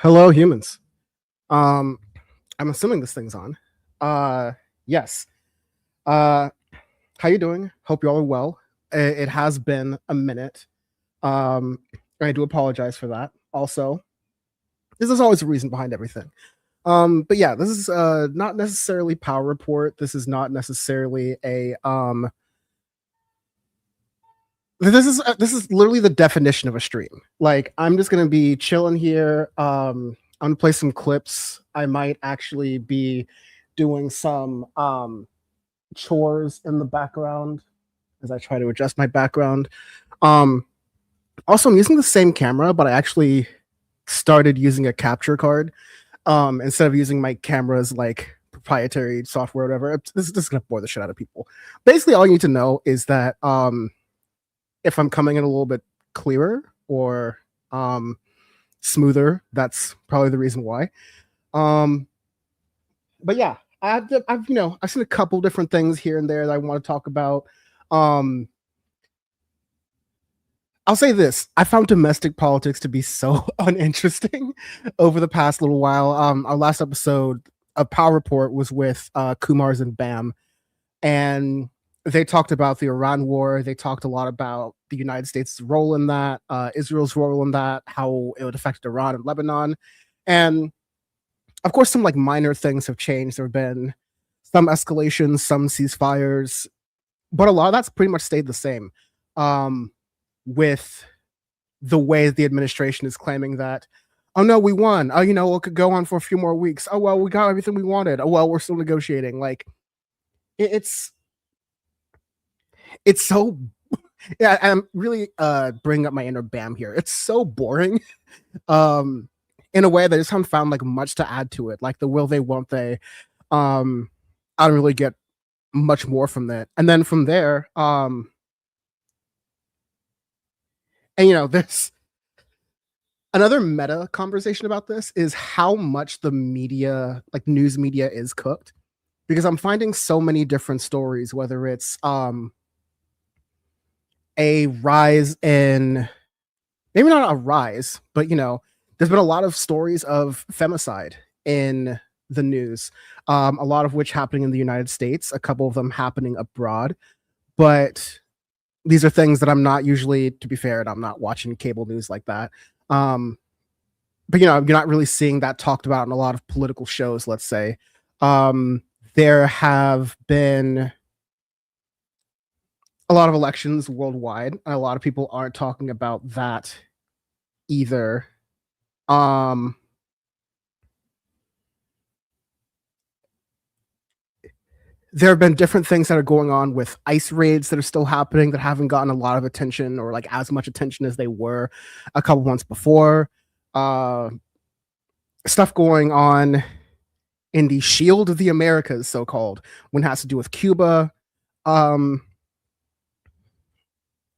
Hello, humans. Um, I'm assuming this thing's on. Yes. Uh, how you doing? Hope you all are well. It has been a minute. Um, I do apologize for that. Also, this is always a reason behind everything. But yeah, this is not necessarily Power Report. This is not necessarily a this is literally the definition of a stream. Like, I'm just gonna be chilling here. I'm gonna play some clips. I might actually be doing some chores in the background as I try to adjust my background. Um, Also, I'm using the same camera, but I actually started using a capture card instead of using my camera's like proprietary software or whatever. This is gonna bore the shit out of people. Basically, all you need to know is that if I'm coming in a little bit clearer or smoother, that's probably the reason why. But yeah, I've seen a couple different things here and there that I want to talk about. I'll say this: I found domestic politics to be so uninteresting over the past little while. Our last episode, a Power Report, was with Kumars and Bam, and they talked about the Iran war. They talked a lot about the United States' role in that, Israel's role in that, how it would affect Iran and Lebanon. And of course, some like minor things have changed. There have been some escalations, some ceasefires, but a lot of that's pretty much stayed the same. With the way the administration is claiming that, oh no, we won. Oh, it could go on for a few more weeks. Oh well, we got everything we wanted. Oh well, we're still negotiating. Like, it's so yeah. I'm really bringing up my inner Bam here. It's so boring. In a way that I just haven't found like much to add to it. Like the will they, won't they. I don't really get much more from that. And then from there, there's another meta conversation about this is how much the media, like news media, is cooked. Because I'm finding so many different stories, whether it's a rise in, maybe not a rise, but there's been a lot of stories of femicide in the news, a lot of which happening in the United States, a couple of them happening abroad. But these are things that I'm not usually, to be fair, and I'm not watching cable news like that. But you're not really seeing that talked about in a lot of political shows, let's say. There have been a lot of elections worldwide. A lot of people aren't talking about that either. There have been different things that are going on with ICE raids that are still happening that haven't gotten a lot of attention or like as much attention as they were a couple months before. Stuff going on in the Shield of the Americas, so-called, when it has to do with Cuba. And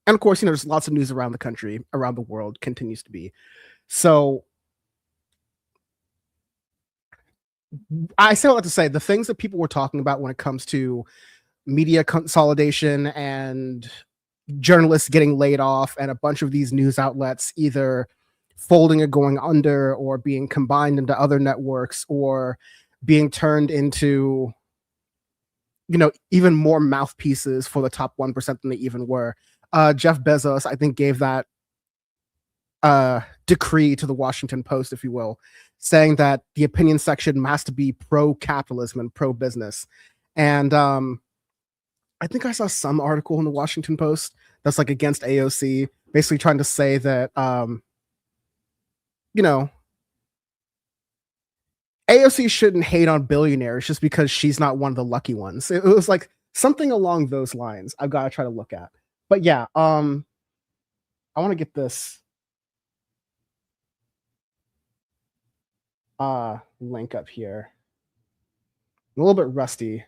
of course, there's lots of news around the country, around the world, continues to be. So I say all that to say the things that people were talking about when it comes to media consolidation and journalists getting laid off and a bunch of these news outlets either folding or going under or being combined into other networks or being turned into, even more mouthpieces for the top 1% than they even were. Jeff Bezos, I think, gave that decree to the Washington Post, if you will, saying that the opinion section has to be pro-capitalism and pro-business. And I think I saw some article in the Washington Post that's like against AOC, basically trying to say that, AOC shouldn't hate on billionaires just because she's not one of the lucky ones. It was like something along those lines. I've got to try to look at. But yeah, I want to get this link up here. I'm a little bit rusty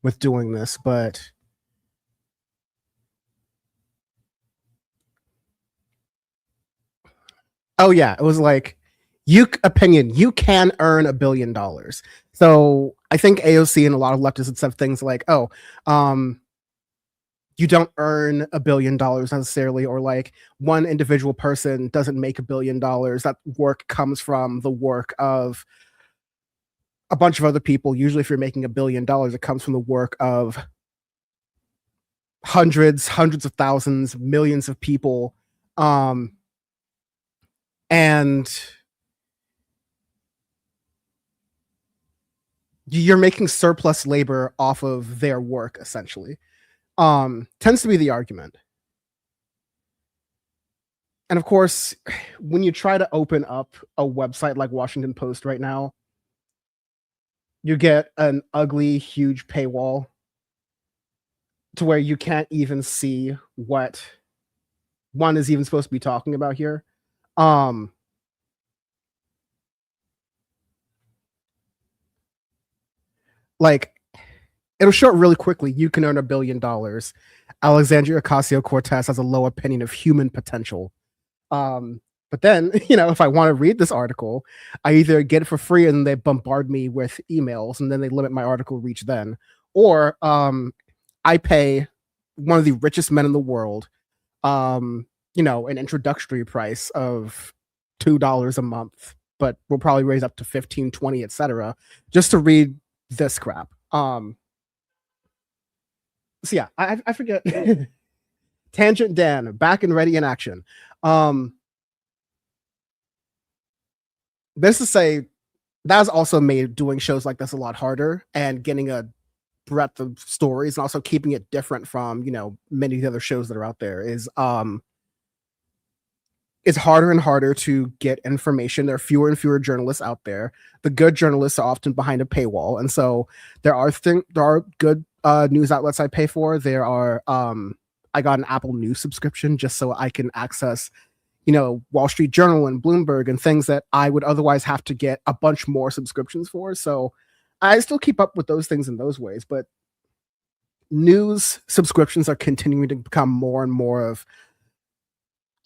with doing this, but oh yeah, it was like, you can earn $1 billion. So I think AOC and a lot of leftists had said things like, you don't earn $1 billion necessarily, or like one individual person doesn't make $1 billion. That work comes from the work of a bunch of other people. Usually, if you're making $1 billion, it comes from the work of hundreds of thousands, millions of people. And you're making surplus labor off of their work, essentially. Tends to be the argument. And of course, when you try to open up a website like Washington Post right now, you get an ugly, huge paywall to where you can't even see what one is even supposed to be talking about here. Like, it'll show it really quickly. You can earn $1 billion. Alexandria Ocasio-Cortez has a low opinion of human potential. But then, if I want to read this article, I either get it for free and they bombard me with emails and then they limit my article reach then, or I pay one of the richest men in the world, an introductory price of $2 a month, but we'll probably raise up to 15, 20, etc., just to read this crap. So yeah, I forget. Tangent Dan, back and ready in action. This to say, that has also made doing shows like this a lot harder, and getting a breadth of stories and also keeping it different from many of the other shows that are out there is it's harder and harder to get information. There are fewer and fewer journalists out there. The good journalists are often behind a paywall, and so there are good news outlets I pay for. There are I got an Apple News subscription just so I can access Wall Street Journal and Bloomberg and things that I would otherwise have to get a bunch more subscriptions for. So I still keep up with those things in those ways, but news subscriptions are continuing to become more and more of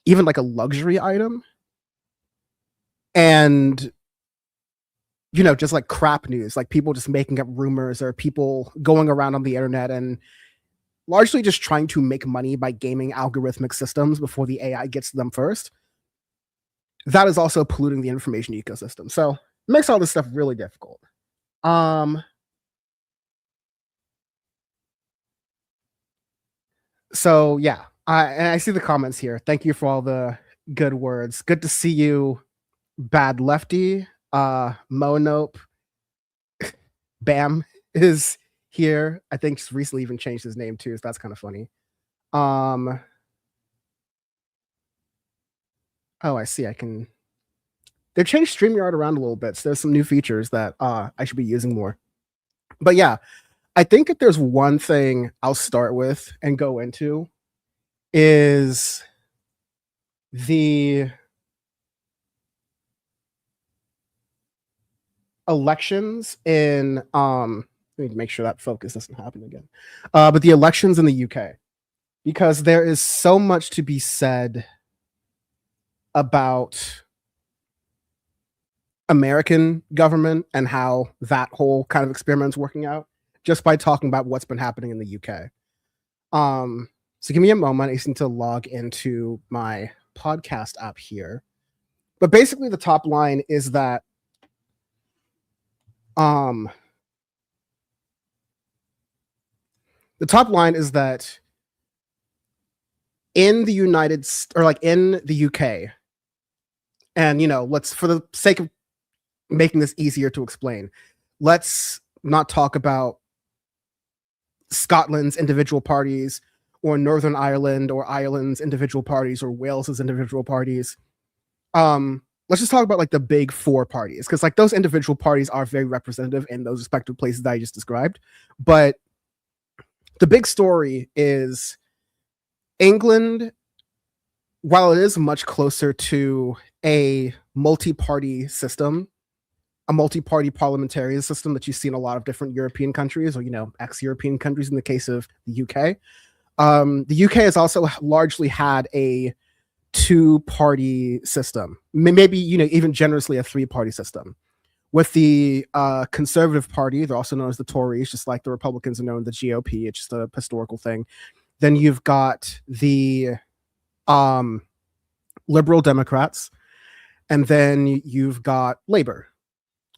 even like a luxury item. And just like crap news, like people just making up rumors or people going around on the internet and largely just trying to make money by gaming algorithmic systems before the AI gets to them first. That is also polluting the information ecosystem. So it makes all this stuff really difficult. So yeah, I see the comments here. Thank you for all the good words. Good to see you, Bad Lefty. Monope Bam is here. I think he's recently even changed his name too, so that's kind of funny. Oh, I see. They've changed StreamYard around a little bit, so there's some new features that I should be using more. But yeah, I think if there's one thing I'll start with and go into is the elections in let me make sure that focus doesn't happen again. But the elections in the UK, because there is so much to be said about American government and how that whole kind of experiment is working out just by talking about what's been happening in the UK. So give me a moment. I just need to log into my podcast app here. But basically the top line is that the top line is that in the in the UK, and let's, for the sake of making this easier to explain, let's not talk about Scotland's individual parties or Northern Ireland or Ireland's individual parties or Wales's individual parties. Let's just talk about like the big four parties, because like those individual parties are very representative in those respective places that I just described. But the big story is England, while it is much closer to a multi-party system, a multi-party parliamentarian system that you see in a lot of different European countries, or ex-European countries in the case of the UK. The UK has also largely had a two-party system, maybe even generously a three-party system. With the Conservative Party, they're also known as the Tories, just like the Republicans are known as the GOP. It's just a historical thing. Then you've got the um, Liberal Democrats, and then you've got Labor.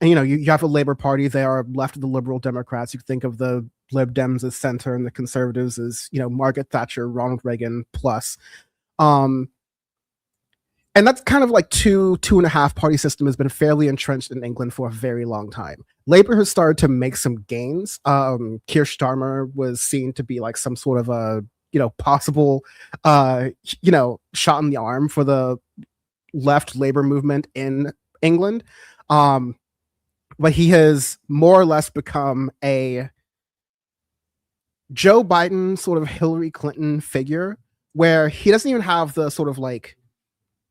And you have a Labor Party. They are left of the Liberal Democrats. You can think of the Lib Dems as center and the Conservatives as Margaret Thatcher, Ronald Reagan plus. Um, and that's kind of like two and a half party system has been fairly entrenched in England for a very long time. Labour has started to make some gains. Keir Starmer was seen to be like some sort of a possible shot in the arm for the left Labour movement in England. But he has more or less become a Joe Biden sort of Hillary Clinton figure, where he doesn't even have the sort of like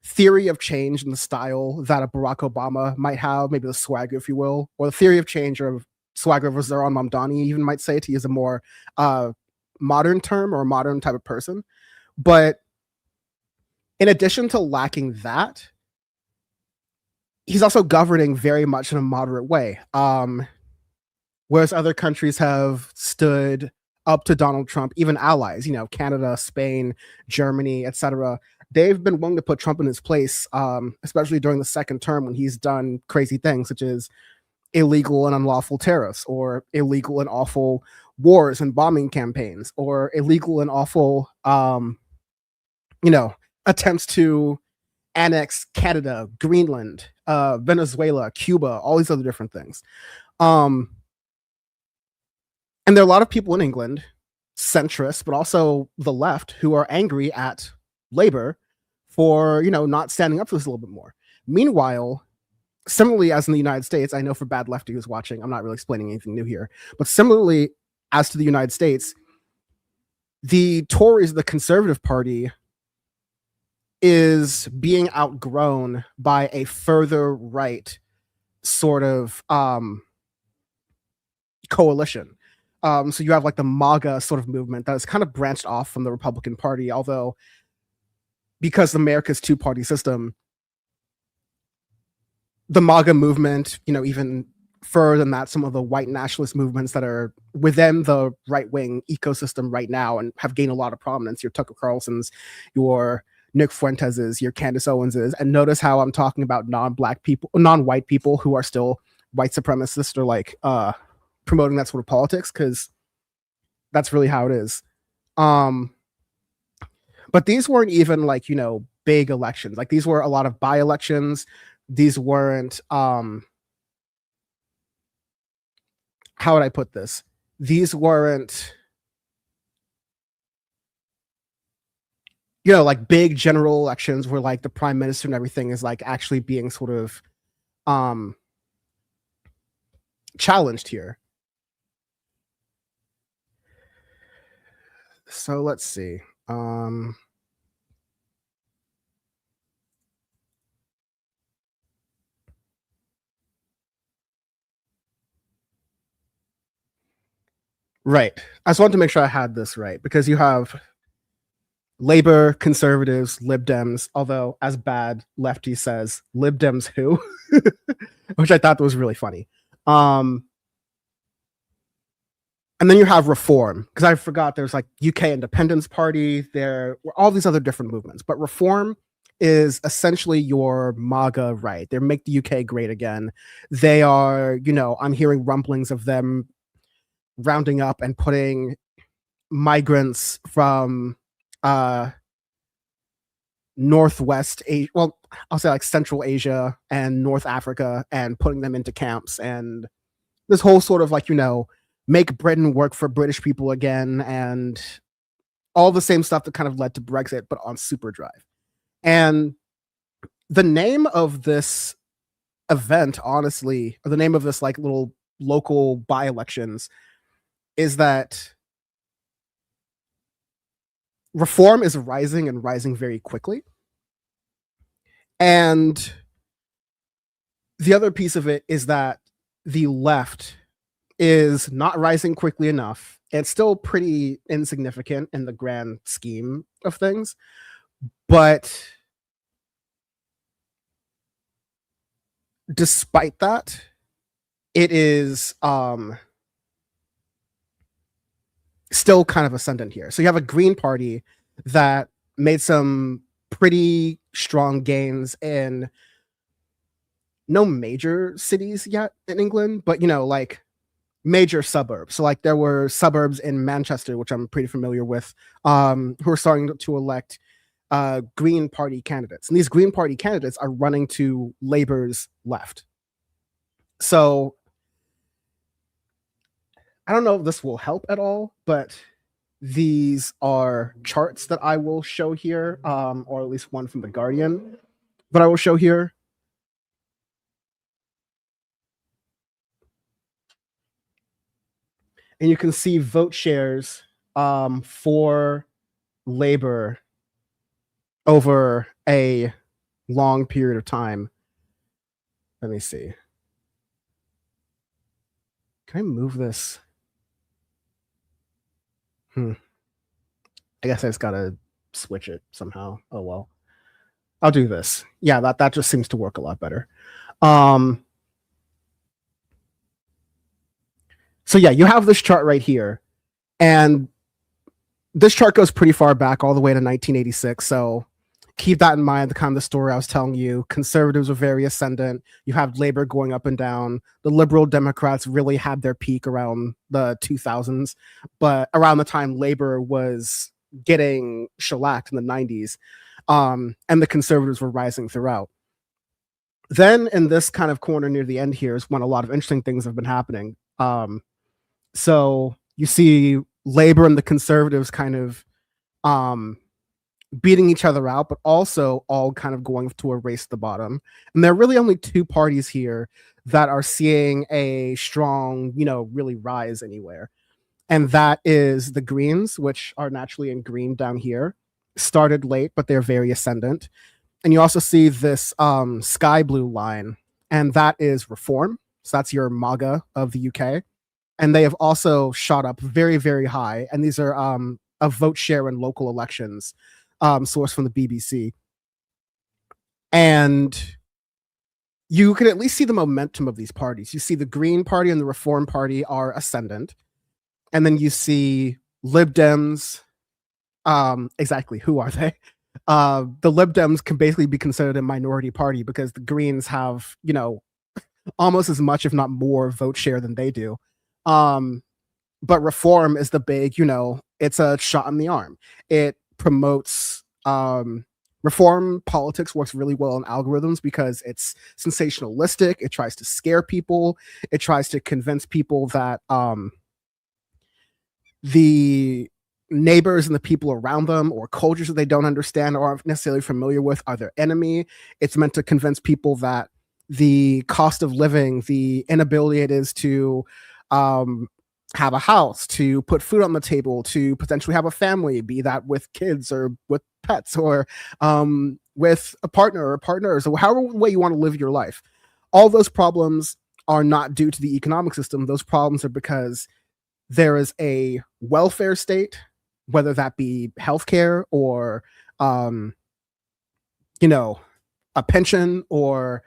theory of change in the style that a Barack Obama might have, maybe the swagger, if you will, or the theory of change or swagger of Zoran Mamdani even might say, to use a more modern term or a modern type of person. But in addition to lacking that, he's also governing very much in a moderate way. Whereas other countries have stood up to Donald Trump, even allies, Canada, Spain, Germany, etc. They've been willing to put Trump in his place, especially during the second term when he's done crazy things such as illegal and unlawful tariffs, or illegal and awful wars and bombing campaigns, or illegal and awful, attempts to annex Canada, Greenland, Venezuela, Cuba, all these other different things. And there are a lot of people in England, centrists, but also the left, who are angry at Labour for, not standing up for this a little bit more. Meanwhile, similarly as in the United States, I know for bad lefty who's watching, I'm not really explaining anything new here, but similarly as to the United States, the Tories, the Conservative Party, is being outgrown by a further right sort of coalition. So you have like the MAGA sort of movement that is kind of branched off from the Republican Party, although because America's two-party system, the MAGA movement, even further than that, some of the white nationalist movements that are within the right-wing ecosystem right now and have gained a lot of prominence, your Tucker Carlson's, your Nick Fuentes's, your Candace Owens's, and notice how I'm talking about non-white people who are still white supremacists or like promoting that sort of politics, because that's really how it is. But these weren't even like, big elections. Like these were a lot of by-elections. These weren't, how would I put this? These weren't, like big general elections where like the prime minister and everything is like actually being sort of challenged here. So let's see. Right. I just wanted to make sure I had this right, because you have Labor, Conservatives, Lib Dems, although as bad lefty says, Lib Dems who? Which I thought was really funny. And then you have Reform, because I forgot there's like UK Independence Party, there were all these other different movements, but Reform is essentially your MAGA right. They make the UK great again. They are, I'm hearing rumblings of them rounding up and putting migrants from Northwest Asia, well, I'll say like Central Asia and North Africa, and putting them into camps, and this whole sort of like, make Britain work for British people again, and all the same stuff that kind of led to Brexit, but on super drive. And the name of this event, honestly, or the name of this like little local by-elections, is that Reform is rising and rising very quickly. And the other piece of it is that the left is not rising quickly enough. It's still pretty insignificant in the grand scheme of things, but despite that, it is still kind of ascendant here. So you have a Green Party that made some pretty strong gains in no major cities yet in England, but like major suburbs. So like there were suburbs in Manchester, which I'm pretty familiar with, who are starting to elect Green Party candidates. And these Green Party candidates are running to Labour's left. So I don't know if this will help at all, but these are charts that I will show here, or at least one from The Guardian that I will show here. And you can see vote shares for Labour over a long period of time. Let me see. Can I move this? I guess I just gotta switch it somehow. Oh well. I'll do this. Yeah, that just seems to work a lot better. So yeah, you have this chart right here, and this chart goes pretty far back, all the way to 1986. So keep that in mind. The kind of the story I was telling you, conservatives are very ascendant. You have Labor going up and down. The Liberal Democrats really had their peak around the 2000s, but around the time Labor was getting shellacked in the 90s, and the conservatives were rising throughout. Then in this kind of corner near the end here is when a lot of interesting things have been happening. So you see Labor and the conservatives kind of beating each other out, but also all kind of going to a race to the bottom. And there are really only two parties here that are seeing a strong, really rise anywhere. And that is the Greens, which are naturally in green down here. Started late, but they're very ascendant. And you also see this sky blue line, and that is Reform. So that's your MAGA of the UK. And they have also shot up very, very high. And these are a vote share in local elections, sourced from the BBC. And you can at least see the momentum of these parties. You see the Green Party and the Reform Party are ascendant. And then you see Lib Dems. Exactly, who are they? The Lib Dems can basically be considered a minority party because the Greens have, almost as much, if not more, vote share than they do. But Reform is the big, it's a shot in the arm. It promotes Reform politics works really well in algorithms because it's sensationalistic. It tries to scare people. It tries to convince people that the neighbors and the people around them or cultures that they don't understand or aren't necessarily familiar with are their enemy. It's meant to convince people that the cost of living, the inability it is to have a house, to put food on the table, to potentially have a family, be that with kids or with pets or with a partner or partners or however way you want to live your life. All those problems are not due to the economic system. Those problems are because there is a welfare state, whether that be healthcare or, a pension or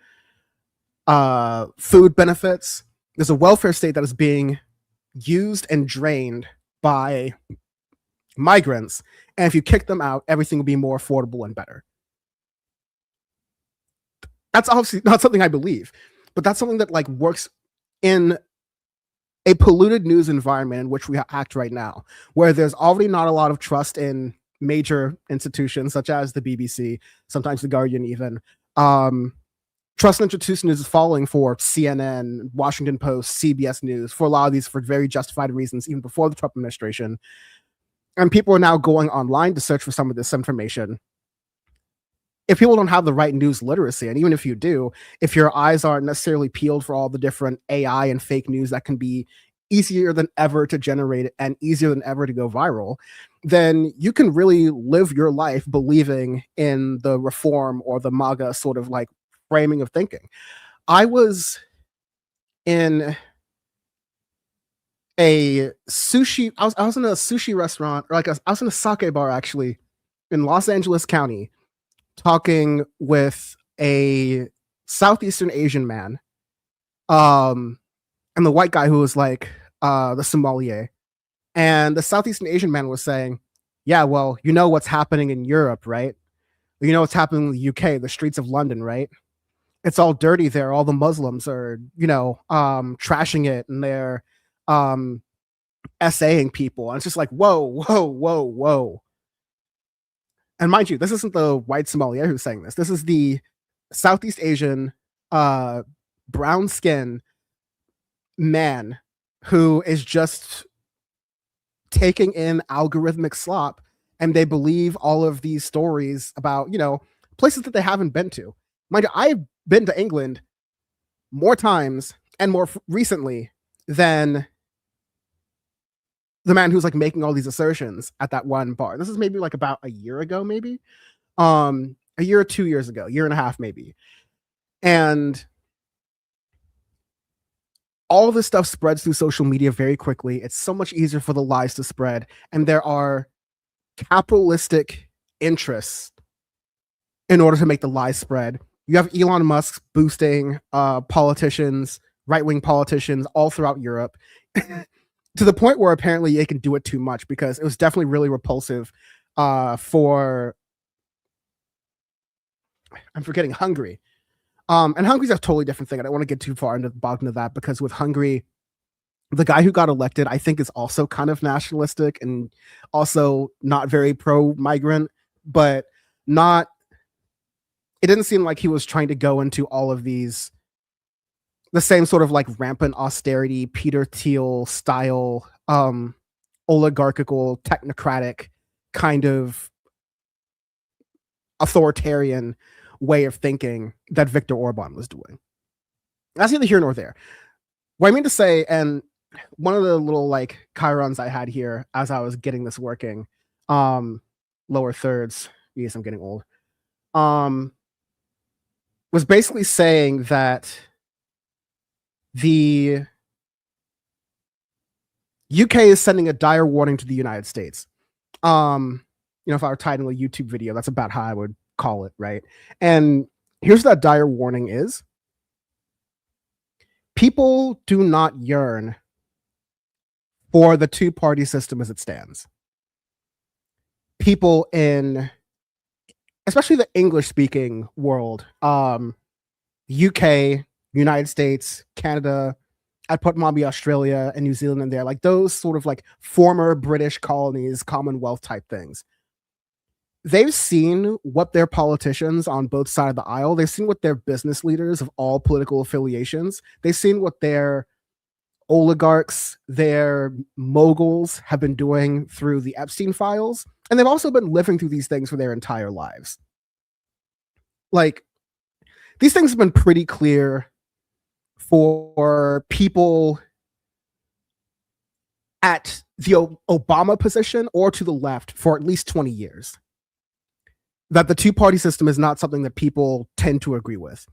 food benefits. There's a welfare state that is being used and drained by migrants. And if you kick them out, everything will be more affordable and better. That's obviously not something I believe, but that's something that works in a polluted news environment in which we act right now, where there's already not a lot of trust in major institutions such as the BBC, sometimes the Guardian even. Trust in institutions is falling for CNN, Washington Post, CBS News, for a lot of these for very justified reasons, even before the Trump administration. And people are now going online to search for some of this information. If people don't have the right news literacy, and even if you do, if your eyes aren't necessarily peeled for all the different AI and fake news that can be easier than ever to generate and easier than ever to go viral, then you can really live your life believing in the Reform or the MAGA sort of framing of thinking. I was in a sushi, I was in a sushi restaurant, or I was in a sake bar actually in Los Angeles County, talking with a Southeastern Asian man, and the white guy who was the sommelier. And the Southeast Asian man was saying, yeah, well, you know what's happening in Europe, right? You know what's happening in the UK, the streets of London, right? It's all dirty there. All the Muslims are, trashing it, and they're um, essaying people. And it's just like, whoa, whoa, whoa, whoa. And mind you, this isn't the white sommelier who's saying this. This is the Southeast Asian, uh, brown skin man who is just taking in algorithmic slop, and they believe all of these stories about, places that they haven't been to. Mind you, I've been to England more times and more recently than the man who's like making all these assertions at that one bar. This is maybe like about a year ago, maybe a year or 2 years ago, year and a half, maybe. And all this stuff spreads through social media very quickly. It's so much easier for the lies to spread. And there are capitalistic interests in order to make the lies spread. You have Elon Musk boosting politicians, right-wing politicians all throughout Europe to the point where apparently they can do it too much, because it was definitely really repulsive for, I'm forgetting, Hungary. And Hungary's a totally different thing. I don't want to get too far into the bottom of that, because with Hungary, the guy who got elected, I think, is also kind of nationalistic and also not very pro-migrant, but not. It didn't seem like he was trying to go into all of these, the same sort of like rampant austerity, Peter Thiel style, oligarchical, technocratic kind of authoritarian way of thinking that Viktor Orban was doing. That's neither here nor there. What I mean to say, and one of the little like chirons I had here as I was getting this working, lower thirds, yes, I'm getting old, was basically saying that the UK is sending a dire warning to the United States. If I were titling a YouTube video, that's about how I would call it, right? And here's what that dire warning is. People do not yearn for the two-party system as it stands. People in, especially the English-speaking world, UK, United States, Canada, I'd put maybe Australia and New Zealand in there, like those sort of like former British colonies, Commonwealth type things. They've seen what their politicians on both sides of the aisle, they've seen what their business leaders of all political affiliations, they've seen what their oligarchs, their moguls have been doing through the Epstein files. And they've also been living through these things for their entire lives. Like, these things have been pretty clear for people at the Obama position or to the left for at least 20 years. That the two-party system is not something that people tend to agree with.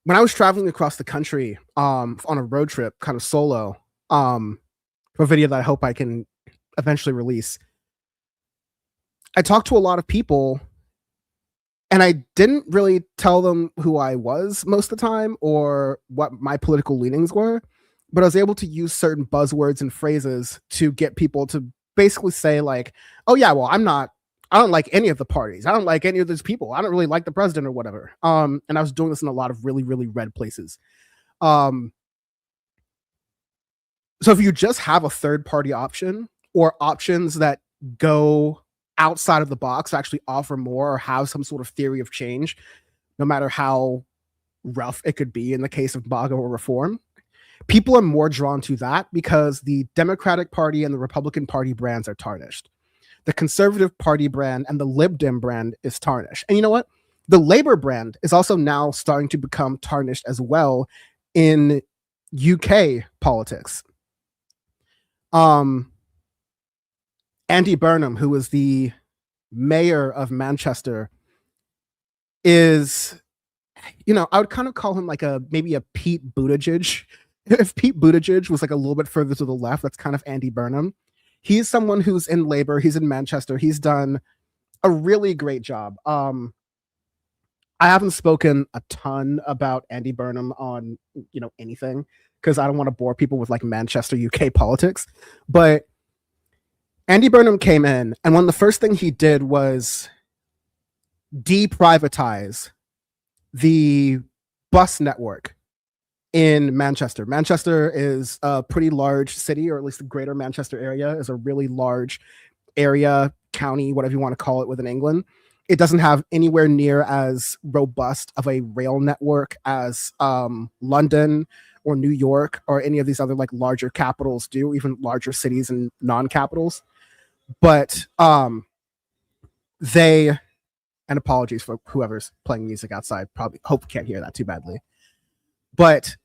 When I was traveling across the country on a road trip, kind of solo, for a video that I hope I can eventually release, I talked to a lot of people, and I didn't really tell them who I was most of the time or what my political leanings were, but I was able to use certain buzzwords and phrases to get people to basically say like, oh yeah, well, I don't like any of the parties. I don't like any of those people. I don't really like the president or whatever. And I was doing this in a lot of really, really red places. So if you just have a third party option or options that go outside of the box, actually offer more or have some sort of theory of change, no matter how rough it could be in the case of MAGA or reform, people are more drawn to that because the Democratic Party and the Republican Party brands are tarnished. The Conservative Party brand and the Lib Dem brand is tarnished. And you know what? The Labour brand is also now starting to become tarnished as well in UK politics. Andy Burnham, who was the mayor of Manchester, is, I would kind of call him like maybe a Pete Buttigieg. If Pete Buttigieg was like a little bit further to the left, that's kind of Andy Burnham. He's someone who's in Labour. He's in Manchester. He's done a really great job. I haven't spoken a ton about Andy Burnham on, anything, because I don't want to bore people with like Manchester, UK politics. But Andy Burnham came in, and one of the first things he did was deprivatize the bus network in Manchester. Manchester is a pretty large city, or at least the greater Manchester area is a really large area, county, whatever you want to call it within England. It doesn't have anywhere near as robust of a rail network as London or New York or any of these other like larger capitals do, even larger cities and non-capitals. But they, and apologies for whoever's playing music outside, probably hope you can't hear that too badly. But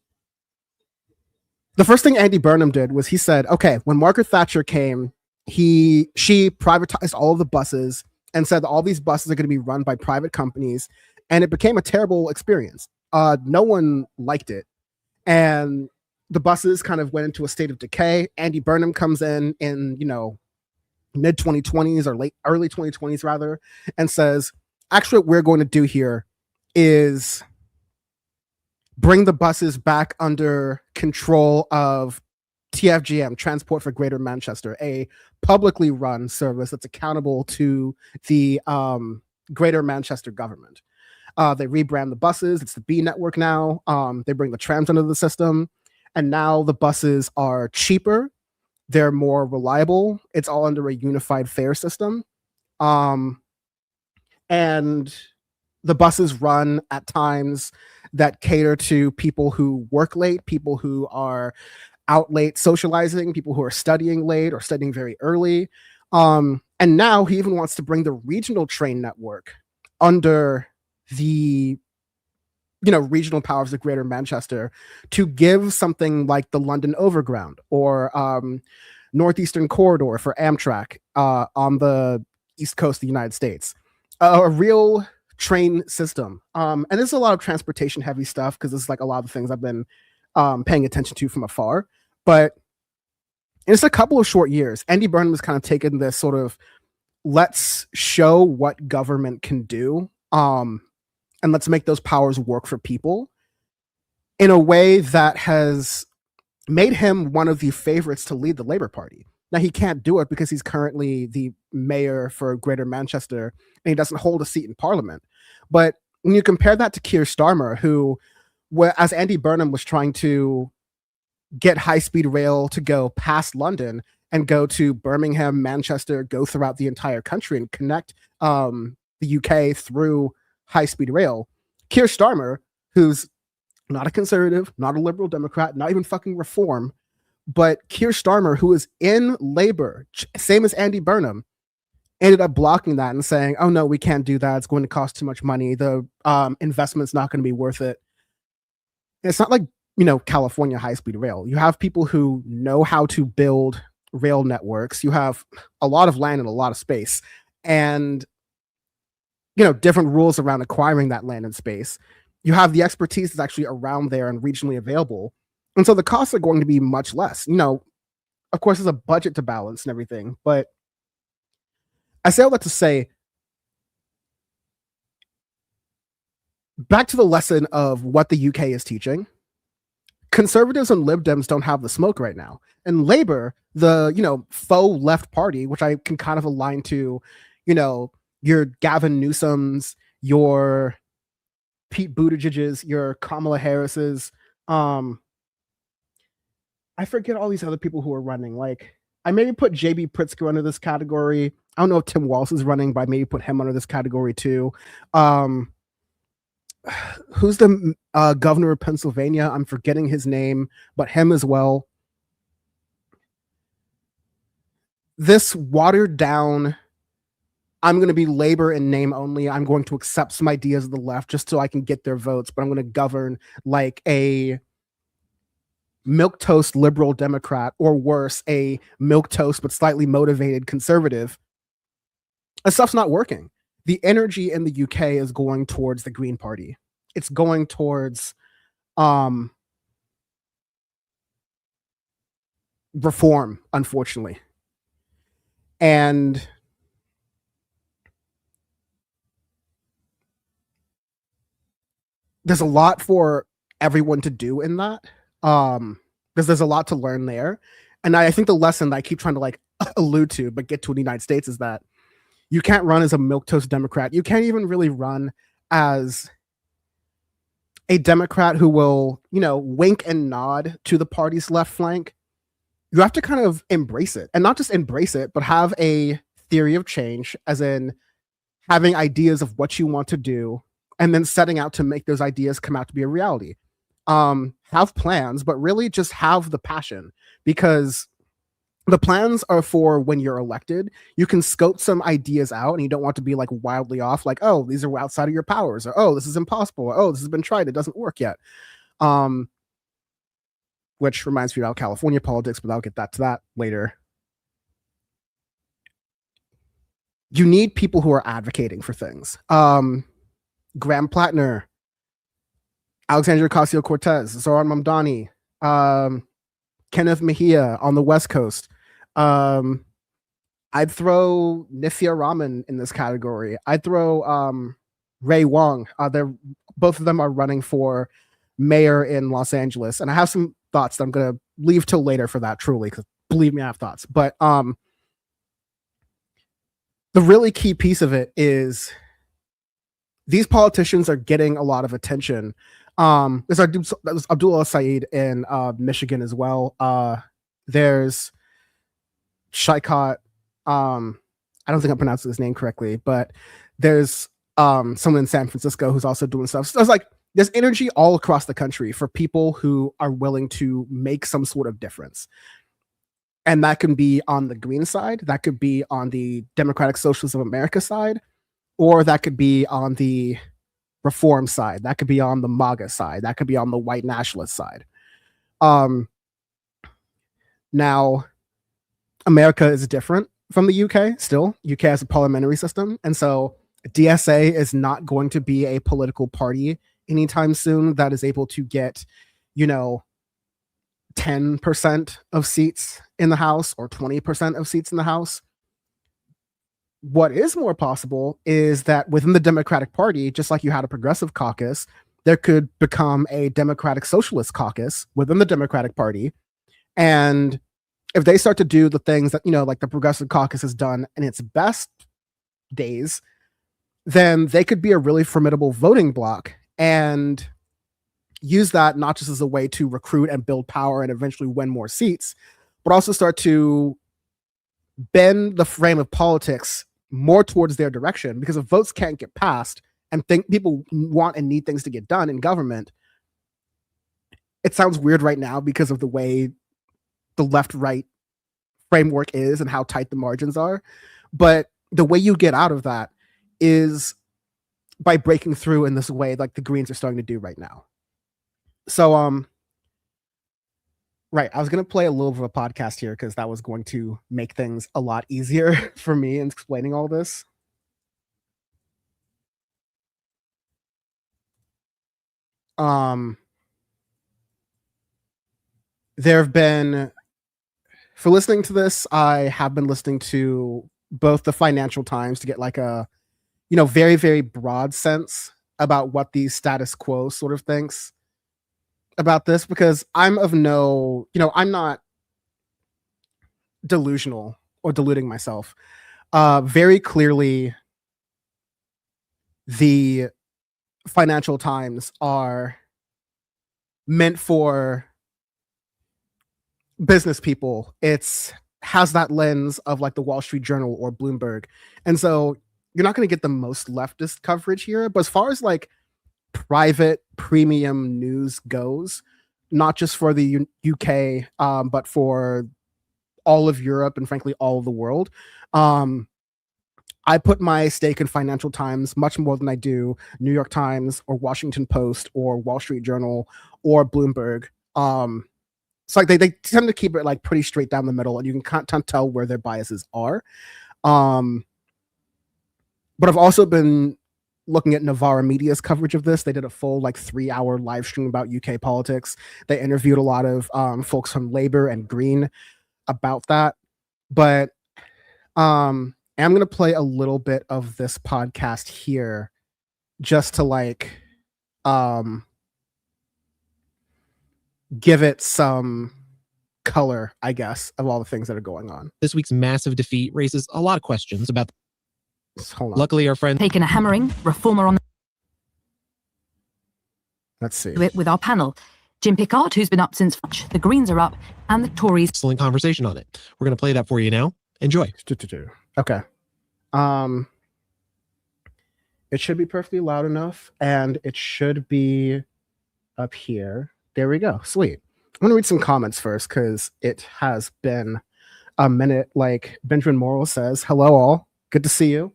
the first thing Andy Burnham did was he said, okay, when Margaret Thatcher came, she privatized all of the buses and said that all these buses are going to be run by private companies, and it became a terrible experience. No one liked it, and the buses kind of went into a state of decay. Andy Burnham comes in mid 2020s or early 2020s rather, and says, actually, what we're going to do here is bring the buses back under control of TFGM, Transport for Greater Manchester, a publicly run service that's accountable to the Greater Manchester government. They rebrand the buses. It's the B network now. They bring the trams under the system. And now the buses are cheaper. They're more reliable. It's all under a unified fare system. And the buses run at times that cater to people who work late, people who are out late socializing, people who are studying late or studying very early. And now he even wants to bring the regional train network under the regional powers of Greater Manchester to give something like the London Overground or Northeastern Corridor for Amtrak on the East Coast of the United States. A real train system. And there's a lot of transportation heavy stuff because this is like a lot of the things I've been paying attention to from afar. But in just a couple of short years, Andy Burnham has kind of taken this sort of let's show what government can do, and let's make those powers work for people in a way that has made him one of the favorites to lead the Labour Party. Now, he can't do it because he's currently the mayor for Greater Manchester and he doesn't hold a seat in Parliament. But when you compare that to Keir Starmer, who, as Andy Burnham was trying to get high-speed rail to go past London and go to Birmingham, Manchester, go throughout the entire country and connect the UK through high-speed rail, Keir Starmer, who's not a conservative, not a liberal Democrat, not even fucking reform, but Keir Starmer, who is in Labour, same as Andy Burnham, ended up blocking that and saying, oh no, we can't do that. It's going to cost too much money. The investment's not going to be worth it. And it's not like, California high-speed rail. You have people who know how to build rail networks. You have a lot of land and a lot of space and, different rules around acquiring that land and space. You have the expertise that's actually around there and regionally available. And so the costs are going to be much less. Of course, there's a budget to balance and everything, but I say all that to say, back to the lesson of what the UK is teaching, conservatives and Lib Dems don't have the smoke right now. And Labour, the, faux left party, which I can kind of align to, your Gavin Newsom's, your Pete Buttigieg's, your Kamala Harris's, I forget all these other people who are running. Like, I maybe put JB Pritzker under this category. I don't know if Tim Walz is running, but I maybe put him under this category too. Who's the governor of Pennsylvania? I'm forgetting his name, but him as well. This watered down, I'm going to be Labour in name only. I'm going to accept some ideas of the left just so I can get their votes, but I'm going to govern like a milquetoast liberal Democrat, or worse, a milquetoast but slightly motivated conservative. That stuff's not working. The energy in the UK is going towards the Green Party. It's going towards reform, unfortunately. And there's a lot for everyone to do in that. because there's a lot to learn there. And I think the lesson that I keep trying to like allude to, but get to in the United States, is that you can't run as a milquetoast Democrat. You can't even really run as a Democrat who will, wink and nod to the party's left flank. You have to kind of embrace it, and not just embrace it, but have a theory of change, as in having ideas of what you want to do and then setting out to make those ideas come out to be a reality. Have plans, but really just have the passion, because the plans are for when you're elected. You can scope some ideas out, and you don't want to be like wildly off, like, oh, these are outside of your powers, or oh, this is impossible, or oh, this has been tried, it doesn't work yet. Which reminds me about California politics, but I'll get to that later. You need people who are advocating for things. Graham Plattner, Alexandria Ocasio-Cortez, Zoran Mamdani, Kenneth Mejia on the West Coast. I'd throw Nifia Rahman in this category. I'd throw Ray Wong. Both of them are running for mayor in Los Angeles, and I have some thoughts that I'm going to leave till later for that, truly, because believe me, I have thoughts. But the really key piece of it is these politicians are getting a lot of attention. There's Abdullah Saeed in Michigan as well. There's Shaikat. I don't think I'm pronouncing his name correctly, but there's someone in San Francisco who's also doing stuff. So it's like there's energy all across the country for people who are willing to make some sort of difference. And that can be on the Green side, that could be on the Democratic Socialists of America side, or that could be on the Reform side, that could be on the MAGA side, that could be on the white nationalist side. Now, America is different from the UK still. UK has a parliamentary system, and so DSA is not going to be a political party anytime soon that is able to get, 10% of seats in the House or 20% of seats in the House. What is more possible is that within the Democratic Party, just like you had a progressive caucus, there could become a Democratic Socialist caucus within the Democratic Party. And if they start to do the things that, like the Progressive Caucus has done in its best days, then they could be a really formidable voting bloc and use that not just as a way to recruit and build power and eventually win more seats, but also start to bend the frame of politics more towards their direction. Because if votes can't get passed and think people want and need things to get done in government, it sounds weird right now because of the way the left-right framework is and how tight the margins are. But the way you get out of that is by breaking through in this way, like the Greens are starting to do right now. So, right, I was going to play a little bit of a podcast here because that was going to make things a lot easier for me in explaining all this. There have been, for listening to this, I have been listening to both the Financial Times to get like a, very, very broad sense about what the status quo sort of thinks about this, because I'm of no, I'm not delusional or deluding myself. Very clearly, the Financial Times are meant for business people. It's has that lens of like the Wall Street Journal or Bloomberg. And so you're not going to get the most leftist coverage here, but as far as like private premium news goes, not just for the UK, but for all of Europe and frankly all of the world, I put my stake in Financial Times much more than I do New York Times or Washington Post or Wall Street Journal or Bloomberg. So like they tend to keep it like pretty straight down the middle, and you can kind of tell where their biases are. But I've also been looking at Novara Media's coverage of this. They did a full like 3-hour live stream about UK politics. They interviewed a lot of folks from Labour and Green about that. But I'm going to play a little bit of this podcast here just to like give it some color, I guess, of all the things that are going on. This week's massive defeat raises a lot of questions about. Hold on. Luckily, our friend taken a hammering, reformer on. Let's see. It with our panel. Jim Pickard, who's been up since the Greens are up, and the Tories. Excellent conversation on it. We're going to play that for you now. Enjoy. Okay. It should be perfectly loud enough, and it should be up here. There we go. Sweet. I'm going to read some comments first because it has been a minute. Like Benjamin Morrill says, hello all. Good to see you.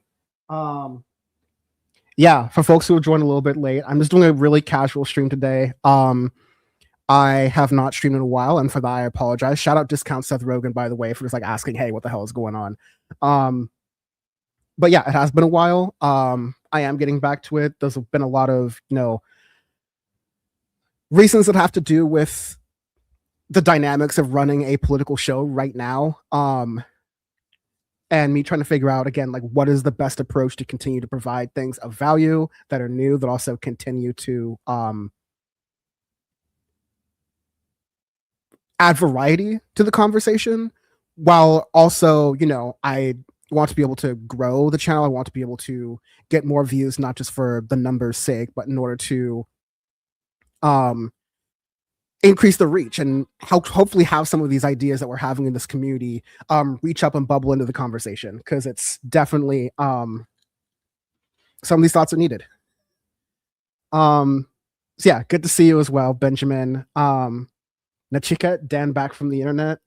Yeah, for folks who have joined a little bit late, I'm just doing a really casual stream today. I have not streamed in a while, and for that I apologize. Shout out discount Seth Rogen, by the way, for just like asking, hey, what the hell is going on? But yeah, it has been a while. I am getting back to it. There's been a lot of, reasons that have to do with the dynamics of running a political show right now. And me trying to figure out, again, like what is the best approach to continue to provide things of value that are new, that also continue to add variety to the conversation, while also, I want to be able to grow the channel. I want to be able to get more views, not just for the numbers' sake, but in order to increase the reach and hopefully have some of these ideas that we're having in this community reach up and bubble into the conversation, because it's definitely some of these thoughts are needed. So yeah, good to see you as well, Benjamin. Nachika, Dan back from the internet.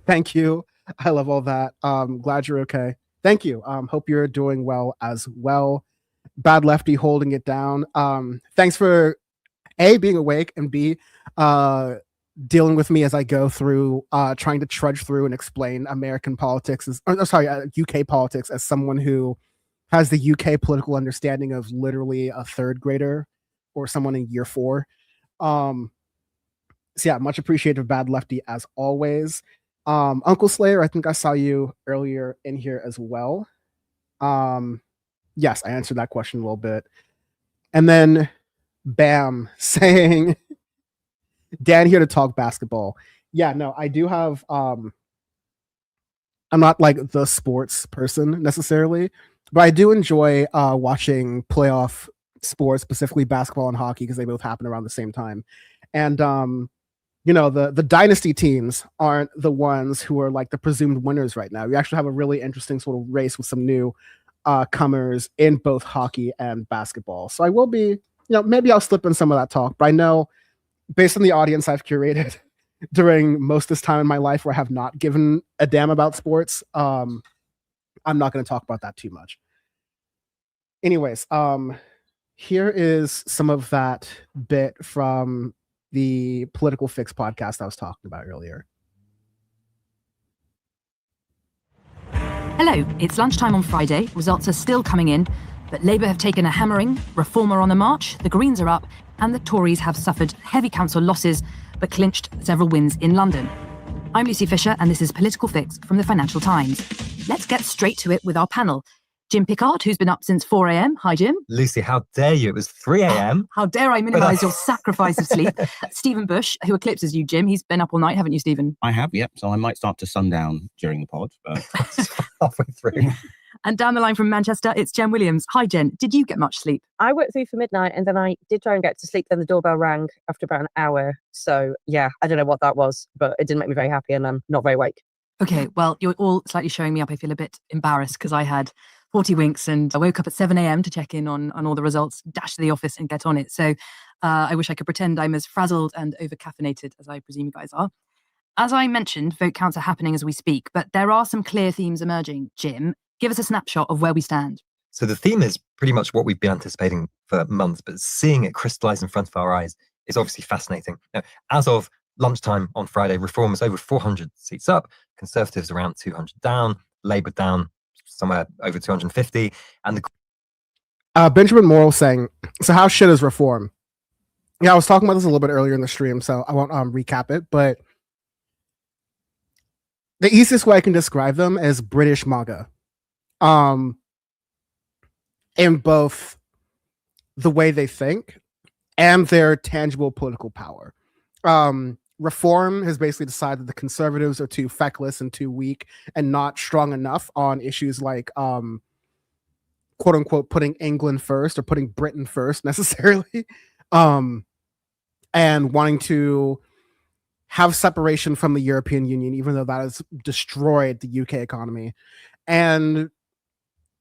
Thank you. I love all that. Glad you're okay. Thank you. Hope you're doing well as well. Bad Lefty holding it down. Thanks for A, being awake, and B, dealing with me as I go through trying to trudge through and explain American politics UK politics as someone who has the UK political understanding of literally a third grader or someone in year 4. So yeah, much appreciated, Bad Lefty, as always. Uncle Slayer, I think I saw you earlier in here as well. Yes, I answered that question a little bit. And then Bam saying, Dan here to talk basketball. Yeah, no, I do have, I'm not like the sports person necessarily, but I do enjoy watching playoff sports, specifically basketball and hockey, because they both happen around the same time. And, the dynasty teams aren't the ones who are like the presumed winners right now. We actually have a really interesting sort of race with some new comers in both hockey and basketball. So I will be, maybe I'll slip in some of that talk, but I know based on the audience I've curated during most of this time in my life where I have not given a damn about sports, I'm not going to talk about that too much. Anyways, here is some of that bit from the Political Fix podcast I was talking about earlier. Hello, it's lunchtime on Friday. Results are still coming in, but Labour have taken a hammering, Reformer on the march, the Greens are up, and the Tories have suffered heavy council losses, but clinched several wins in London. I'm Lucy Fisher, and this is Political Fix from the Financial Times. Let's get straight to it with our panel. Jim Pickard, who's been up since 4 a.m. Hi, Jim. Lucy, how dare you? It was 3 a.m. How dare I minimise your sacrifice of sleep. Stephen Bush, who eclipses you, Jim. He's been up all night, haven't you, Stephen? I have, yep. So I might start to sundown during the pod, but Halfway through. And down the line from Manchester, it's Jen Williams. Hi, Jen. Did you get much sleep? I worked through for midnight, and then I did try and get to sleep. Then the doorbell rang after about an hour. So yeah, I don't know what that was, but it didn't make me very happy, and I'm not very awake. Okay, well, you're all slightly showing me up. I feel a bit embarrassed because I had 40 winks and I woke up at 7 a.m. to check in on all the results, dash to the office and get on it. So I wish I could pretend I'm as frazzled and over-caffeinated as I presume you guys are. As I mentioned, vote counts are happening as we speak, but there are some clear themes emerging. Jim, give us a snapshot of where we stand. So the theme is pretty much what we've been anticipating for months, but seeing it crystallize in front of our eyes is obviously fascinating. Now, as of lunchtime on Friday, Reform is over 400 seats up, Conservatives around 200 down, Labour down somewhere over 250, and the Benjamin Morrill saying, so how shit is Reform? Yeah, I was talking about this a little bit earlier in the stream, so I won't recap it, but the easiest way I can describe them is British MAGA. In both the way they think and their tangible political power. Reform has basically decided that the Conservatives are too feckless and too weak and not strong enough on issues like quote unquote putting England first or putting Britain first necessarily, and wanting to have separation from the European Union, even though that has destroyed the UK economy. And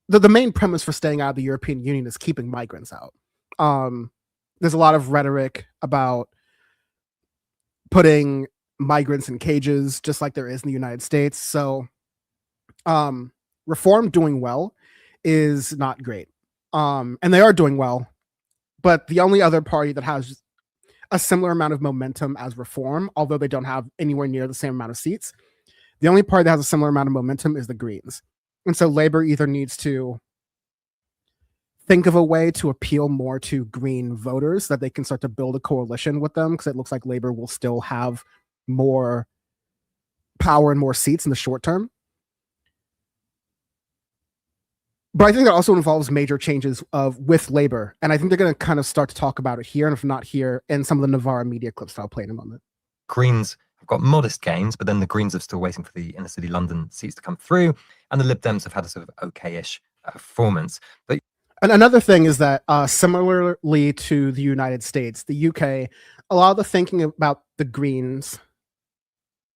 the main premise for staying out of the European Union is keeping migrants out. There's a lot of rhetoric about putting migrants in cages, just like there is in the United States. So Reform doing well is not great. And they are doing well, but the only other party that has a similar amount of momentum as Reform, although they don't have anywhere near the same amount of seats, the only party that has a similar amount of momentum is the Greens. And so Labour either needs to think of a way to appeal more to Green voters so that they can start to build a coalition with them, because it looks like Labour will still have more power and more seats in the short term. But I think that also involves major changes with Labour. And I think they're going to kind of start to talk about it here, and if not here, in some of the Navarra media clips that I'll play in a moment. Greens have got modest gains, but then the Greens are still waiting for the inner city London seats to come through. And the Lib Dems have had a sort of okay-ish performance. But and another thing is that similarly to the United States, the UK, a lot of the thinking about the Greens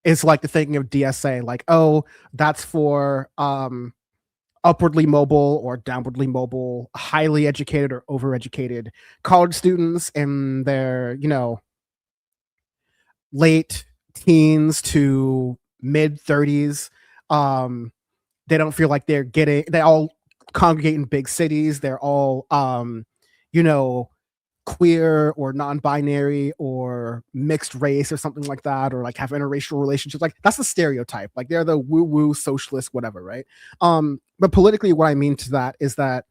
is like the thinking of DSA, like, oh, that's for upwardly mobile or downwardly mobile, highly educated or overeducated college students in their, late teens to mid 30s. They don't feel like they all congregate in big cities. They're all, queer or non-binary or mixed race or something like that, or like have interracial relationships. Like that's the stereotype. Like they're the woo-woo socialist, whatever, right? But politically, what I mean to that is that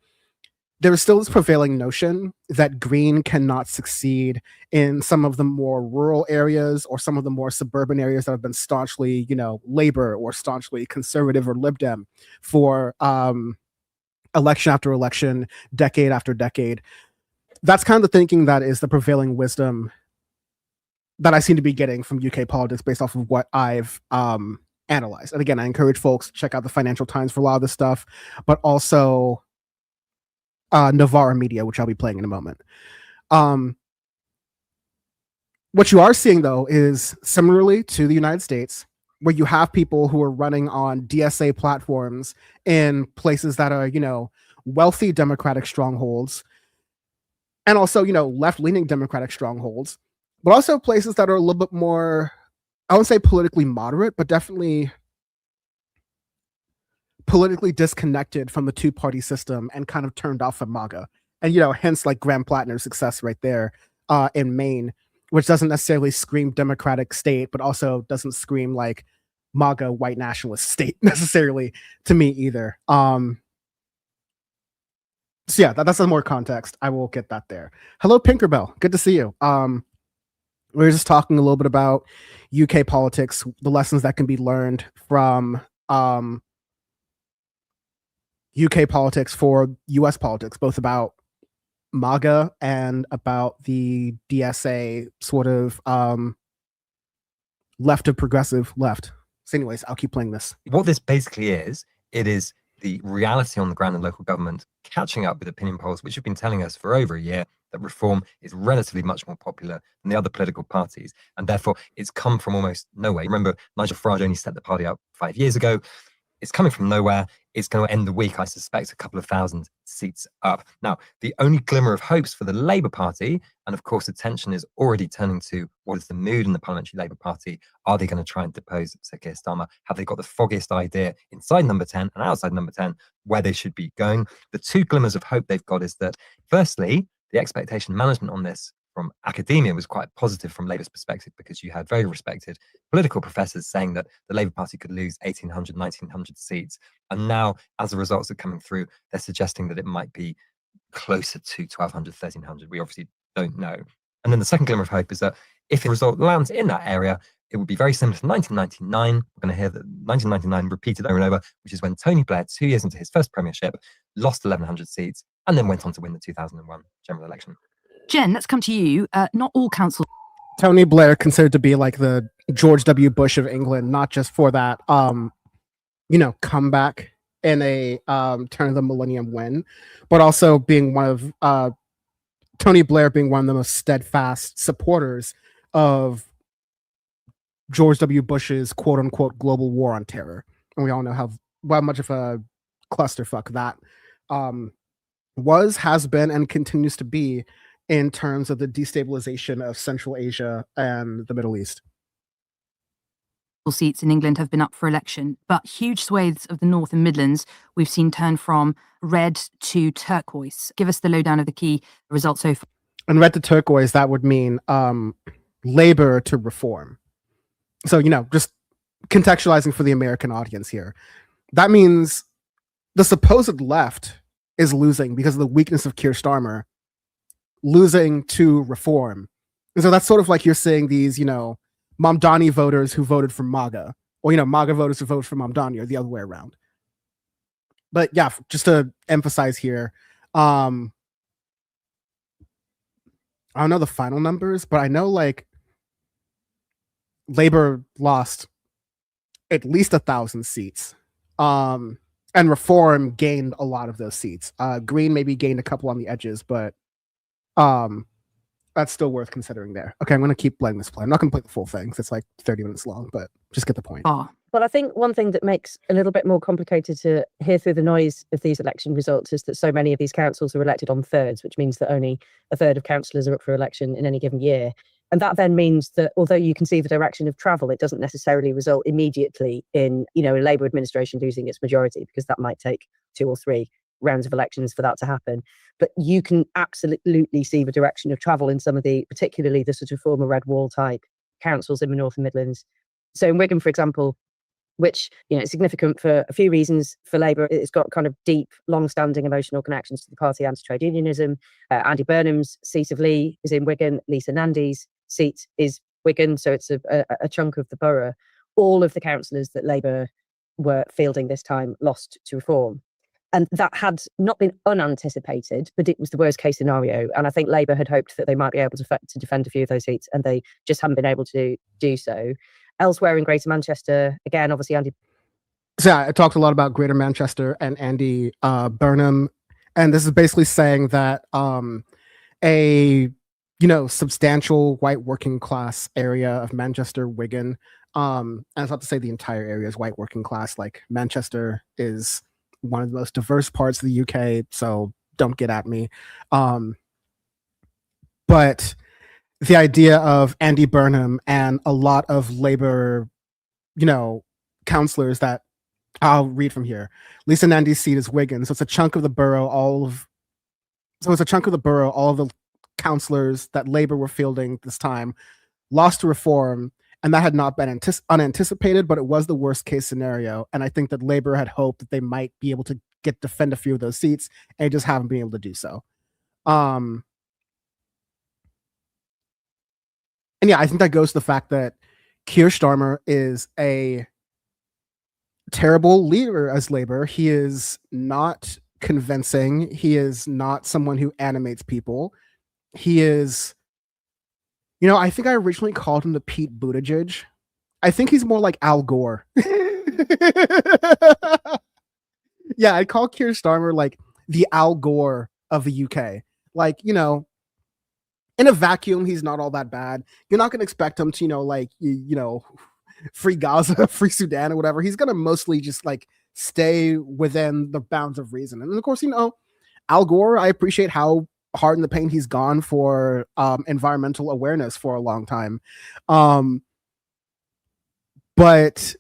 there is still this prevailing notion that Green cannot succeed in some of the more rural areas or some of the more suburban areas that have been staunchly, Labour or staunchly conservative or Lib Dem for election after election, decade after decade. That's kind of the thinking that is the prevailing wisdom that I seem to be getting from UK politics based off of what I've analyzed. And again, I encourage folks to check out the Financial Times for a lot of this stuff, but also Navarra Media, which I'll be playing in a moment. What you are seeing, though, is similarly to the United States, where you have people who are running on DSA platforms in places that are, wealthy Democratic strongholds, and also, left-leaning Democratic strongholds, but also places that are a little bit more, I wouldn't say politically moderate, but definitely politically disconnected from the two-party system and kind of turned off from MAGA. And, hence like Graham Plattner's success right there in Maine, which doesn't necessarily scream Democratic state, but also doesn't scream like MAGA white nationalist state necessarily to me either. So yeah, that's some more context. I will get that there. Hello, Pinkerbell. Good to see you. We were just talking a little bit about UK politics, the lessons that can be learned from UK politics for US politics, both about MAGA and about the DSA sort of left of progressive left. So anyways, I'll keep playing this. What this basically is, it is the reality on the ground in local government catching up with opinion polls, which have been telling us for over a year that Reform is relatively much more popular than the other political parties. And therefore, it's come from almost nowhere. Remember, Nigel Farage only set the party up 5 years ago. It's coming from nowhere. It's going to end the week, I suspect, a couple of thousand seats up. Now, the only glimmer of hopes for the Labour Party, and of course, attention is already turning to what is the mood in the Parliamentary Labour Party. Are they going to try and depose Sir Keir Starmer? Have they got the foggiest idea inside number 10 and outside number 10 where they should be going? The two glimmers of hope they've got is that, firstly, the expectation management on this from academia was quite positive from Labour's perspective, because you had very respected political professors saying that the Labour Party could lose 1,800, 1,900 seats. And now, as the results are coming through, they're suggesting that it might be closer to 1,200, 1,300. We obviously don't know. And then the second glimmer of hope is that if the result lands in that area, it would be very similar to 1999. We're going to hear that 1999 repeated over and over, which is when Tony Blair, 2 years into his first premiership, lost 1,100 seats and then went on to win the 2001 general election. Jen, let's come to you. Not all council. Tony Blair considered to be like the George W. Bush of England, not just for that, comeback in a turn of the millennium win, but also being one of Tony Blair being one of the most steadfast supporters of George W. Bush's quote unquote global war on terror. And we all know how much of a clusterfuck that has been, and continues to be in terms of the destabilization of Central Asia and the Middle East. Seats in England have been up for election, but huge swathes of the North and Midlands we've seen turn from red to turquoise. Give us the lowdown of the key results so far. And red to turquoise, that would mean Labour to reform. So, just contextualizing for the American audience here, that means the supposed left is losing because of the weakness of Keir Starmer, losing to reform. And so that's sort of like you're seeing these, Mamdani voters who voted for MAGA, or, MAGA voters who voted for Mamdani, or the other way around. But yeah, just to emphasize here, I don't know the final numbers, but I know like Labour lost at least 1,000 seats. And Reform gained a lot of those seats. Green maybe gained a couple on the edges, but that's still worth considering there. Okay, I'm going to keep letting this play. I'm not going to play the full thing because it's like 30 minutes long, but just get the point. Oh, Well, I think one thing that makes a little bit more complicated to hear through the noise of these election results is that so many of these councils are elected on thirds, which means that only a third of councillors are up for election in any given year. And that then means that although you can see the direction of travel, it doesn't necessarily result immediately in, a Labour administration losing its majority, because that might take 2 or 3 rounds of elections for that to happen. But you can absolutely see the direction of travel in some of the, particularly the sort of former Red Wall type councils in the North and Midlands. So in Wigan, for example, which is significant for a few reasons for Labour. It's got kind of deep, long-standing emotional connections to the party anti-trade unionism. Andy Burnham's seat of Lee is in Wigan. Lisa Nandy's seat is Wigan, so it's a chunk of the borough. All of the councillors that Labour were fielding this time lost to Reform. And that had not been unanticipated, but it was the worst case scenario. And I think Labour had hoped that they might be able to defend a few of those seats, and they just haven't been able to do so. Elsewhere in Greater Manchester, again, obviously Andy. So yeah, I talked a lot about Greater Manchester and Andy Burnham, and this is basically saying that a substantial white working class area of Manchester, Wigan, and it's not to say the entire area is white working class. Like Manchester is one of the most diverse parts of the UK, so don't get at me. But the idea of Andy Burnham and a lot of Labour, councillors that I'll read from here. Lisa Nandy's seat is Wigan, so it's a chunk of the borough. All of the councillors that Labour were fielding this time lost to Reform, and that had not been unanticipated, but it was the worst case scenario. And I think that Labour had hoped that they might be able to defend a few of those seats, and they just haven't been able to do so. And yeah, I think that goes to the fact that Keir Starmer is a terrible leader as Labour. He is not convincing. He is not someone who animates people. He is, I think I originally called him the Pete Buttigieg. I think he's more like Al Gore. Yeah, I call Keir Starmer like the Al Gore of the UK. Like, in a vacuum, he's not all that bad. You're not going to expect him to, free Gaza, free Sudan or whatever. He's going to mostly just stay within the bounds of reason. And of course, Al Gore, I appreciate how hard in the paint he's gone for environmental awareness for a long time. But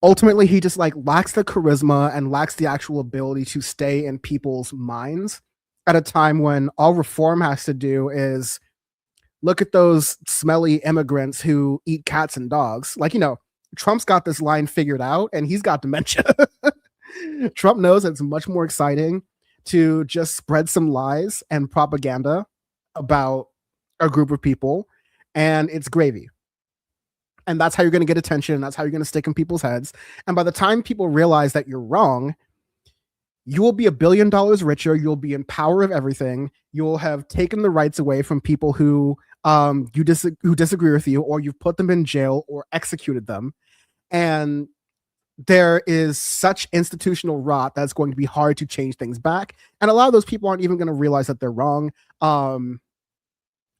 ultimately, he just lacks the charisma and lacks the actual ability to stay in people's minds at a time when all Reform has to do is look at those smelly immigrants who eat cats and dogs. Trump's got this line figured out, and he's got dementia. Trump knows it's much more exciting to just spread some lies and propaganda about a group of people, and it's gravy. And that's how you're going to get attention. That's how you're going to stick in people's heads. And by the time people realize that you're wrong, you will be $1 billion richer. You'll be in power of everything. You'll have taken the rights away from people who who disagree with you, or you've put them in jail or executed them. And there is such institutional rot that's going to be hard to change things back. And a lot of those people aren't even going to realize that they're wrong, or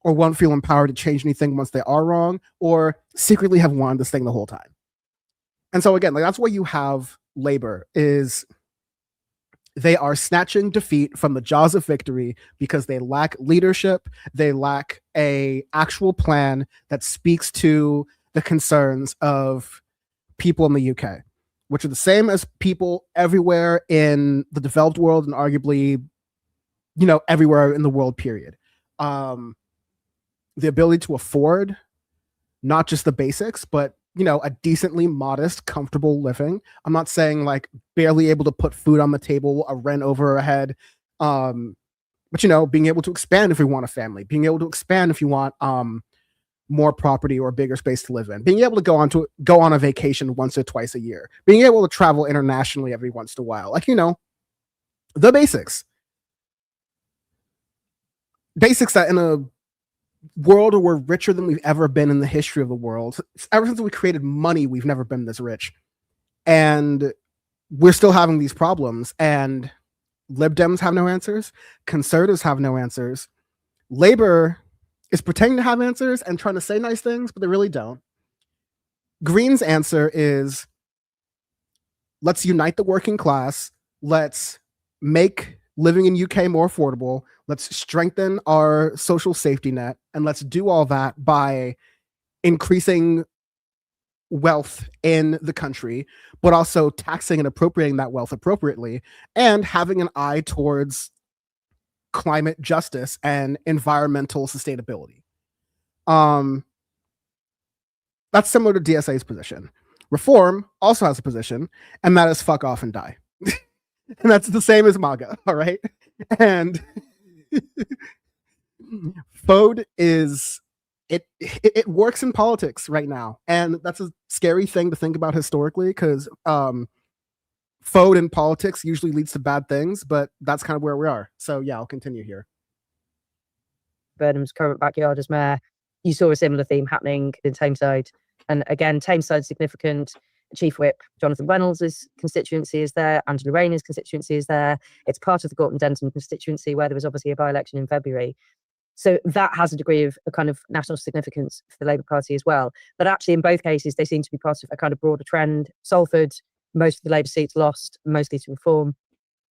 won't feel empowered to change anything once they are wrong, or secretly have wanted this thing the whole time. And so again, like, that's why you have labor, is they are snatching defeat from the jaws of victory because they lack leadership. They lack a actual plan that speaks to the concerns of people in the UK, which are the same as people everywhere in the developed world and arguably, everywhere in the world, period. The ability to afford not just the basics, but a decently modest, comfortable living. I'm not saying like barely able to put food on the table, a rent over our head, but being able to expand if we want a family, being able to expand if you want more property or bigger space to live in, being able to go on a vacation once or twice a year, being able to travel internationally every once in a while, like the basics that in a world where we're richer than we've ever been in the history of the world. Ever since we created money, we've never been this rich. And we're still having these problems. And Lib Dems have no answers. Conservatives have no answers. Labor is pretending to have answers and trying to say nice things, but they really don't. Green's answer is, let's unite the working class. Let's make living in UK more affordable. Let's strengthen our social safety net. And let's do all that by increasing wealth in the country, but also taxing and appropriating that wealth appropriately, and having an eye towards climate justice and environmental sustainability. That's similar to DSA's position. Reform also has a position, and that is fuck off and die. And that's the same as MAGA, all right? And FODE is, it works in politics right now. And that's a scary thing to think about historically, because FODE in politics usually leads to bad things, but that's kind of where we are. So yeah, I'll continue here. Burnham's current backyard as mayor, you saw a similar theme happening in Tameside. And again, Tameside's significant. Chief Whip Jonathan Reynolds' constituency is there. Angela Rayner's constituency is there. It's part of the Gorton Denton constituency, where there was obviously a by-election in February. So that has a degree of a kind of national significance for the Labour Party as well. But actually, in both cases, they seem to be part of a kind of broader trend. Salford, most of the Labour seats lost, mostly to Reform,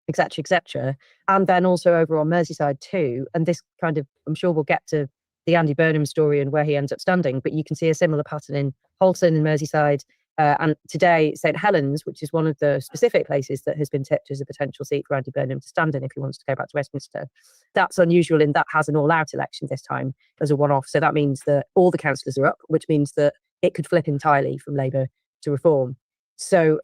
etc., etc. And then also over on Merseyside too. And this kind of, I'm sure we'll get to the Andy Burnham story and where he ends up standing, but you can see a similar pattern in Halton and Merseyside. And today, St Helens, which is one of the specific places that has been tipped as a potential seat for Andy Burnham to stand in if he wants to go back to Westminster. That's unusual in that has an all-out election this time as a one-off. So that means that all the councillors are up, which means that it could flip entirely from Labour to Reform. So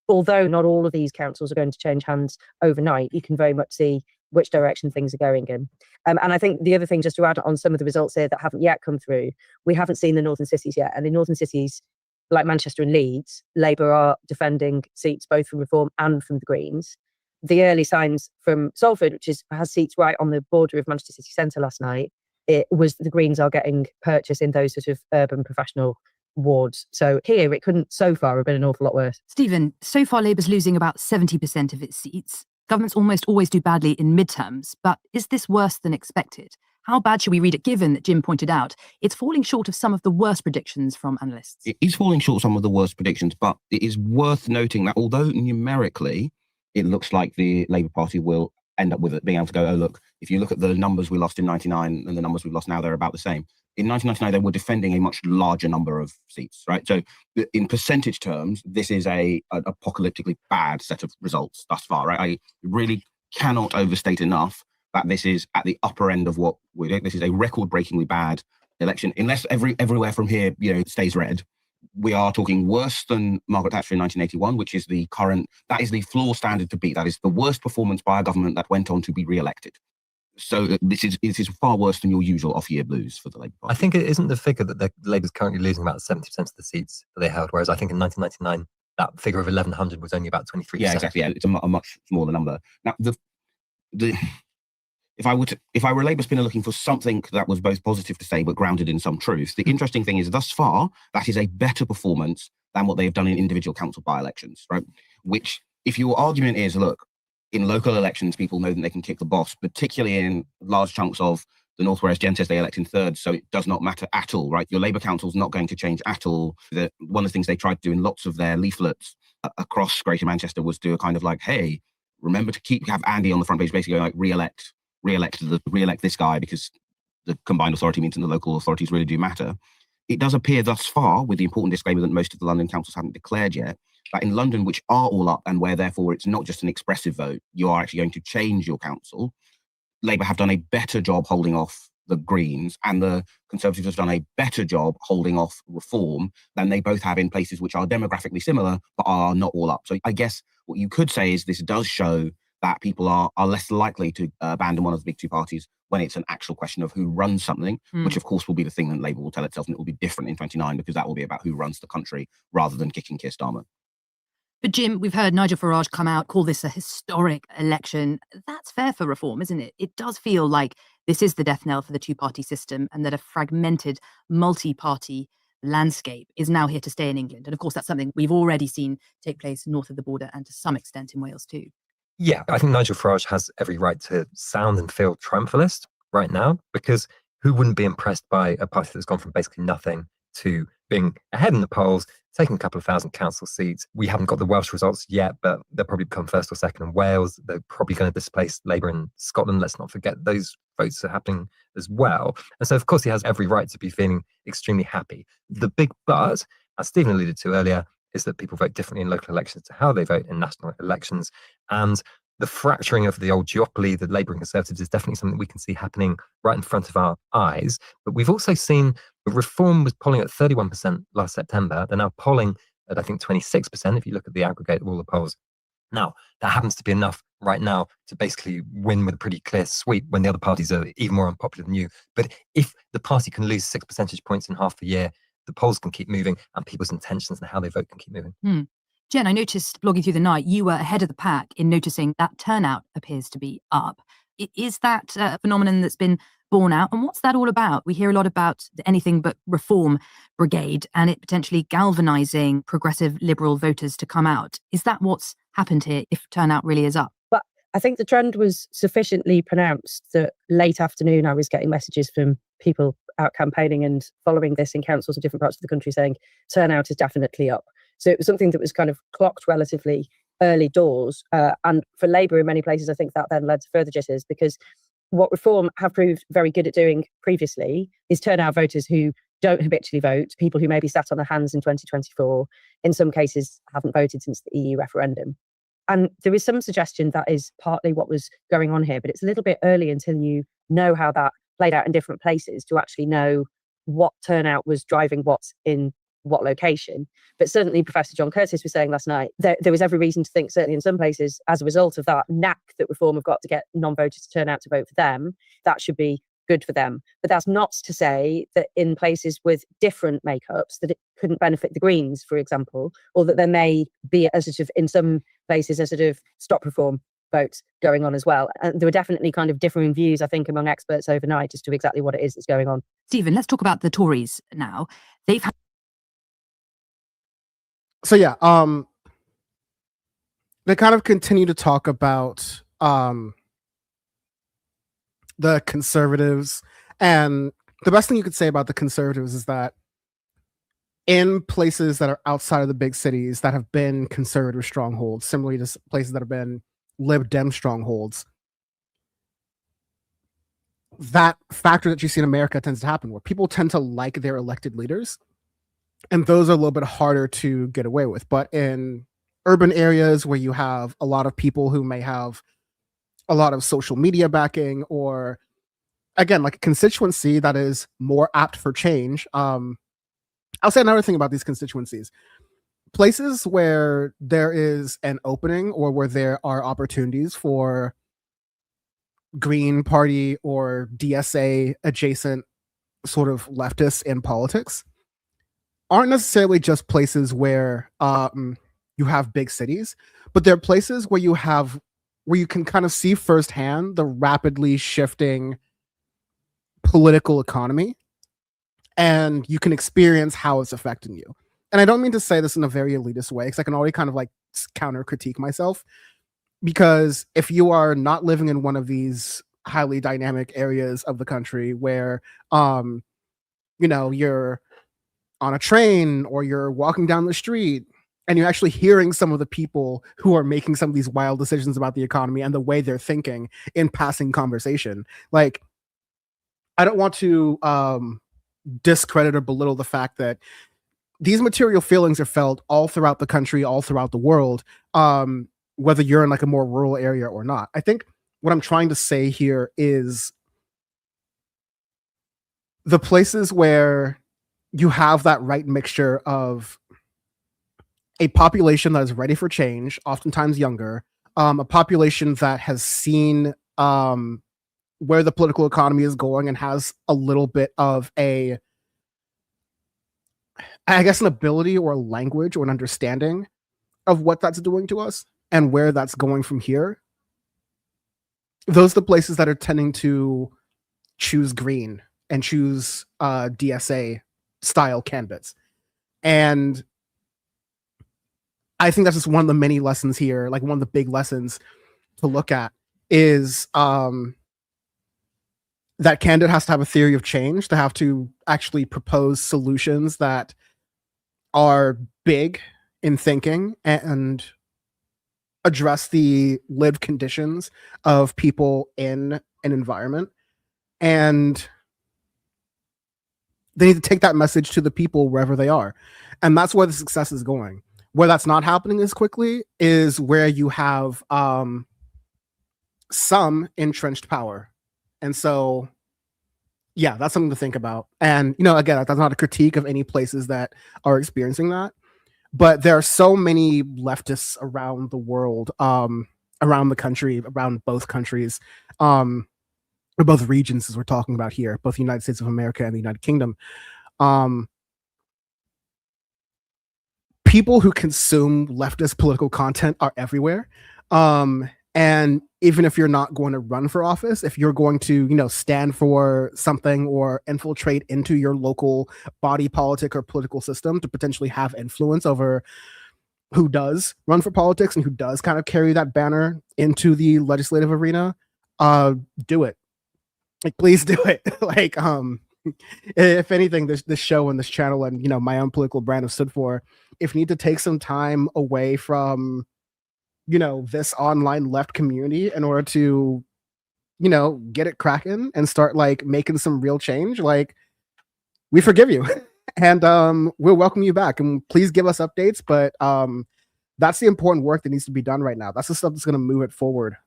although not all of these councils are going to change hands overnight, you can very much see which direction things are going in. And I think the other thing, just to add on some of the results here that haven't yet come through, we haven't seen the northern cities yet. And in northern cities, like Manchester and Leeds, Labour are defending seats both from Reform and from the Greens. The early signs from Salford, which has seats right on the border of Manchester city centre last night, it was the Greens are getting purchase in those sort of urban professional wards. So here it couldn't so far have been an awful lot worse. Stephen, so far Labour's losing about 70% of its seats. Governments almost always do badly in midterms, but is this worse than expected? How bad should we read it, given that Jim pointed out it's falling short of some of the worst predictions from analysts? It is falling short of some of the worst predictions, but it is worth noting that although numerically it looks like the Labour Party will end up with it being able to go, oh, look, if you look at the numbers we lost in 99 and the numbers we've lost now, they're about the same. In 1999, they were defending a much larger number of seats, right? So in percentage terms, this is an apocalyptically bad set of results thus far, right? I really cannot overstate enough that this is at the upper end of what we're doing. This is a record-breakingly bad election. Unless everywhere from here, stays red, we are talking worse than Margaret Thatcher in 1981, which is that is the floor standard to beat. That is the worst performance by a government that went on to be re-elected. So this is far worse than your usual off-year blues for the Labour Party. I think it isn't the figure that Labour's currently losing about 70% of the seats that they held, whereas I think in 1999 that figure of 1,100 was only about 23%. Yeah, exactly. Yeah, it's a much smaller number. Now, if I were a Labour spinner looking for something that was both positive to say but grounded in some truth, the interesting thing is thus far that is a better performance than what they have done in individual council by-elections, right? Which, if your argument is, look, in local elections, people know that they can kick the boss, particularly in large chunks of the Northwest, Jen says they elect in thirds, so it does not matter at all, right? Your Labour council's not going to change at all. One of the things they tried to do in lots of their leaflets across Greater Manchester was do a kind of like, hey, remember to have Andy on the front page, basically going like, re-elect this guy because the combined authority means that the local authorities really do matter. It does appear thus far, with the important disclaimer that most of the London councils haven't declared yet, that in London, which are all up and where therefore it's not just an expressive vote, you are actually going to change your council. Labour have done a better job holding off the Greens, and the Conservatives have done a better job holding off reform than they both have in places which are demographically similar but are not all up. So I guess what you could say is this does show that people are less likely to abandon one of the big two parties when it's an actual question of who runs something, which of course will be the thing that Labour will tell itself, and it will be different in 29 because that will be about who runs the country rather than kicking Keir Starmer. But Jim, we've heard Nigel Farage come out, call this a historic election. That's fair for reform, isn't it? It does feel like this is the death knell for the two-party system and that a fragmented multi-party landscape is now here to stay in England. And of course, that's something we've already seen take place north of the border and to some extent in Wales too. Yeah, I think Nigel Farage has every right to sound and feel triumphalist right now, because who wouldn't be impressed by a party that's gone from basically nothing to being ahead in the polls, taking a couple of thousand council seats. We haven't got the Welsh results yet, but they'll probably become first or second in Wales. They're probably going to displace Labour in Scotland. Let's not forget those votes are happening as well. And so, of course, he has every right to be feeling extremely happy. The big but, as Stephen alluded to earlier, is that people vote differently in local elections to how they vote in national elections. And the fracturing of the old duopoly, the Labour and Conservatives, is definitely something we can see happening right in front of our eyes. But we've also seen Reform was polling at 31% last September. They're now polling at, I think, 26% if you look at the aggregate of all the polls. Now, that happens to be enough right now to basically win with a pretty clear sweep when the other parties are even more unpopular than you. But if the party can lose 6 percentage points in half a year, the polls can keep moving and people's intentions and how they vote can keep moving. Jen, I noticed blogging through the night, you were ahead of the pack in noticing that turnout appears to be up. Is that a phenomenon that's been borne out? And what's that all about? We hear a lot about the anything but reform brigade and it potentially galvanising progressive liberal voters to come out. Is that what's happened here if turnout really is up? But I think the trend was sufficiently pronounced that late afternoon I was getting messages from people out campaigning and following this in councils of different parts of the country saying turnout is definitely up. So it was something that was kind of clocked relatively early doors. And for Labour in many places, I think that then led to further jitters, because what Reform have proved very good at doing previously is turn out voters who don't habitually vote, people who maybe sat on their hands in 2024, in some cases haven't voted since the EU referendum. And there is some suggestion that is partly what was going on here, but it's a little bit early until you know how that played out in different places to actually know what turnout was driving what's in what location. But certainly Professor John Curtis was saying last night there was every reason to think, certainly in some places, as a result of that knack that Reform have got to get non-voters to turn out to vote for them, that should be good for them. But that's not to say that in places with different makeups that it couldn't benefit the Greens, for example, or that there may be a sort of, in some places, a sort of stop Reform votes going on as well. And there were definitely kind of differing views, I think, among experts overnight as to exactly what it is that's going on. Stephen, let's talk about the Tories now. They've had they kind of continue to talk about the Conservatives, and the best thing you could say about the Conservatives is that in places that are outside of the big cities that have been Conservative strongholds, similarly to places that have been Lib Dem strongholds, that factor that you see in America tends to happen, where people tend to like their elected leaders, and those are a little bit harder to get away with. But in urban areas where you have a lot of people who may have a lot of social media backing, or again, like a constituency that is more apt for change. I'll say another thing about these constituencies. Places where there is an opening or where there are opportunities for Green Party or DSA adjacent sort of leftists in politics aren't necessarily just places where you have big cities, but there are places where you can kind of see firsthand the rapidly shifting political economy, and you can experience how it's affecting you. And I don't mean to say this in a very elitist way, because I can already kind of like counter critique myself, because if you are not living in one of these highly dynamic areas of the country where you're on a train or you're walking down the street and you're actually hearing some of the people who are making some of these wild decisions about the economy and the way they're thinking in passing conversation, like, I don't want to discredit or belittle the fact that these material feelings are felt all throughout the country, all throughout the world, whether you're in like a more rural area or not. I think what I'm trying to say here is the places where you have that right mixture of a population that is ready for change, oftentimes younger, a population that has seen where the political economy is going and has a little bit of an ability or a language or an understanding of what that's doing to us and where that's going from here. Those are the places that are tending to choose green and choose DSA style candidates. And I think that's just one of the many lessons here, like one of the big lessons to look at is that candidate has to have a theory of change, to have to actually propose solutions that are big in thinking and address the lived conditions of people in an environment. And they need to take that message to the people wherever they are. And that's where the success is going. Where that's not happening as quickly is where you have some entrenched power. And so, yeah, that's something to think about. And, again, that's not a critique of any places that are experiencing that. But there are so many leftists around the world, around the country, around both countries, or both regions, as we're talking about here, both the United States of America and the United Kingdom. People who consume leftist political content are everywhere. And even if you're not going to run for office, if you're going to, stand for something or infiltrate into your local body politic or political system to potentially have influence over who does run for politics and who does kind of carry that banner into the legislative arena, do it. Like, please do it. Like, if anything, this show and this channel and, my own political brand have stood for, if you need to take some time away from, this online left community in order to, get it cracking and start like making some real change, like, we forgive you and we'll welcome you back, and please give us updates. But that's the important work that needs to be done right now. That's the stuff that's going to move it forward.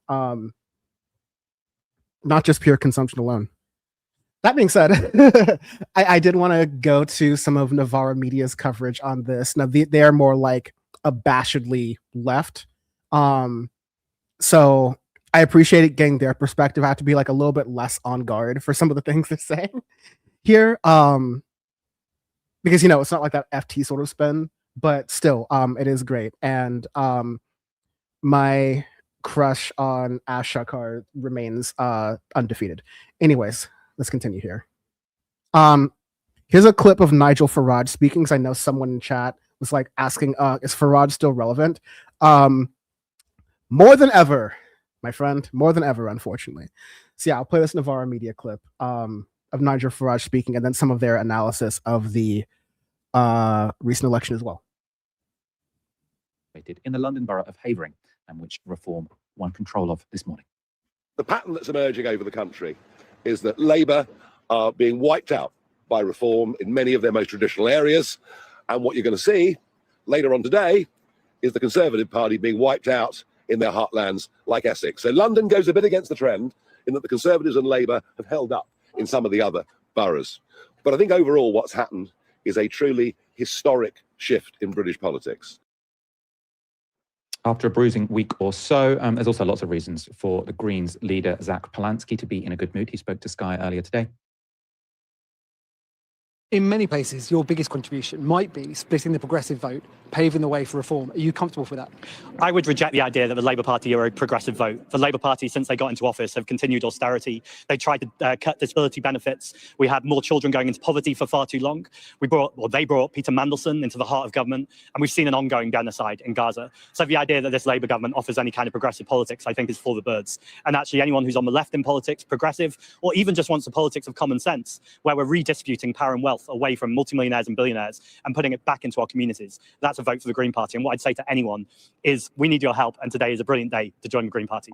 Not just pure consumption alone. That being said, I did want to go to some of Navarra Media's coverage on this. Now, they are more like abashedly left. So I appreciated getting their perspective. I have to be like a little bit less on guard for some of the things they're saying here. Because, it's not like that FT sort of spin, but still, it is great. And my crush on Ash Shakar remains undefeated. Anyways, let's continue here. Here's a clip of Nigel Farage speaking, because I know someone in chat was like asking, is Farage still relevant? More than ever, my friend, more than ever, unfortunately. So yeah, I'll play this Navarra Media clip of Nigel Farage speaking, and then some of their analysis of the recent election as well. In the London borough of Havering, and which Reform won control of this morning. The pattern that's emerging over the country is that Labour are being wiped out by Reform in many of their most traditional areas. And what you're going to see later on today is the Conservative Party being wiped out in their heartlands like Essex. So London goes a bit against the trend in that the Conservatives and Labour have held up in some of the other boroughs. But I think overall what's happened is a truly historic shift in British politics. After a bruising week or so, there's also lots of reasons for the Greens leader, Zach Polansky, to be in a good mood. He spoke to Sky earlier today. In many places, your biggest contribution might be splitting the progressive vote, paving the way for reform. Are you comfortable with that? I would reject the idea that the Labour Party are a progressive vote. The Labour Party, since they got into office, have continued austerity. They tried to cut disability benefits. We had more children going into poverty for far too long. They brought Peter Mandelson into the heart of government, and we've seen an ongoing genocide in Gaza. So the idea that this Labour government offers any kind of progressive politics, I think, is for the birds. And actually, anyone who's on the left in politics, progressive, or even just wants the politics of common sense, where we're redistributing power and wealth away from multimillionaires and billionaires and putting it back into our communities, that's a vote for the Green Party. And what I'd say to anyone is, we need your help, and today is a brilliant day to join the Green Party.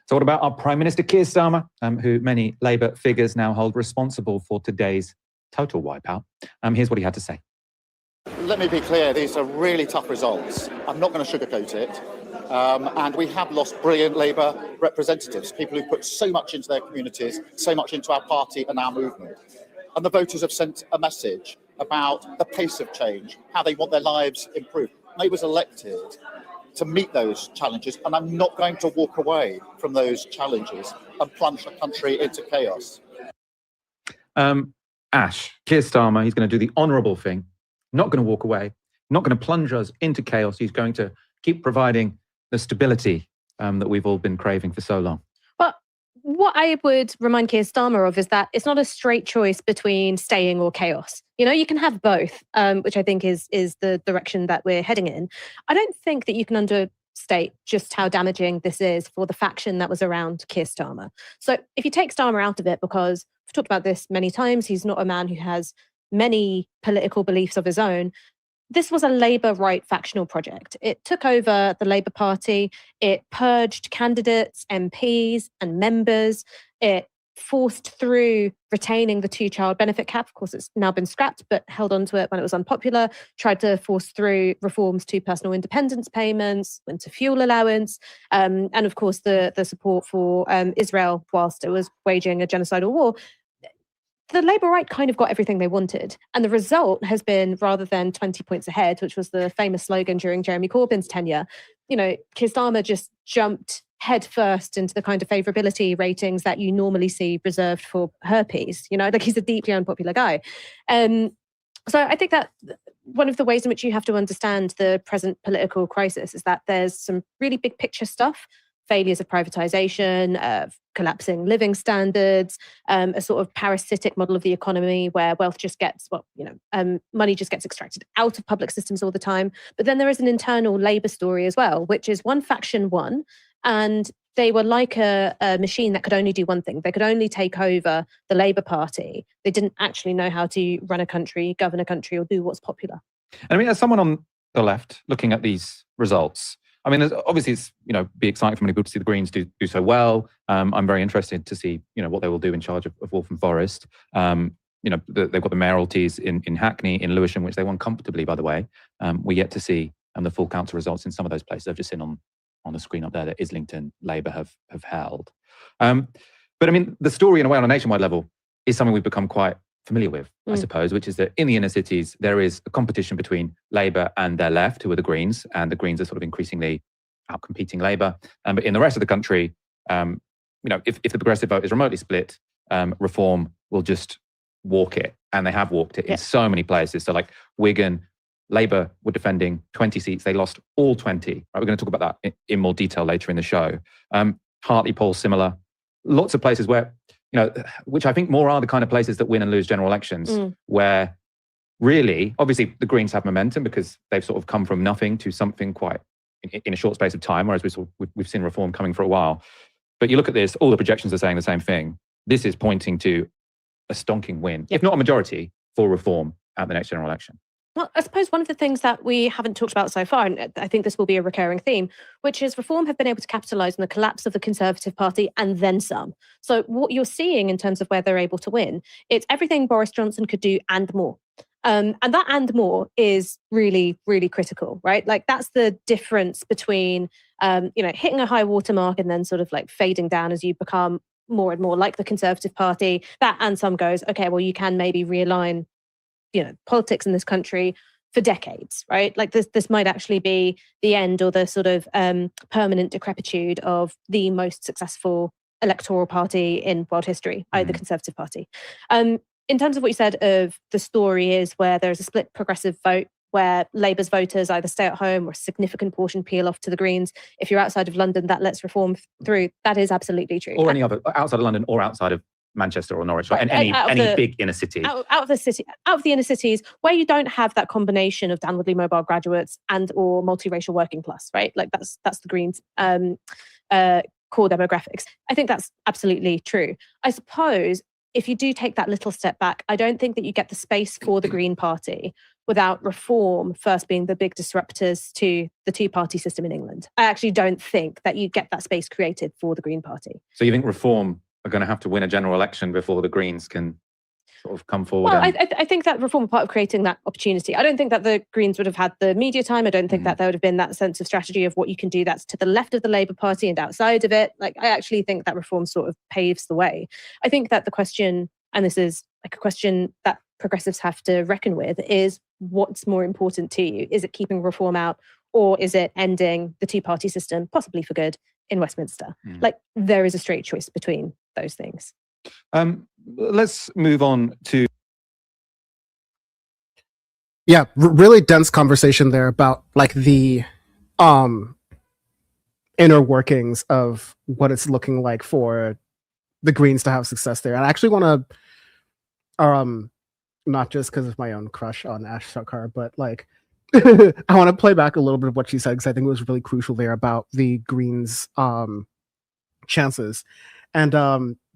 So what about our Prime Minister Keir Starmer, who many Labour figures now hold responsible for today's total wipeout? Here's what he had to say. Let me be clear, these are really tough results. I'm not going to sugarcoat it. And we have lost brilliant Labour representatives, people who put so much into their communities, so much into our party and our movement. And the voters have sent a message about the pace of change, how they want their lives improved. Labour was elected to meet those challenges, and I'm not going to walk away from those challenges and plunge the country into chaos. Ash, Keir Starmer, he's going to do the honourable thing, not going to walk away, not going to plunge us into chaos. He's going to keep providing the stability that we've all been craving for so long. What I would remind Keir Starmer of is that it's not a straight choice between staying or chaos. You can have both, which I think is the direction that we're heading in. I don't think that you can understate just how damaging this is for the faction that was around Keir Starmer. So if you take Starmer out of it, because we've talked about this many times, he's not a man who has many political beliefs of his own. This was a Labour right factional project. It took over the Labour Party. It purged candidates, MPs and members. It forced through retaining the 2-child benefit cap. Of course, it's now been scrapped, but held on to it when it was unpopular. Tried to force through reforms to personal independence payments, winter fuel allowance, and of course the support for Israel whilst it was waging a genocidal war. The Labour right kind of got everything they wanted. And the result has been, rather than 20 points ahead, which was the famous slogan during Jeremy Corbyn's tenure, Keir Starmer just jumped headfirst into the kind of favourability ratings that you normally see reserved for herpes. He's a deeply unpopular guy. So I think that one of the ways in which you have to understand the present political crisis is that there's some really big picture stuff. Failures of privatisation, of collapsing living standards, a sort of parasitic model of the economy where wealth just gets, money just gets extracted out of public systems all the time. But then there is an internal Labour story as well, which is one faction won, and they were like a machine that could only do one thing. They could only take over the Labour Party. They didn't actually know how to run a country, govern a country, or do what's popular. I mean, as someone on the left looking at these results, I mean, obviously, it's be exciting for many people to see the Greens do so well. I'm very interested to see what they will do in charge of Waltham Forest. They've got the mayoralties in Hackney, in Lewisham, which they won comfortably, by the way. We're yet to see the full council results in some of those places. I've just seen on the screen up there that Islington Labour have held. But I mean, the story in a way on a nationwide level is something we've become quite familiar with, I suppose, which is that in the inner cities, there is a competition between Labour and their left, who are the Greens, and the Greens are sort of increasingly outcompeting Labour. But in the rest of the country, if the progressive vote is remotely split, Reform will just walk it. And they have walked it in so many places. So like Wigan, Labour were defending 20 seats. They lost all 20. Right, we're going to talk about that in more detail later in the show. Hartlepool, similar. Lots of places where, which I think more are the kind of places that win and lose general elections, where really, obviously, the Greens have momentum because they've sort of come from nothing to something quite in a short space of time, whereas we've seen Reform coming for a while. But you look at this, all the projections are saying the same thing. This is pointing to a stonking win, if not a majority, for Reform at the next general election. Well, I suppose one of the things that we haven't talked about so far, and I think this will be a recurring theme, which is Reform have been able to capitalise on the collapse of the Conservative Party and then some. So what you're seeing in terms of where they're able to win, it's everything Boris Johnson could do and more. And that and more is really, really critical, right? Like that's the difference between, hitting a high watermark and then sort of like fading down as you become more and more like the Conservative Party. That and some goes, okay, well, you can maybe realign politics in this country for decades, right? Like this might actually be the end or the sort of permanent decrepitude of the most successful electoral party in world history, the Conservative Party. in terms of what you said of the story is where there's a split progressive vote, where Labour's voters either stay at home or a significant portion peel off to the Greens. If you're outside of London, that lets reform through. That is absolutely true. Or any other, outside of London or outside of Manchester or Norwich, right? And any big inner city. Out of the inner cities, where you don't have that combination of downwardly mobile graduates and or multiracial working class, right? Like that's the Greens' core demographics. I think that's absolutely true. I suppose if you do take that little step back, I don't think that you get the space for the Green Party without reform first being the big disruptors to the two-party system in England. I actually don't think that you get that space created for the Green Party. So you think reform are going to have to win a general election before the Greens can sort of come forward? Well, I think that reform is part of creating that opportunity. I don't think that the Greens would have had the media time. I don't think that there would have been that sense of strategy of what you can do that's to the left of the Labour Party and outside of it. Like, I actually think that reform sort of paves the way. I think that the question, and this is like a question that progressives have to reckon with, is what's more important to you? Is it keeping reform out, or is it ending the two-party system, possibly for good, in Westminster? Like, there is a straight choice between those things. Let's move on to... Yeah, really dense conversation there about like the inner workings of what it's looking like for the Greens to have success there. And I actually want to not just because of my own crush on Ash Sarkar, but like I want to play back a little bit of what she said, because I think it was really crucial there about the Greens chances. And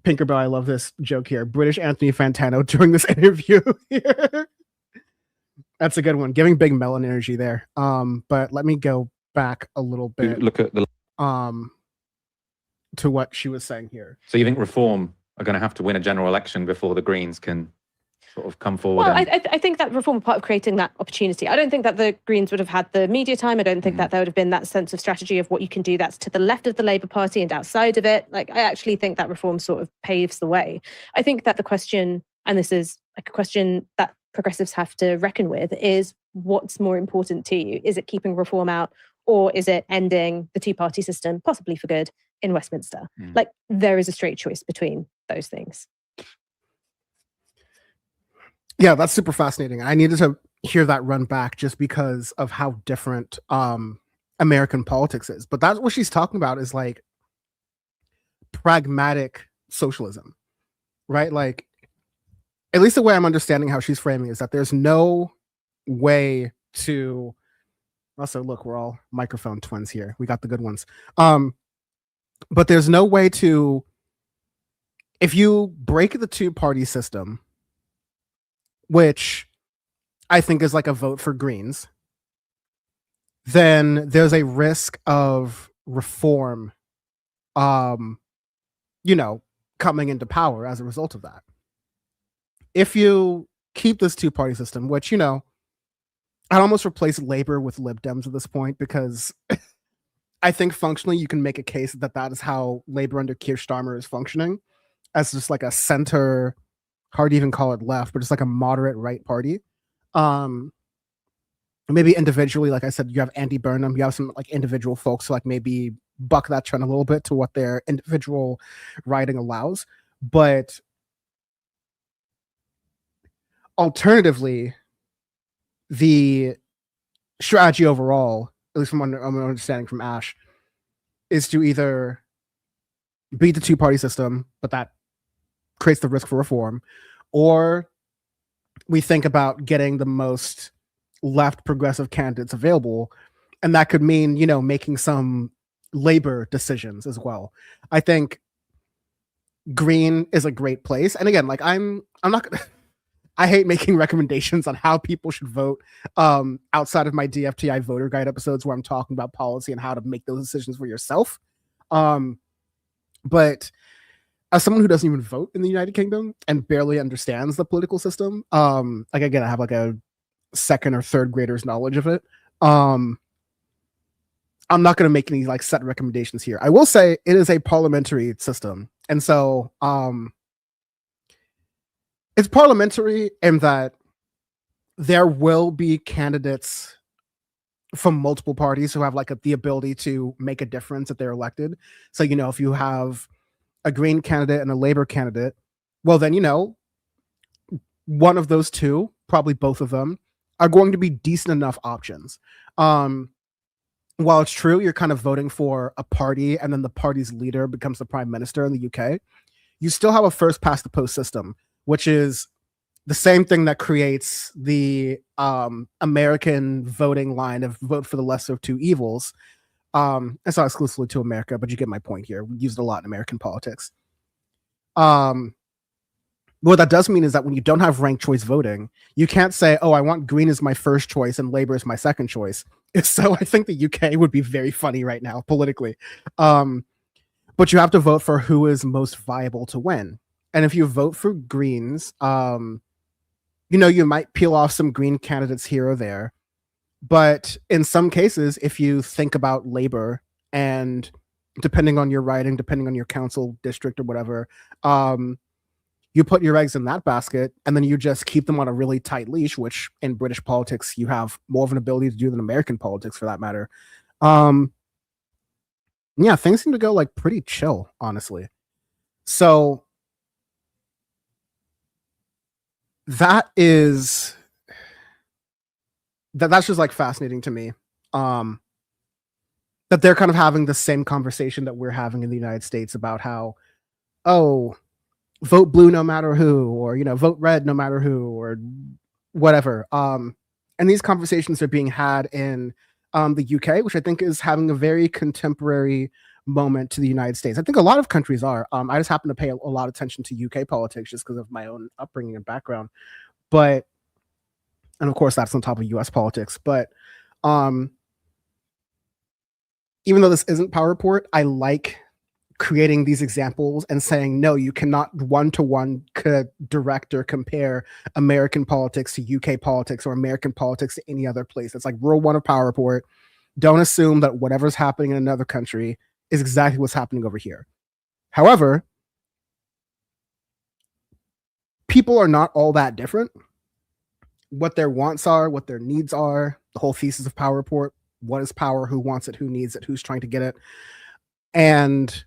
Pinkerbell, I love this joke here. British Anthony Fantano during this interview here. That's a good one. Giving big melon energy there. But let me go back a little bit. Look at the to what she was saying here. So you think reform are going to have to win a general election before the Greens can sort of come forward? Well, I think that reform is part of creating that opportunity. I don't think that the Greens would have had the media time. I don't think that there would have been that sense of strategy of what you can do that's to the left of the Labour Party and outside of it. Like, I actually think that reform sort of paves the way. I think that the question, and this is like a question that progressives have to reckon with, is what's more important to you? Is it keeping reform out, or is it ending the two-party system, possibly for good, in Westminster? Like, there is a straight choice between those things. Yeah, that's super fascinating. I needed to hear that run back just because of how different American politics is. But that's what she's talking about, is like pragmatic socialism, right? Like, at least the way I'm understanding how she's framing is that there's no way to... Also, look, we're all microphone twins here. We got the good ones. But there's no way to... If you break the two-party system, which I think is like a vote for Greens, then there's a risk of reform, coming into power as a result of that. If you keep this two-party system, which, I'd almost replace Labour with Lib Dems at this point, because I think functionally you can make a case that that is how Labour under Keir Starmer is functioning, as just like a center... hard to even call it left, but it's like a moderate right party. Maybe individually, like I said, you have Andy Burnham, you have some like individual folks who like maybe buck that trend a little bit to what their individual writing allows. But alternatively, the strategy overall, at least from what I'm understanding from Ash, is to either beat the two-party system, but that creates the risk for reform, or we think about getting the most left progressive candidates available, and that could mean, making some labor decisions as well. I think Green is a great place, and again, like I'm not gonna... I hate making recommendations on how people should vote outside of my DFTI voter guide episodes where I'm talking about policy and how to make those decisions for yourself. But as someone who doesn't even vote in the United Kingdom and barely understands the political system, like again, I have like a second or third grader's knowledge of it. I'm not going to make any like set recommendations here. I will say it is a parliamentary system, and so it's parliamentary in that there will be candidates from multiple parties who have like the ability to make a difference if they're elected. So if you have a Green candidate and a Labour candidate, well then, one of those two, probably both of them, are going to be decent enough options. While it's true you're kind of voting for a party and then the party's leader becomes the prime minister in the UK, you still have a first past the post system, which is the same thing that creates the American voting line of vote for the lesser of two evils. It's not exclusively to America, but you get my point here. We use it a lot in American politics. What that does mean is that when you don't have ranked choice voting, you can't say, oh, I want Green as my first choice and Labour as my second choice. So I think the UK would be very funny right now politically. But you have to vote for who is most viable to win. And if you vote for Greens, you might peel off some Green candidates here or there. But in some cases, if you think about Labour and depending on your riding, depending on your council district or whatever, you put your eggs in that basket and then you just keep them on a really tight leash, which in British politics, you have more of an ability to do than American politics for that matter. Yeah, things seem to go like pretty chill, honestly. So that's just like fascinating to me. That they're kind of having the same conversation that we're having in the United States about how, oh, vote blue no matter who, or vote red no matter who, or whatever. And these conversations are being had in the UK, which I think is having a very contemporary moment to the United States. I think a lot of countries are. I just happen to pay a lot of attention to UK politics just because of my own upbringing and background. And of course, that's on top of US politics. But even though this isn't Power Report, I like creating these examples and saying, no, you cannot one-to-one direct or compare American politics to UK politics or American politics to any other place. It's like rule one of Power Report. Don't assume that whatever's happening in another country is exactly what's happening over here. However, people are not all that different. What their wants are, what their needs are, the whole thesis of Power Report, what is power, who wants it, who needs it, who's trying to get it. And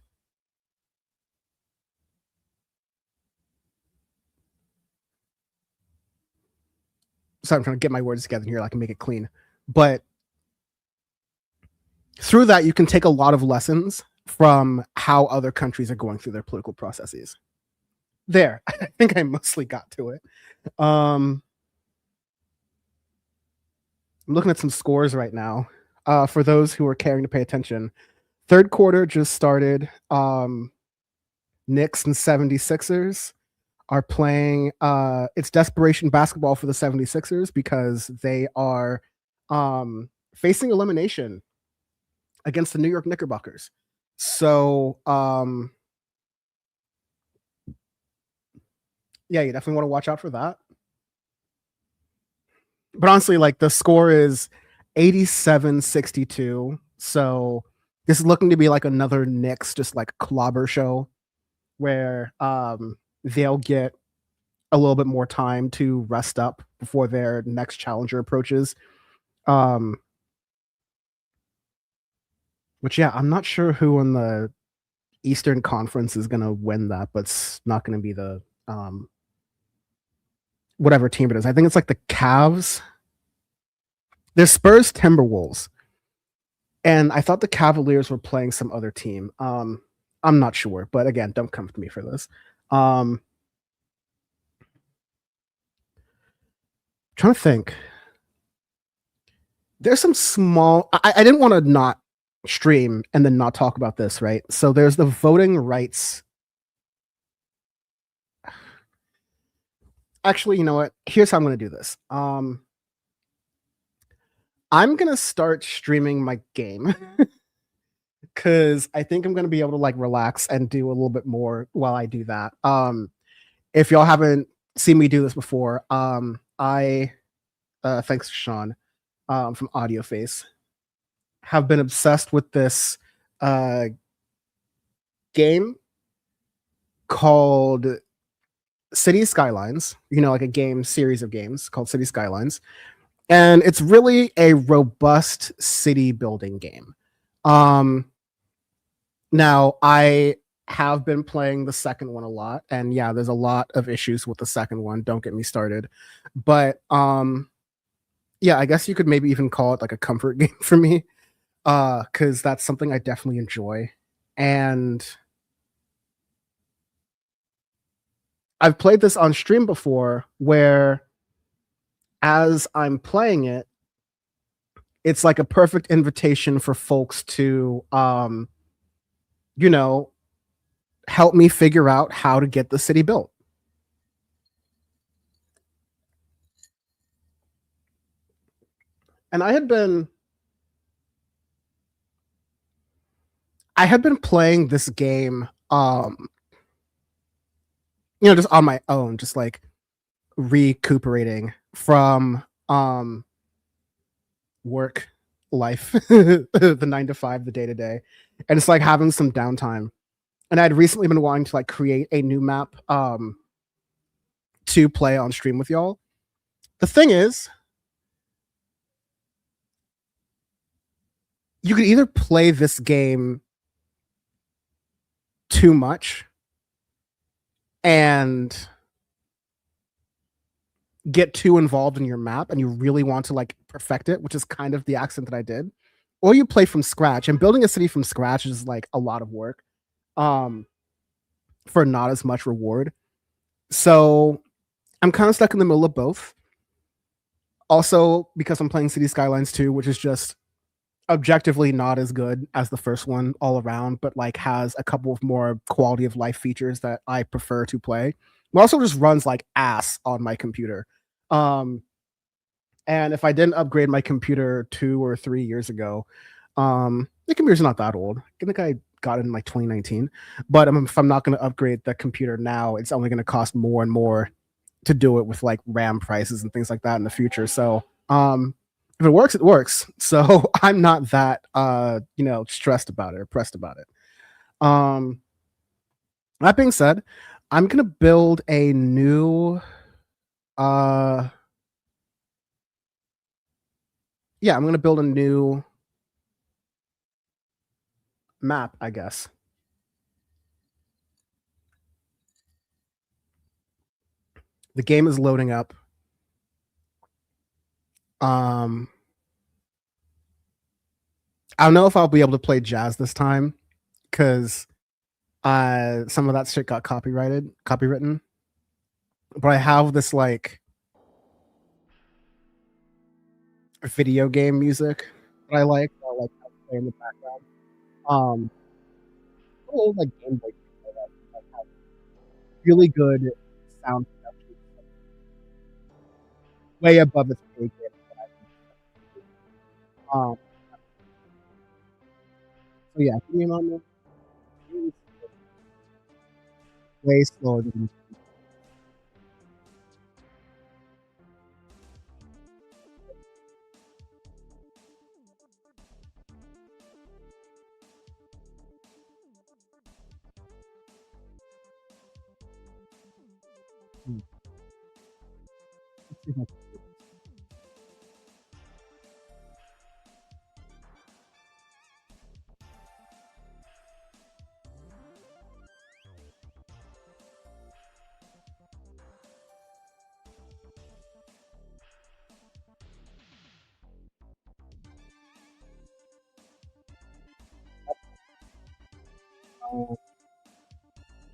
so I'm trying to get my words together here, I can make it clean. But through that, you can take a lot of lessons from how other countries are going through their political processes. There, I think I mostly got to it. I'm looking at some scores right now. For those who are caring to pay attention, third quarter just started. Knicks and 76ers are playing. It's desperation basketball for the 76ers because they are facing elimination against the New York Knickerbockers. So yeah, you definitely want to watch out for that. But honestly, like the score is 87-62. So this is looking to be like another Knicks just like clobber show where they'll get a little bit more time to rest up before their next challenger approaches. Which, yeah, I'm not sure who in the Eastern Conference is going to win that, but it's not going to be the whatever team it is. I think it's like the Cavs. There's Spurs Timberwolves. And I thought the Cavaliers were playing some other team. I'm not sure, but again, don't come to me for this. Trying to think. There's some small. I didn't want to not stream and then not talk about this, right? So there's the voting rights. Actually, you know what? Here's how I'm going to do this. I'm going to start streaming my game because I think I'm going to be able to like relax and do a little bit more while I do that. If y'all haven't seen me do this before, I thanks to Sean from AudioFace, have been obsessed with this game called City Skylines, like a game series of games called City Skylines. And it's really a robust city building game. Now, I have been playing the second one a lot, and yeah, there's a lot of issues with the second one. Don't get me started, but yeah, I guess you could maybe even call it like a comfort game for me, because that's something I definitely enjoy, and I've played this on stream before, where as I'm playing it, it's like a perfect invitation for folks to, you know, help me figure out how to get the city built. And I had been playing this game, just on my own, just like recuperating from work life, the 9 to 5, the day to day, and it's like having some downtime. And I'd recently been wanting to like create a new map to play on stream with y'all. The thing is, you could either play this game too much and get too involved in your map and you really want to like perfect it, which is kind of the accent that I did, or you play from scratch. And building a city from scratch is like a lot of work for not as much reward. So I'm kind of stuck in the middle of both. Also, because I'm playing City Skylines 2, which is just objectively not as good as the first one all around, but like has a couple of more quality of life features that I prefer to play. It also just runs like ass on my computer. And if I didn't upgrade my computer 2 or 3 years ago, the computer's not that old. I think I got it in like 2019. But if I'm not going to upgrade the computer now, it's only going to cost more and more to do it with like RAM prices and things like that in the future. So if it works, it works. So I'm not that stressed about it or pressed about it. That being said, I'm gonna build a new I'm gonna build a new map, I guess. The game is loading up. I don't know if I'll be able to play jazz this time because some of that shit got copywritten. But I have this like video game music that I like play in the background. Old like Game Boy games that have really good sound production, way above its pay grade. So yeah, give me a moment. Way slower than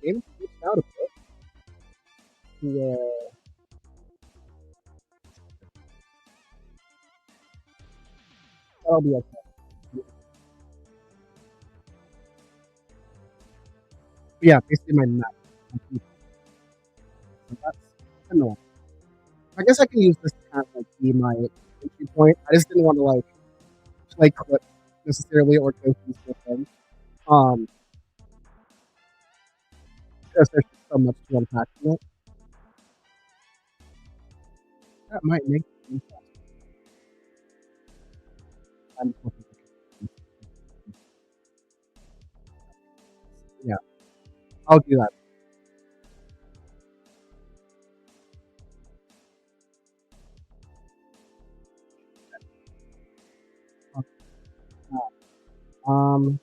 game switched out a bit. Yeah. That'll be okay. Yeah, basically my map. So that's annoying. I guess I can use this to kind of like be my entry point. I just didn't want to like play clips necessarily or go through with them. Because there's just so much to unpack in it. That might make sense. Yeah, I'll do that. Um,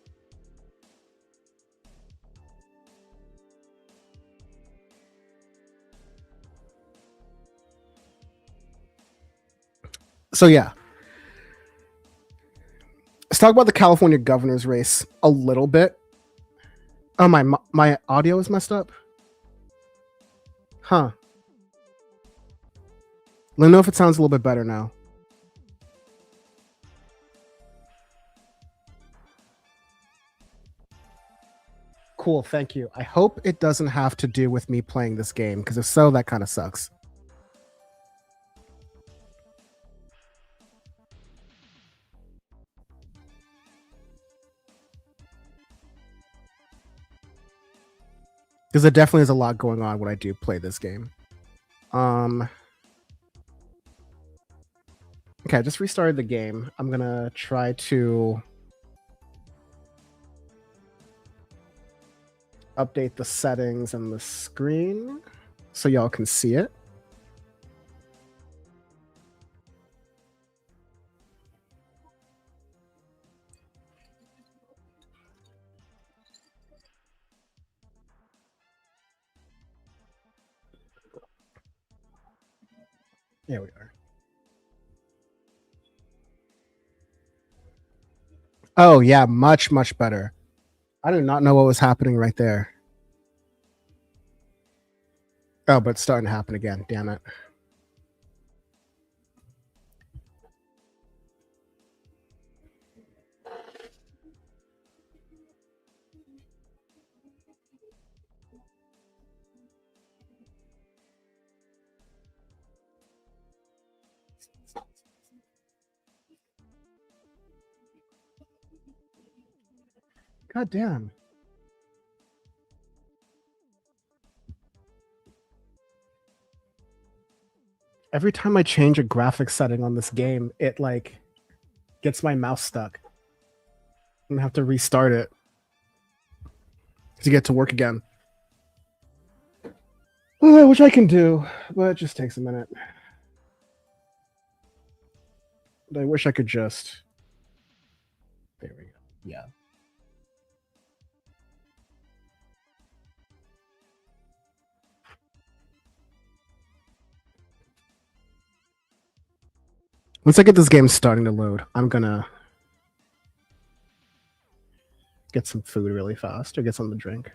So yeah. Let's talk about the California governor's race a little bit. Oh, my audio is messed up? Huh. Let me know if it sounds a little bit better now. Cool, thank you. I hope it doesn't have to do with me playing this game, because if so, that kind of sucks. Because there definitely is a lot going on when I do play this game. Okay, I just restarted the game. I'm gonna try to update the settings and the screen so y'all can see it. There we are. Oh yeah, much, much better. I do not know what was happening right there. Oh, but it's starting to happen again. Damn it. God damn. Every time I change a graphics setting on this game, it like gets my mouse stuck. I'm gonna have to restart it to get to work again. Which I can do, but it just takes a minute. But I wish I could just... There we go. Yeah. Once I get this game starting to load, I'm gonna get some food really fast or get something to drink.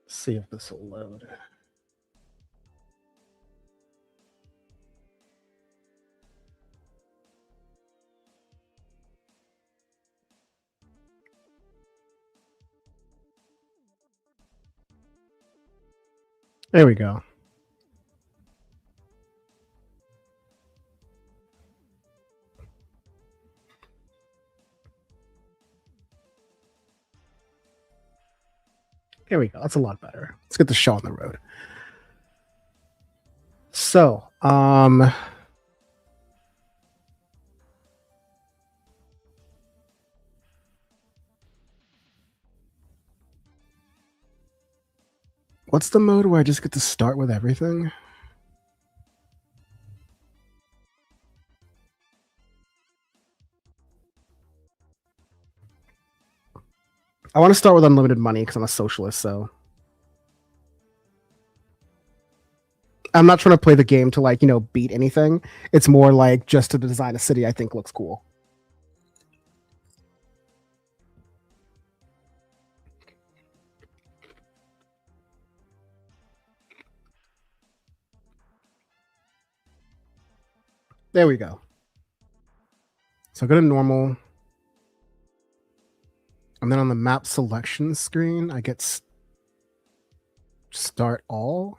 See if this will load. There we go. There we go. That's a lot better. Let's get the show on the road. So, what's the mode where I just get to start with everything? I want to start with unlimited money because I'm a socialist, so I'm not trying to play the game to, like, you know, beat anything. It's more like just to design a city I think looks cool. There we go. So go to normal. And then on the map selection screen, I get start all.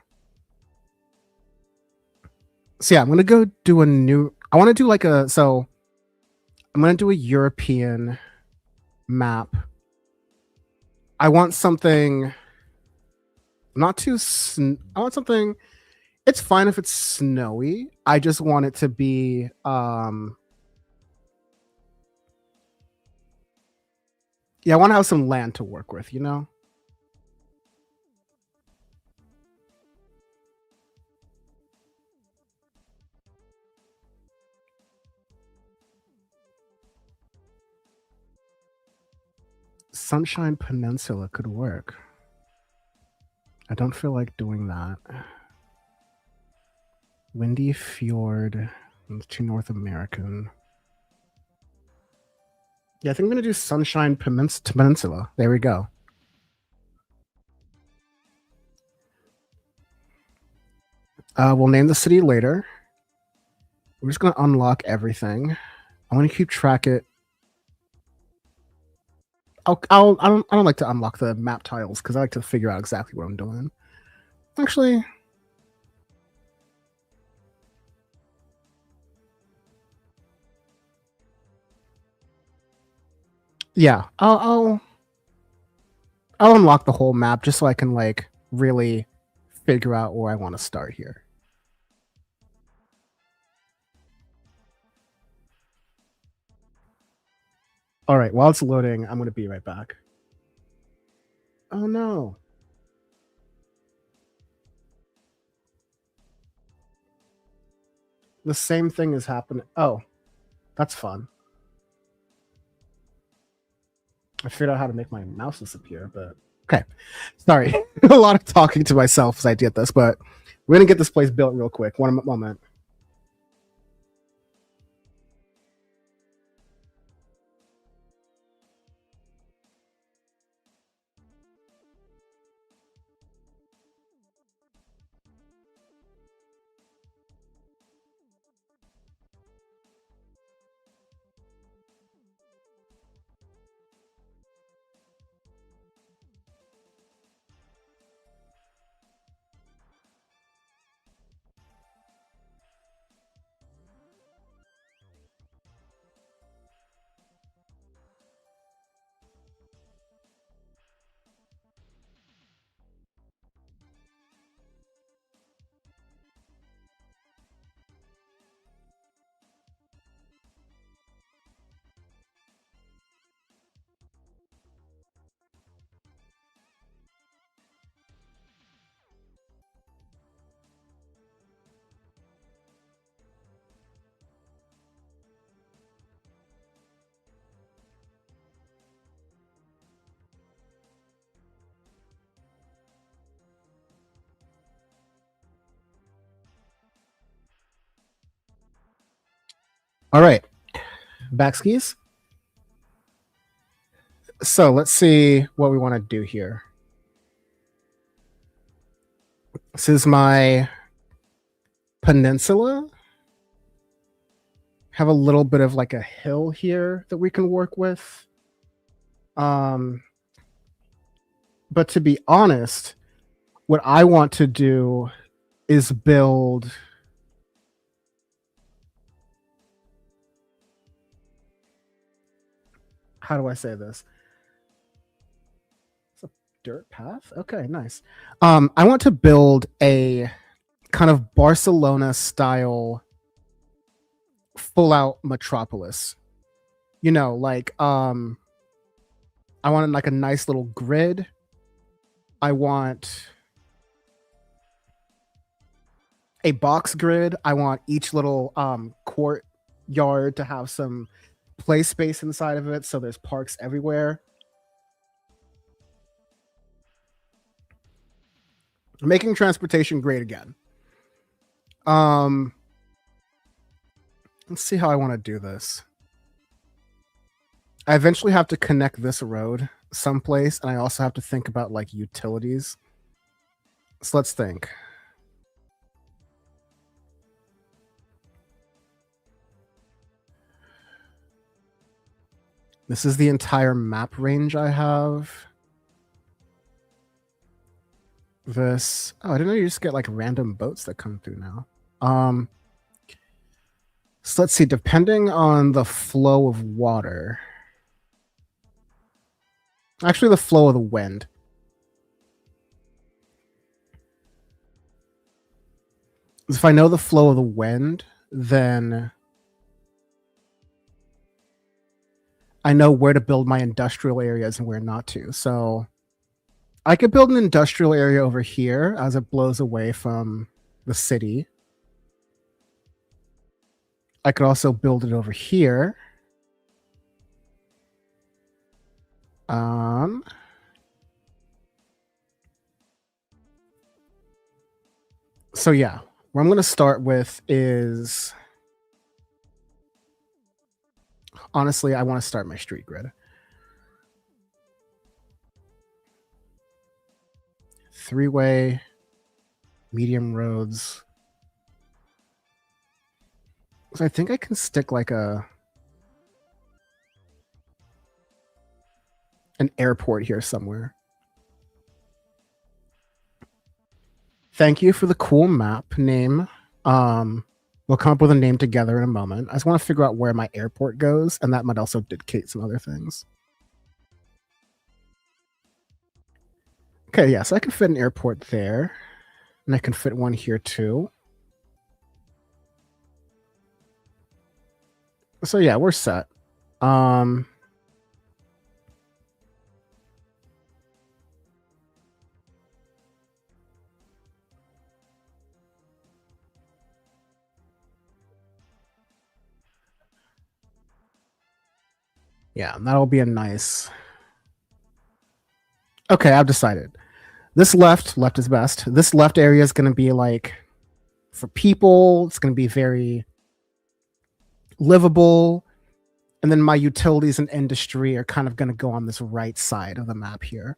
So yeah, I'm going to go do a new... I want to do like a... So I'm going to do a European map. I want something not too I want something, it's fine if it's snowy. I just want it to be yeah, I want to have some land to work with, you know? Sunshine Peninsula could work. I don't feel like doing that. Windy Fjord. It's too North American. Yeah, I think I'm going to do Sunshine Peninsula. There we go. We'll name the city later. We're just going to unlock everything. I want to keep track it. I don't like to unlock the map tiles because I like to figure out exactly what I'm doing. Actually, yeah, I'll unlock the whole map just so I can like really figure out where I want to start here. All right, while it's loading, I'm going to be right back. Oh no. The same thing is happening. Oh, that's fun. I figured out how to make my mouse disappear, but okay. Sorry. A lot of talking to myself as I did this, but we're going to get this place built real quick. One moment. All right, back skis. So let's see what we want to do here. This is my peninsula. Have a little bit of like a hill here that we can work with. But to be honest, what I want to do is build how do I say this? It's a dirt path. Okay, nice. I want to build a kind of Barcelona style full out metropolis. You know, like I want like a nice little grid. I want a box grid. I want each little courtyard to have some play space inside of it, so there's parks everywhere. Making transportation great again. Let's see how I want to do this. I eventually have to connect this road someplace, and I also have to think about like utilities. So let's think. This is the entire map range I have. This, oh, I didn't know you just get like random boats that come through now. So So let's see, depending on the flow of water. Actually, the flow of the wind. If I know the flow of the wind, then I know where to build my industrial areas and where not to. So I could build an industrial area over here as it blows away from the city. I could also build it over here. So yeah, where I'm going to start with is, honestly, I want to start my street grid. 3-way, medium roads. So I think I can stick like an airport here somewhere. Thank you for the cool map name. We'll come up with a name together in a moment. I just want to figure out where my airport goes, and that might also dictate some other things. Okay, yes, I can fit an airport there, and I can fit one here too. So yeah, we're set. Yeah, that'll be a nice. Okay, I've decided. This left is best. This left area is going to be like for people. It's going to be very livable. And then my utilities and industry are kind of going to go on this right side of the map here.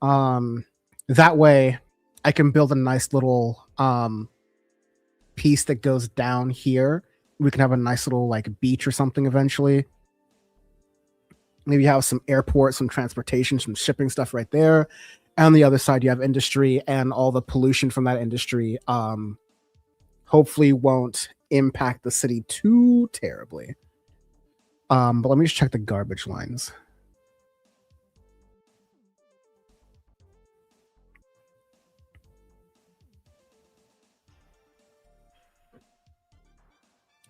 That way I can build a nice little piece that goes down here. We can have a nice little like beach or something eventually. Maybe have some airport, some transportation, some shipping stuff right there. And on the other side, you have industry, and all the pollution from that industry hopefully won't impact the city too terribly. But let me just check the garbage lines.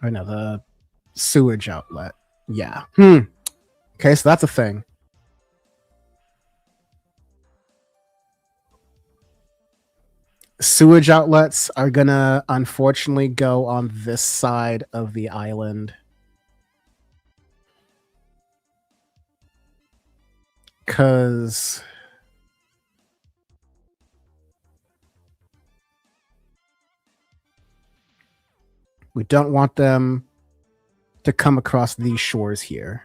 I know the sewage outlet. Yeah. Okay, so that's a thing. Sewage outlets are gonna unfortunately go on this side of the island. Because we don't want them to come across these shores here.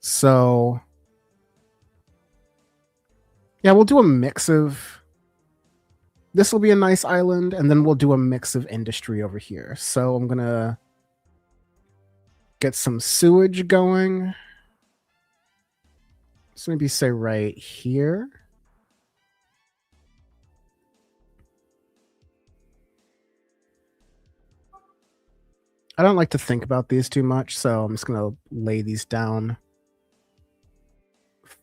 So yeah, we'll do a mix of, this will be a nice island, and then we'll do a mix of industry over here. So I'm gonna get some sewage going. So maybe say right here. I don't like to think about these too much, so I'm just gonna lay these down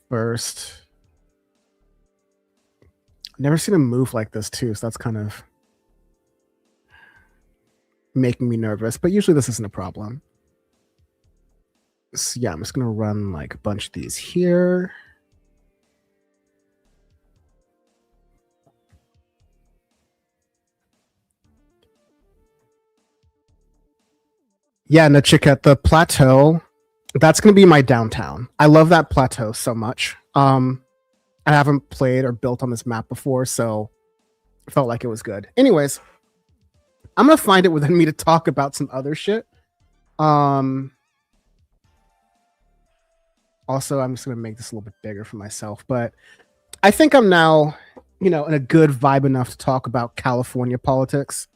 first. Never seen him move like this too, so that's kind of making me nervous, but usually this isn't a problem. So yeah, I'm just gonna run like a bunch of these here. Yeah, Nachikette, the plateau, that's gonna be my downtown. I love that plateau so much. I haven't played or built on this map before, so it felt like it was good. Anyways, I'm gonna find it within me to talk about some other shit. Also, I'm just gonna make this a little bit bigger for myself, but I think I'm now, in a good vibe enough to talk about California politics.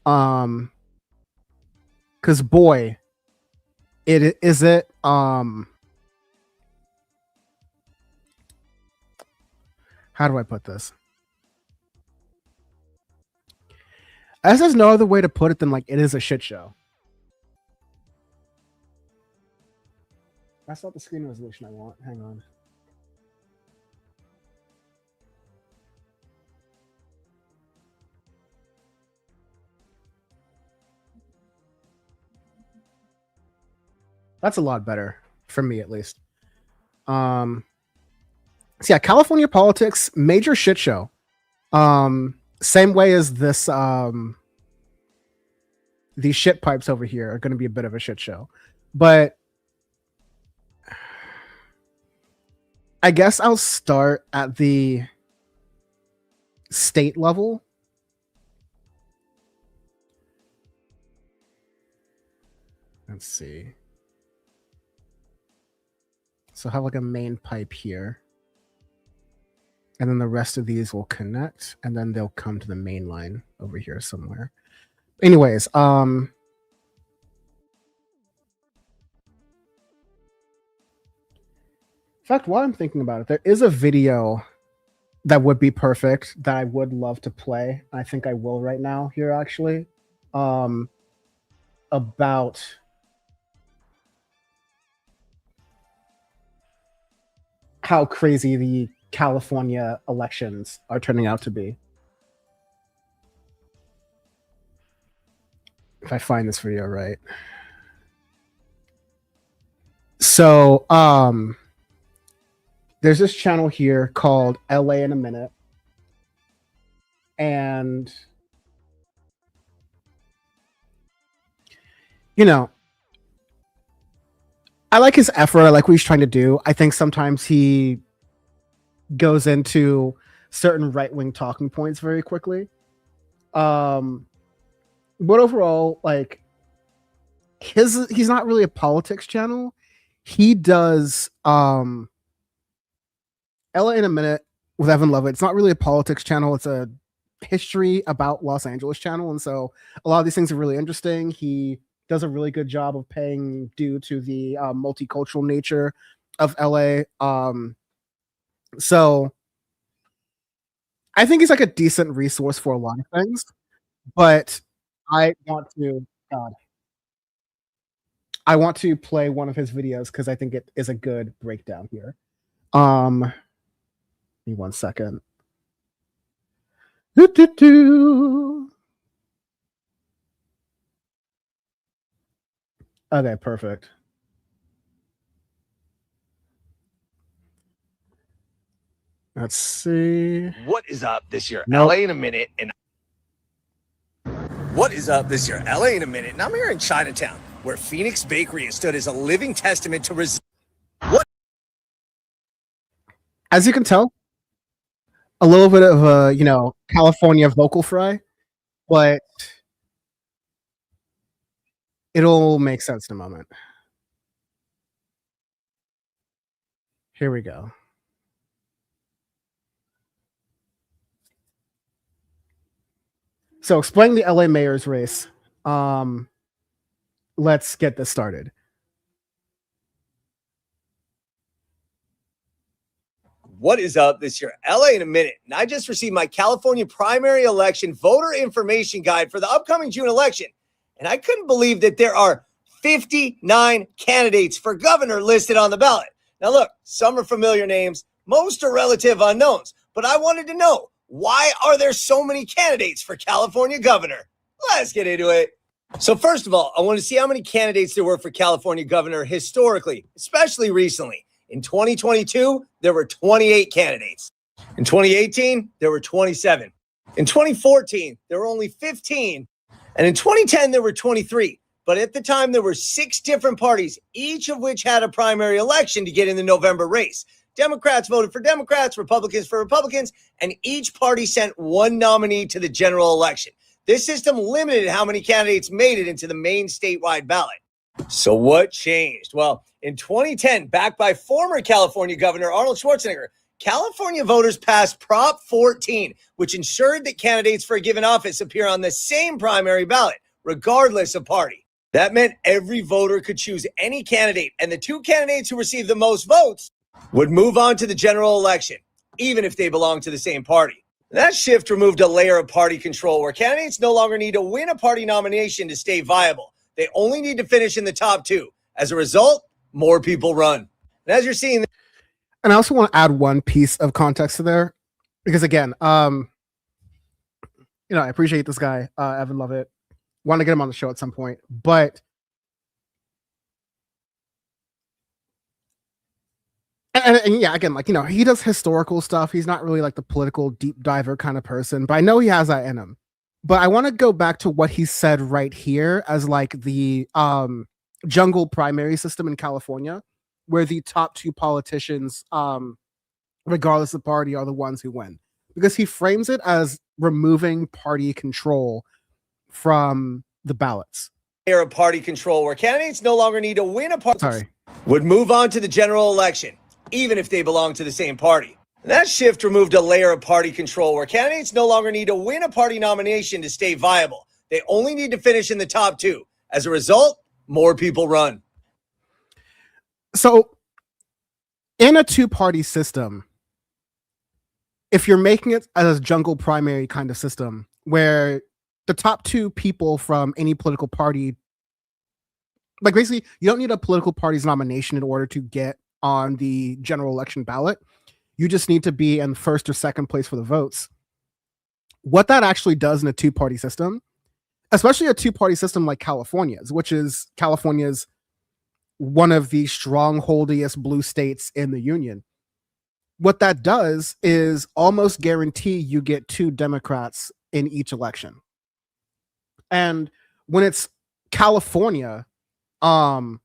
Because boy, how do I put this? As there's no other way to put it than like it is a shit show. That's not the screen resolution I want. Hang on. That's a lot better for me, at least. So yeah, California politics, major shit show. Same way as this. These shit pipes over here are going to be a bit of a shit show, but I guess I'll start at the state level. Let's see. So I have like a main pipe here. And then the rest of these will connect, and then they'll come to the main line over here somewhere. Anyways, in fact, while I'm thinking about it, there is a video that would be perfect that I would love to play. I think I will right now here, actually, about how crazy the California elections are turning out to be. If I find this video right. So, there's this channel here called LA in a Minute. And, you know, I like his effort. I like what he's trying to do. I think sometimes he goes into certain right-wing talking points very quickly. But overall, like, he's not really a politics channel. He does LA in a Minute with Evan Lovett. It's not really a politics channel. It's a history about Los Angeles channel. And so a lot of these things are really interesting. He does a really good job of paying due to the multicultural nature of LA. So I think he's like a decent resource for a lot of things, but I want to play one of his videos because I think it is a good breakdown here. Give me 1 second. Okay, perfect. Let's see. What is up this year? Nope. LA in a Minute. And what is up this year? LA in a Minute. And I'm here in Chinatown, where Phoenix Bakery has stood as a living testament to what? As you can tell, a little bit of a, California vocal fry, but it'll make sense in a moment. Here we go. So explaining the LA mayor's race. Let's get this started. What is up this year? LA in a Minute. And I just received my California primary election voter information guide for the upcoming June election. And I couldn't believe that there are 59 candidates for governor listed on the ballot. Now look, some are familiar names, most are relative unknowns, but I wanted to know, why are there so many candidates for California governor? Let's get into it. So first of all, I want to see how many candidates there were for California governor historically, especially recently. In 2022, there were 28 candidates. In 2018, there were 27. In 2014, there were only 15. And in 2010, there were 23. But at the time, there were 6 different parties, each of which had a primary election to get in the November race. Democrats voted for Democrats, Republicans for Republicans, and each party sent one nominee to the general election. This system limited how many candidates made it into the main statewide ballot. So what changed? Well, in 2010, backed by former California Governor Arnold Schwarzenegger, California voters passed Prop 14, which ensured that candidates for a given office appear on the same primary ballot, regardless of party. That meant every voter could choose any candidate, and the 2 candidates who received the most votes would move on to the general election, even if they belonged to the same party. That shift removed a layer of party control where candidates no longer need to win a party nomination to stay viable. They only need to finish in the top 2. As a result, more people run. And as you're seeing, And I also want to add one piece of context to there, because again, I appreciate this guy, Evan Lovett. Want to get him on the show at some point, but and yeah, again, he does historical stuff. He's not really like the political deep diver kind of person, but I know he has that in him. But I want to go back to what he said right here as like the jungle primary system in California, where the top two politicians, regardless of party, are the ones who win. Because he frames it as removing party control from the ballots. Era party control, where candidates no longer need to win a party, would move on to the general election, even if they belong to the same party. And that shift removed a layer of party control, where candidates no longer need to win a party nomination to stay viable. They only need to finish in the top two. As a result, more people run. So, in a two-party system, if you're making it as a jungle primary kind of system, where the top two people from any political party, like basically, you don't need a political party's nomination in order to get on the general election ballot. You just need to be in first or second place for the votes. What that actually does in a two-party system, especially a two-party system like California's, which is California's one of the strongholdiest blue states in the union. What that does is almost guarantee you get two Democrats in each election. And when it's California, where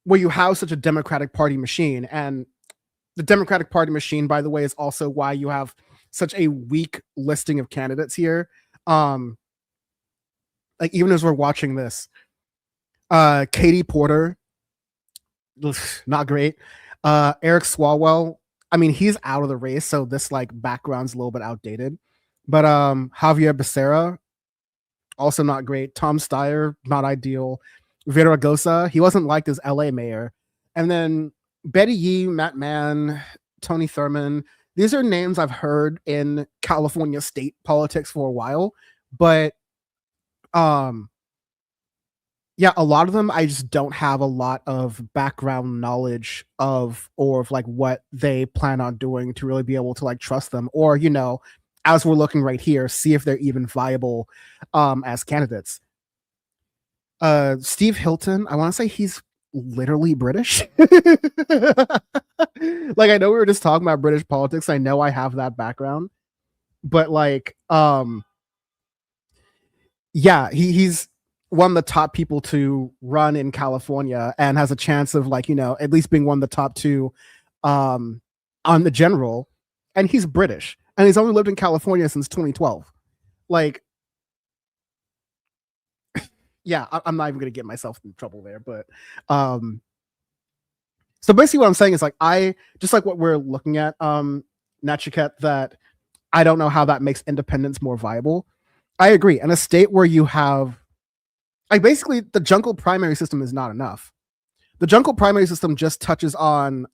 you have such a Democratic Party machine, and the Democratic Party machine, by the way, is also why you have such a weak listing of candidates here. Like even as we're watching this, Katie Porter, not great. Eric Swalwell, I mean, he's out of the race, so this like background's a little bit outdated. But Javier Becerra, also not great. Tom Steyer, not ideal. Viragosa, he wasn't liked as LA mayor. And then Betty Yee, Matt Mann, Tony Thurman. These are names I've heard in California state politics for a while, but yeah, a lot of them I just don't have a lot of background knowledge of, or of like what they plan on doing to really be able to like trust them, or as we're looking right here, see if they're even viable as candidates. Steve Hilton, I want to say he's literally British. Like, I know we were just talking about British politics. I know I have that background, but like, yeah, he's one of the top people to run in California and has a chance of like, at least being one of the top two on the general. And he's British, and he's only lived in California since 2012. Like, yeah, I'm not even going to get myself in trouble there, but so basically what I'm saying is like, I just like what we're looking at, Nachiket, that I don't know how that makes independence more viable. I agree. In a state where you have like basically the jungle primary system is not enough. The jungle primary system just touches on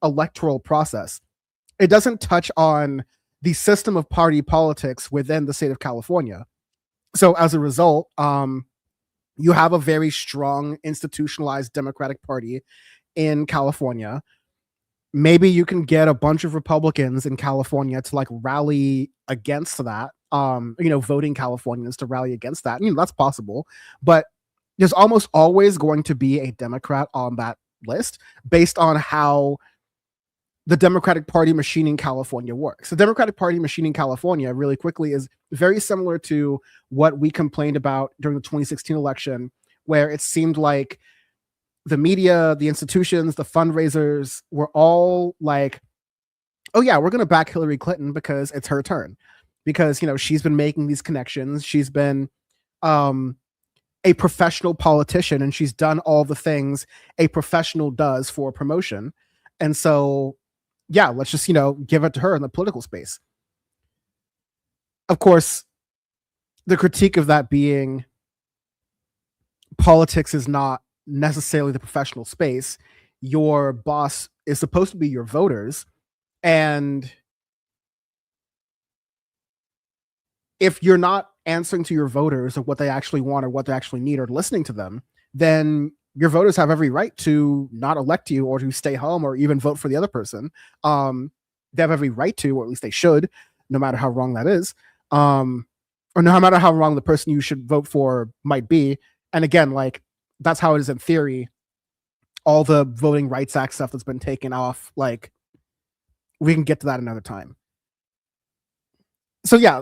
electoral process. It doesn't touch on the system of party politics within the state of California. So as a result, you have a very strong institutionalized Democratic Party in California. Maybe you can get a bunch of Republicans in California to like rally against that, voting Californians to rally against that. That's possible, but there's almost always going to be a Democrat on that list based on how the Democratic Party machine in California works. The Democratic Party machine in California, really quickly, is very similar to what we complained about during the 2016 election, where it seemed like the media, the institutions, the fundraisers were all like, oh yeah, we're going to back Hillary Clinton because it's her turn. Because, she's been making these connections. She's been a professional politician, and she's done all the things a professional does for promotion. And so, yeah, let's just, give it to her in the political space. Of course, the critique of that being politics is not necessarily the professional space. Your boss is supposed to be your voters, and if you're not answering to your voters of what they actually want or what they actually need or listening to them, then your voters have every right to not elect you or to stay home or even vote for the other person. They have every right to, or at least they should, no matter how wrong that is. Or no matter how wrong the person you should vote for might be. And again, like, that's how it is in theory. All the Voting Rights Act stuff that's been taken off, like, we can get to that another time. So yeah,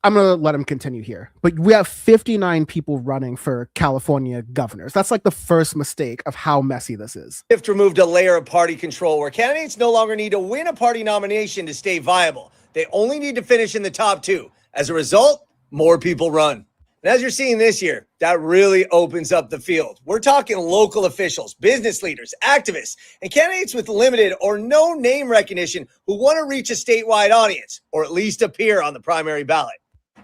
I'm going to let him continue here. But we have 59 people running for California governors. That's like the first mistake of how messy this is. Shift removed a layer of party control where candidates no longer need to win a party nomination to stay viable. They only need to finish in the top 2. As a result, more people run. And as you're seeing this year, that really opens up the field. We're talking local officials, business leaders, activists, and candidates with limited or no name recognition who want to reach a statewide audience, or at least appear on the primary ballot.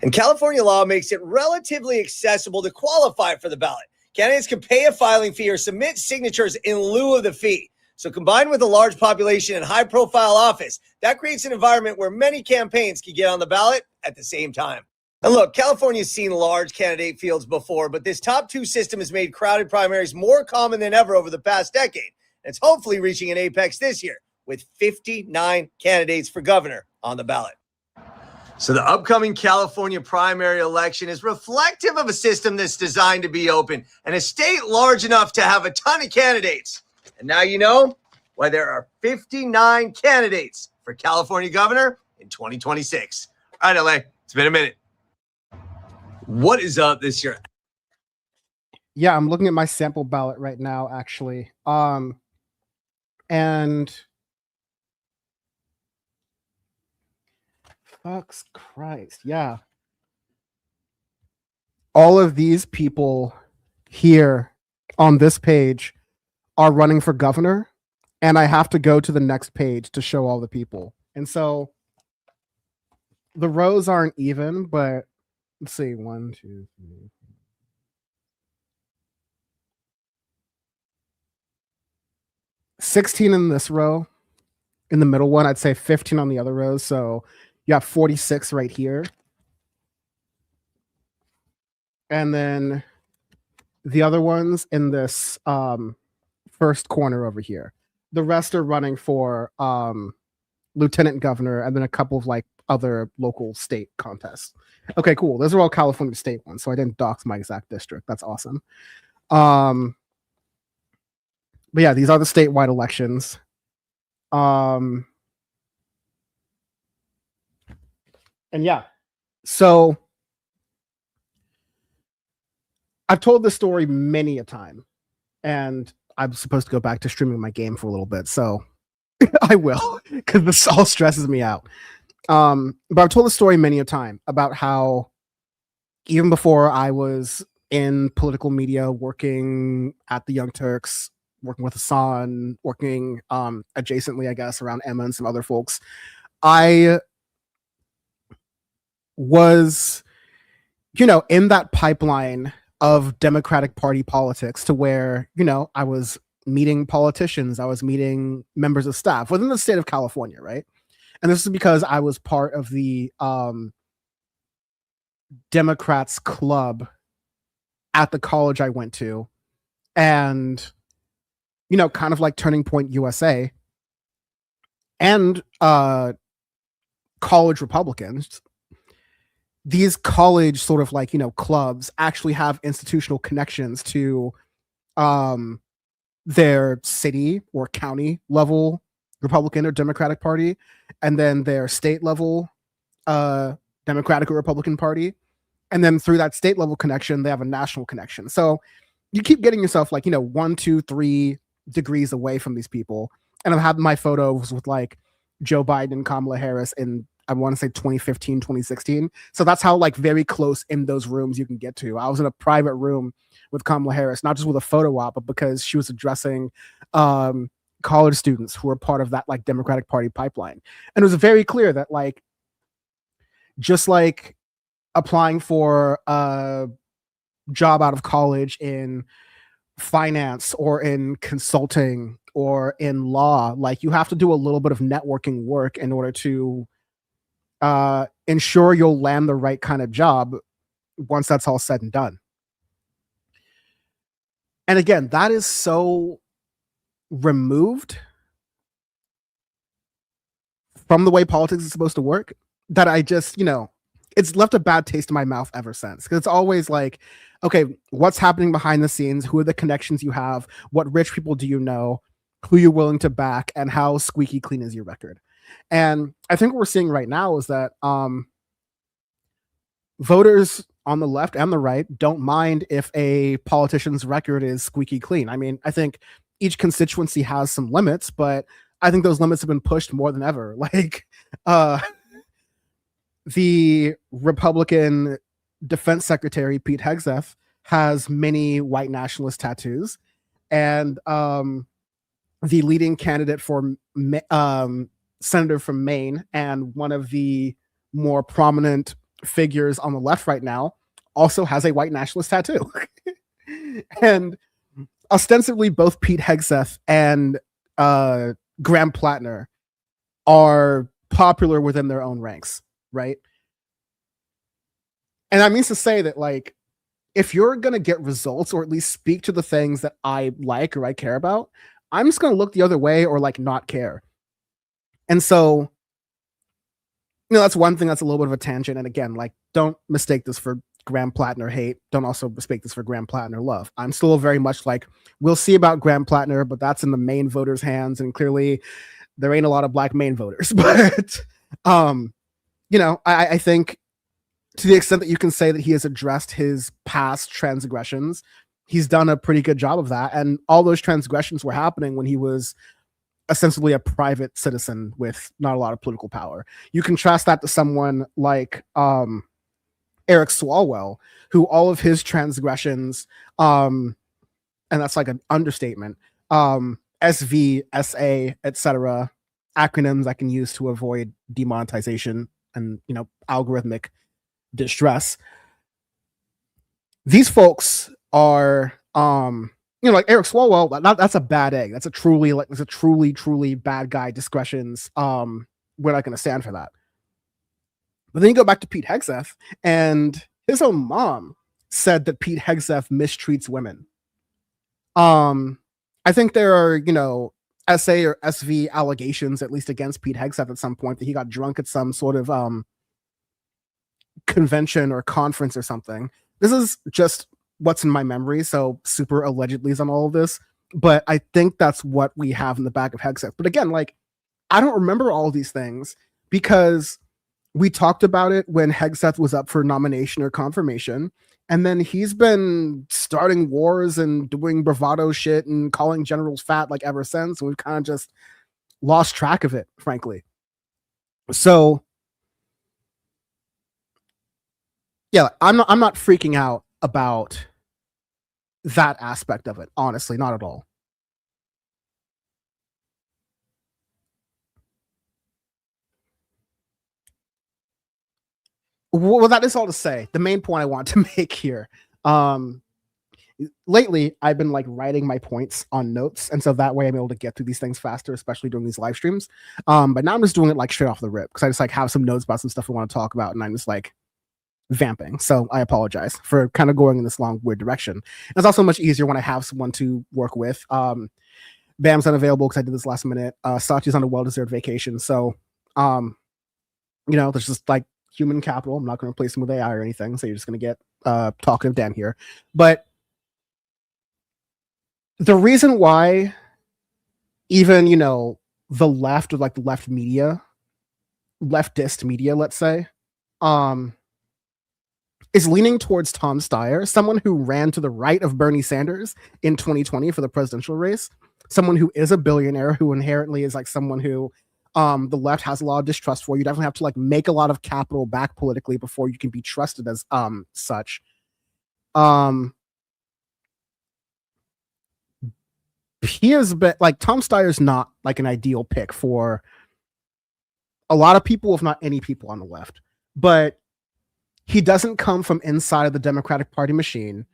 And California law makes it relatively accessible to qualify for the ballot. Candidates can pay a filing fee or submit signatures in lieu of the fee. So combined with a large population and high-profile office, that creates an environment where many campaigns can get on the ballot at the same time. And look, California's seen large candidate fields before, but this top 2 system has made crowded primaries more common than ever over the past decade. And it's hopefully reaching an apex this year with 59 candidates for governor on the ballot. So the upcoming California primary election is reflective of a system that's designed to be open and a state large enough to have a ton of candidates. And now you know why there are 59 candidates for California governor in 2026. All right, LA, it's been a minute. What is up this year? Yeah, I'm looking at my sample ballot right now, actually. And fuck's Christ, yeah. All of these people here on this page are running for governor, and I have to go to the next page to show all the people. And so the rows aren't even, but let's see, 1, 2, 3. $16 in this row, in the middle one. I'd say 15 on the other rows. So you have 46 right here. And then the other ones in this first corner over here. The rest are running for lieutenant governor and then a couple of like other local state contests. Okay, cool. Those are all California state ones. So I didn't dox my exact district. That's awesome. But yeah, these are the statewide elections. And yeah, so I've told this story many a time, and I'm supposed to go back to streaming my game for a little bit, so I will, because this all stresses me out. But I've told the story many a time about how even before I was in political media, working at the Young Turks, working with Hassan, working adjacently, I guess, around Emma and some other folks, I was, in that pipeline of Democratic Party politics to where, I was meeting politicians, I was meeting members of staff within the state of California, right? And this is because I was part of the Democrats club at the college I went to. And kind of like Turning Point USA and college Republicans, these college sort of like, clubs actually have institutional connections to their city or county level Republican or Democratic Party, and then their state level Democratic or Republican Party. And then through that state level connection, they have a national connection. So you keep getting yourself like, 1, 2, 3 degrees away from these people. And I've had my photos with like Joe Biden and Kamala Harris in, I want to say 2015, 2016. So that's how like very close in those rooms you can get to. I was in a private room with Kamala Harris, not just with a photo op, but because she was addressing college students who were part of that like Democratic Party pipeline. And it was very clear that like, just like applying for a job out of college in finance or in consulting or in law, like you have to do a little bit of networking work in order to ensure you'll land the right kind of job once that's all said and done. And again, that is so removed from the way politics is supposed to work that I just, it's left a bad taste in my mouth ever since. Because it's always like, okay, what's happening behind the scenes? Who are the connections you have? What rich people do you know? Who you're willing to back? And how squeaky clean is your record? And I think what we're seeing right now is that voters on the left and the right don't mind if a politician's record is squeaky clean. I mean, I think each constituency has some limits, but I think those limits have been pushed more than ever. Like the Republican Defense Secretary, Pete Hegseth, has many white nationalist tattoos. And the leading candidate for senator from Maine and one of the more prominent figures on the left right now also has a white nationalist tattoo. And ostensibly both Pete Hegseth and Graham Plattner are popular within their own ranks, right? And that means to say that, like, if you're going to get results or at least speak to the things that I like or I care about, I'm just going to look the other way or like not care. And so, that's one thing that's a little bit of a tangent. And again, like, don't mistake this for Graham Plattner hate. Don't also mistake this for Graham Plattner love. I'm still very much like, we'll see about Graham Plattner, but that's in the Maine voters' hands. And clearly there ain't a lot of black Maine voters. But, I think to the extent that you can say that he has addressed his past transgressions, he's done a pretty good job of that. And all those transgressions were happening when he was ostensibly a private citizen with not a lot of political power. You contrast that to someone like Eric Swalwell, who all of his transgressions, and that's like an understatement, SV, SA, etc., acronyms I can use to avoid demonetization and algorithmic distress. These folks are like Eric Swalwell, that's a bad egg. That's a truly bad guy discretions. We're not going to stand for that. But then you go back to Pete Hegseth, and his own mom said that Pete Hegseth mistreats women. I think there are, SA or SV allegations, at least against Pete Hegseth at some point, that he got drunk at some sort of convention or conference or something. This is just what's in my memory, so super allegedly's on all of this, but I think that's what we have in the back of Hegseth. But again, like, I don't remember all these things because we talked about it when Hegseth was up for nomination or confirmation, and then he's been starting wars and doing bravado shit and calling generals fat like ever since, and we've kind of just lost track of it, frankly. So yeah, I'm not freaking out about that aspect of it, honestly, not at all. Well, that is all to say. The main point I want to make here, lately I've been like writing my points on notes, and so that way I'm able to get through these things faster, especially during these live streams. But now I'm just doing it like straight off the rip because I just like have some notes about some stuff I want to talk about, and I'm just like vamping. So I apologize for kind of going in this long weird direction. And it's also much easier when I have someone to work with. Bam's unavailable because I did this last minute. Sachi's on a well-deserved vacation, so there's just like human capital. I'm not going to replace him with AI or anything, so you're just going to get talkative Dan here. But the reason why even the left, or like the leftist media, let's say, is leaning towards Tom Steyer, someone who ran to the right of Bernie Sanders in 2020 for the presidential race, someone who is a billionaire, who inherently is like someone who the left has a lot of distrust for. You definitely have to like make a lot of capital back politically before you can be trusted as such. He has been like, Tom Steyer's not like an ideal pick for a lot of people, if not any people on the left, but he doesn't come from inside of the Democratic Party machine,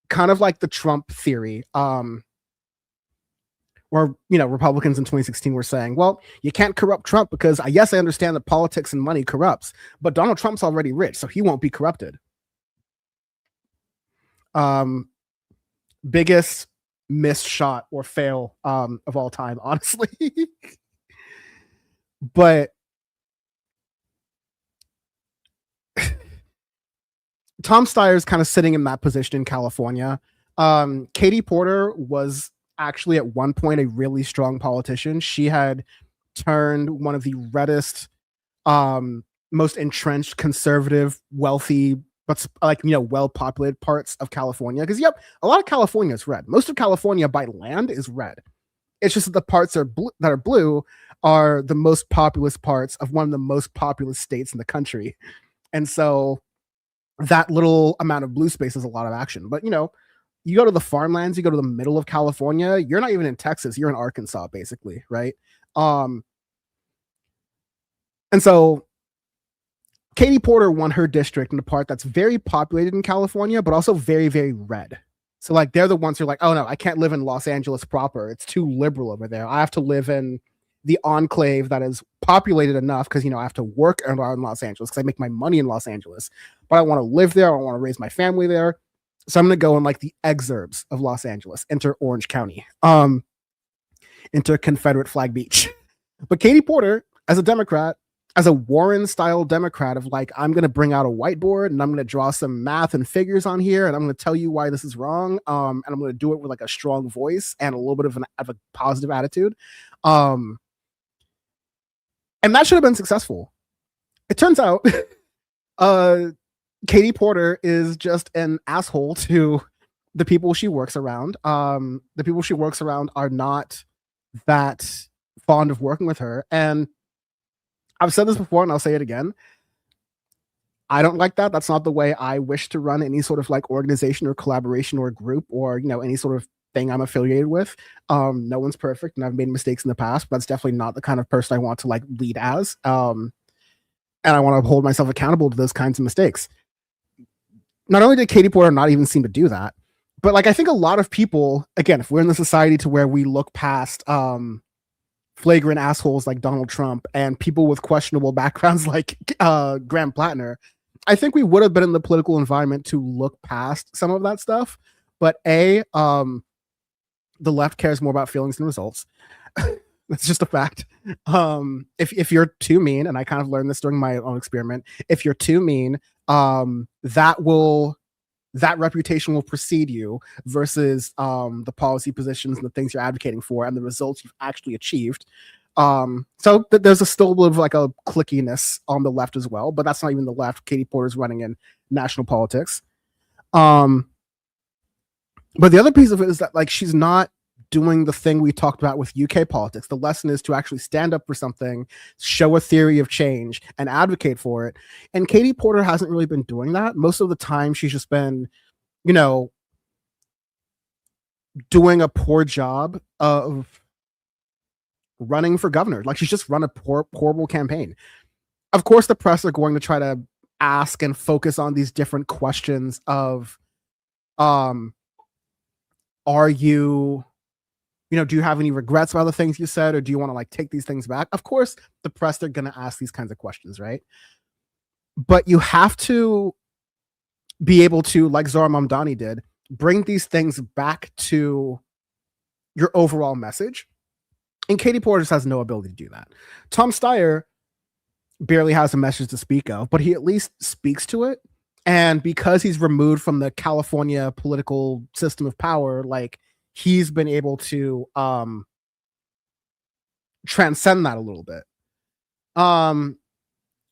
kind of like the Trump theory, where Republicans in 2016 were saying, well, you can't corrupt Trump because yes, I understand that politics and money corrupts, but Donald Trump's already rich, so he won't be corrupted. biggest missed shot or fail of all time, honestly. But Tom Steyer's kind of sitting in that position in California. Katie Porter was actually at one point a really strong politician. She had turned one of the reddest, most entrenched, conservative, wealthy, but well-populated parts of California. Because a lot of California is red. Most of California by land is red. It's just that the parts that are blue are the most populous parts of one of the most populous states in the country. And so that little amount of blue space is a lot of action. But, you go to the farmlands, you go to the middle of California, you're not even in Texas, you're in Arkansas, basically, right? And so Katie Porter won her district in a part that's very populated in California, but also very, very red. So like they're the ones who are like, oh no, I can't live in Los Angeles proper. It's too liberal over there. I have to live in the enclave that is populated enough because, I have to work in Los Angeles because I make my money in Los Angeles. But I want to live there. I want to raise my family there. So I'm going to go in like the exurbs of Los Angeles, enter Orange County, enter Confederate Flag Beach. But Katie Porter, as a Democrat, as a Warren-style Democrat of like, I'm going to bring out a whiteboard and I'm going to draw some math and figures on here and I'm going to tell you why this is wrong. And I'm going to do it with like a strong voice and a little bit of a positive attitude. And that should have been successful. It turns out Katie Porter is just an asshole to the people she works around. The people she works around are not that fond of working with her. And I've said this before and I'll say it again. I don't like that. That's not the way I wish to run any sort of like organization or collaboration or group or, any sort of thing I'm affiliated with. No one's perfect and I've made mistakes in the past, but that's definitely not the kind of person I want to like lead as. And I want to hold myself accountable to those kinds of mistakes. Not only did Katie Porter not even seem to do that, but like I think a lot of people, again, if we're in the society to where we look past flagrant assholes like Donald Trump and people with questionable backgrounds like Graham Plattner, I think we would have been in the political environment to look past some of that stuff. But the left cares more about feelings than results. That's just a fact. If you're too mean, and I kind of learned this during my own experiment, if you're too mean, that reputation will precede you versus the policy positions and the things you're advocating for and the results you've actually achieved. So there's still a little of like a clickiness on the left as well, but that's not even the left. Katie Porter's running in national politics. But the other piece of it is that like she's not doing the thing we talked about with UK politics. The lesson is to actually stand up for something, show a theory of change, and advocate for it. And Katie Porter hasn't really been doing that. Most of the time, she's just been, doing a poor job of running for governor. Like she's just run a horrible campaign. Of course, the press are going to try to ask and focus on these different questions of, are you, do you have any regrets about the things you said, or do you want to like take these things back? Of course, the press, they're going to ask these kinds of questions, right? But you have to be able to, like Zohran Mamdani did, bring these things back to your overall message. And Katie Porter just has no ability to do that. Tom Steyer barely has a message to speak of, but he at least speaks to it. And because he's removed from the California political system of power, like he's been able to transcend that a little bit. Javier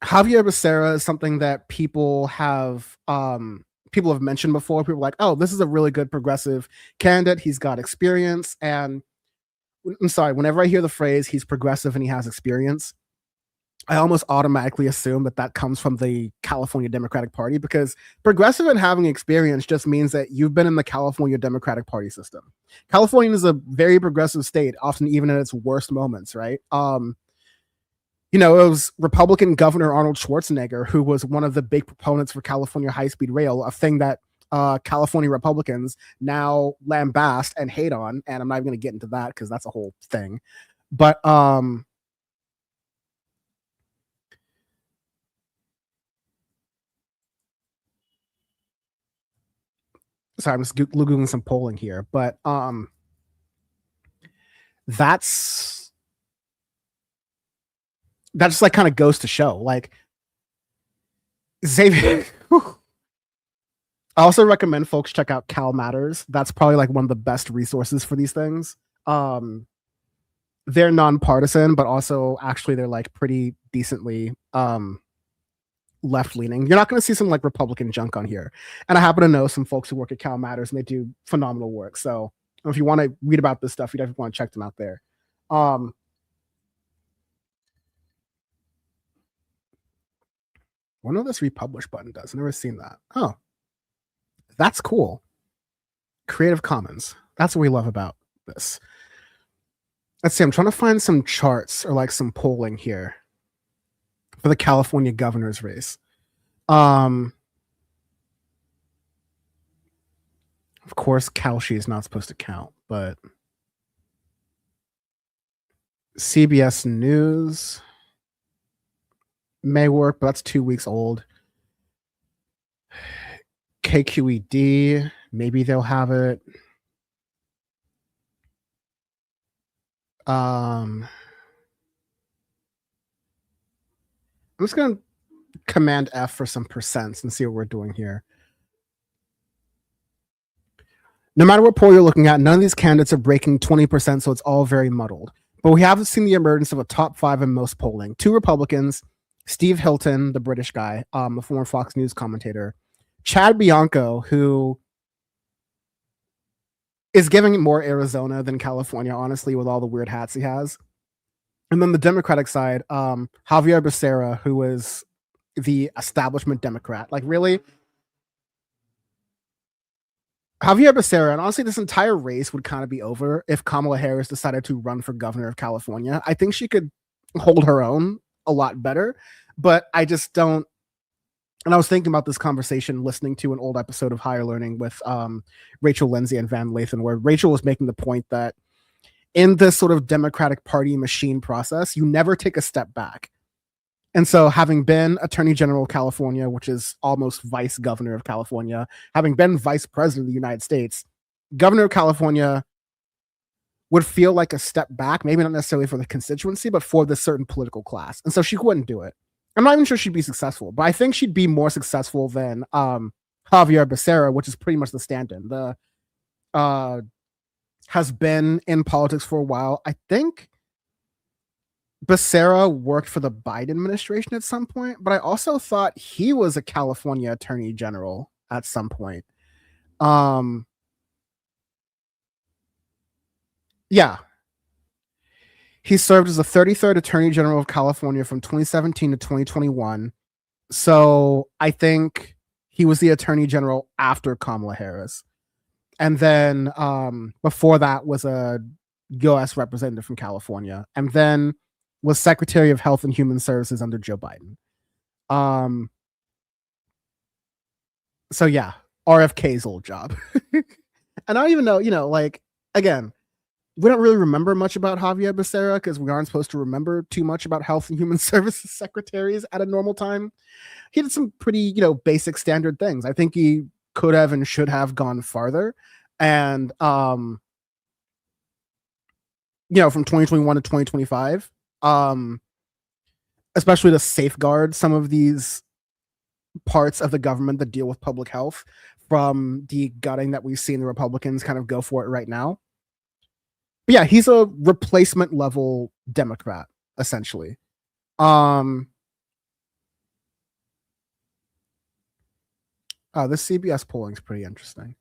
Becerra is something that people have mentioned before. People are like, oh, this is a really good progressive candidate. He's got experience. And I'm sorry, whenever I hear the phrase he's progressive and he has experience, I almost automatically assume that comes from the California Democratic Party, because progressive and having experience just means that you've been in the California Democratic Party system. California is a very progressive state, often even in its worst moments, right? It was Republican Governor Arnold Schwarzenegger who was one of the big proponents for California high-speed rail, a thing that California Republicans now lambast and hate on, and I'm not even going to get into that because that's a whole thing. But sorry, I'm just googling some polling here, but that's like kind of goes to show, like, Xavier. I also recommend folks check out Cal Matters. That's probably like one of the best resources for these things. They're nonpartisan, but also actually they're like pretty decently left leaning. You're not going to see some like Republican junk on here. And I happen to know some folks who work at Cal Matters and they do phenomenal work. So if you want to read about this stuff, you definitely want to check them out there. I wonder what this republish button does. I've never seen that. Oh, that's cool. Creative Commons. That's what we love about this. Let's see. I'm trying to find some charts or like some polling here for the California governor's race. Of course, Kalshi is not supposed to count, but CBS News may work, but that's 2 weeks old. KQED, maybe they'll have it. I'm just going to Command F for some percents and see what we're doing here. No matter what poll you're looking at, none of these candidates are breaking 20%, so it's all very muddled. But we have seen the emergence of a top 5 in most polling. 2 Republicans, Steve Hilton, the British guy, a former Fox News commentator, Chad Bianco, who is giving it more Arizona than California, honestly, with all the weird hats he has. And then the Democratic side, Javier Becerra, who is the establishment Democrat. Like, really? Javier Becerra, and honestly, this entire race would kind of be over if Kamala Harris decided to run for governor of California. I think she could hold her own a lot better, but I just don't. And I was thinking about this conversation listening to an old episode of Higher Learning with Rachel Lindsay and Van Lathan, where Rachel was making the point that in this sort of Democratic Party machine process, you never take a step back. And so having been Attorney General of California, which is almost vice governor of California, having been vice president of the United States, governor of California would feel like a step back, maybe not necessarily for the constituency, but for this certain political class. And so she wouldn't do it. I'm not even sure she'd be successful, but I think she'd be more successful than Javier Becerra, which is pretty much the stand-in. Has been in politics for a while. I think Becerra worked for the Biden administration at some point, but I also thought he was a California attorney general at some point. Yeah. He served as the 33rd Attorney General of California from 2017 to 2021. So I think he was the Attorney General after Kamala Harris. And then before that was a U.S. representative from California. And then was Secretary of Health and Human Services under Joe Biden. So yeah, RFK's old job. And I don't even know, like, again, we don't really remember much about Javier Becerra because we aren't supposed to remember too much about Health and Human Services secretaries at a normal time. He did some pretty, basic standard things. I think he could have and should have gone farther. And, from 2021 to 2025, especially to safeguard some of these parts of the government that deal with public health from the gutting that we've seen the Republicans kind of go for it right now. But yeah, he's a replacement level Democrat, essentially. This CBS polling is pretty interesting,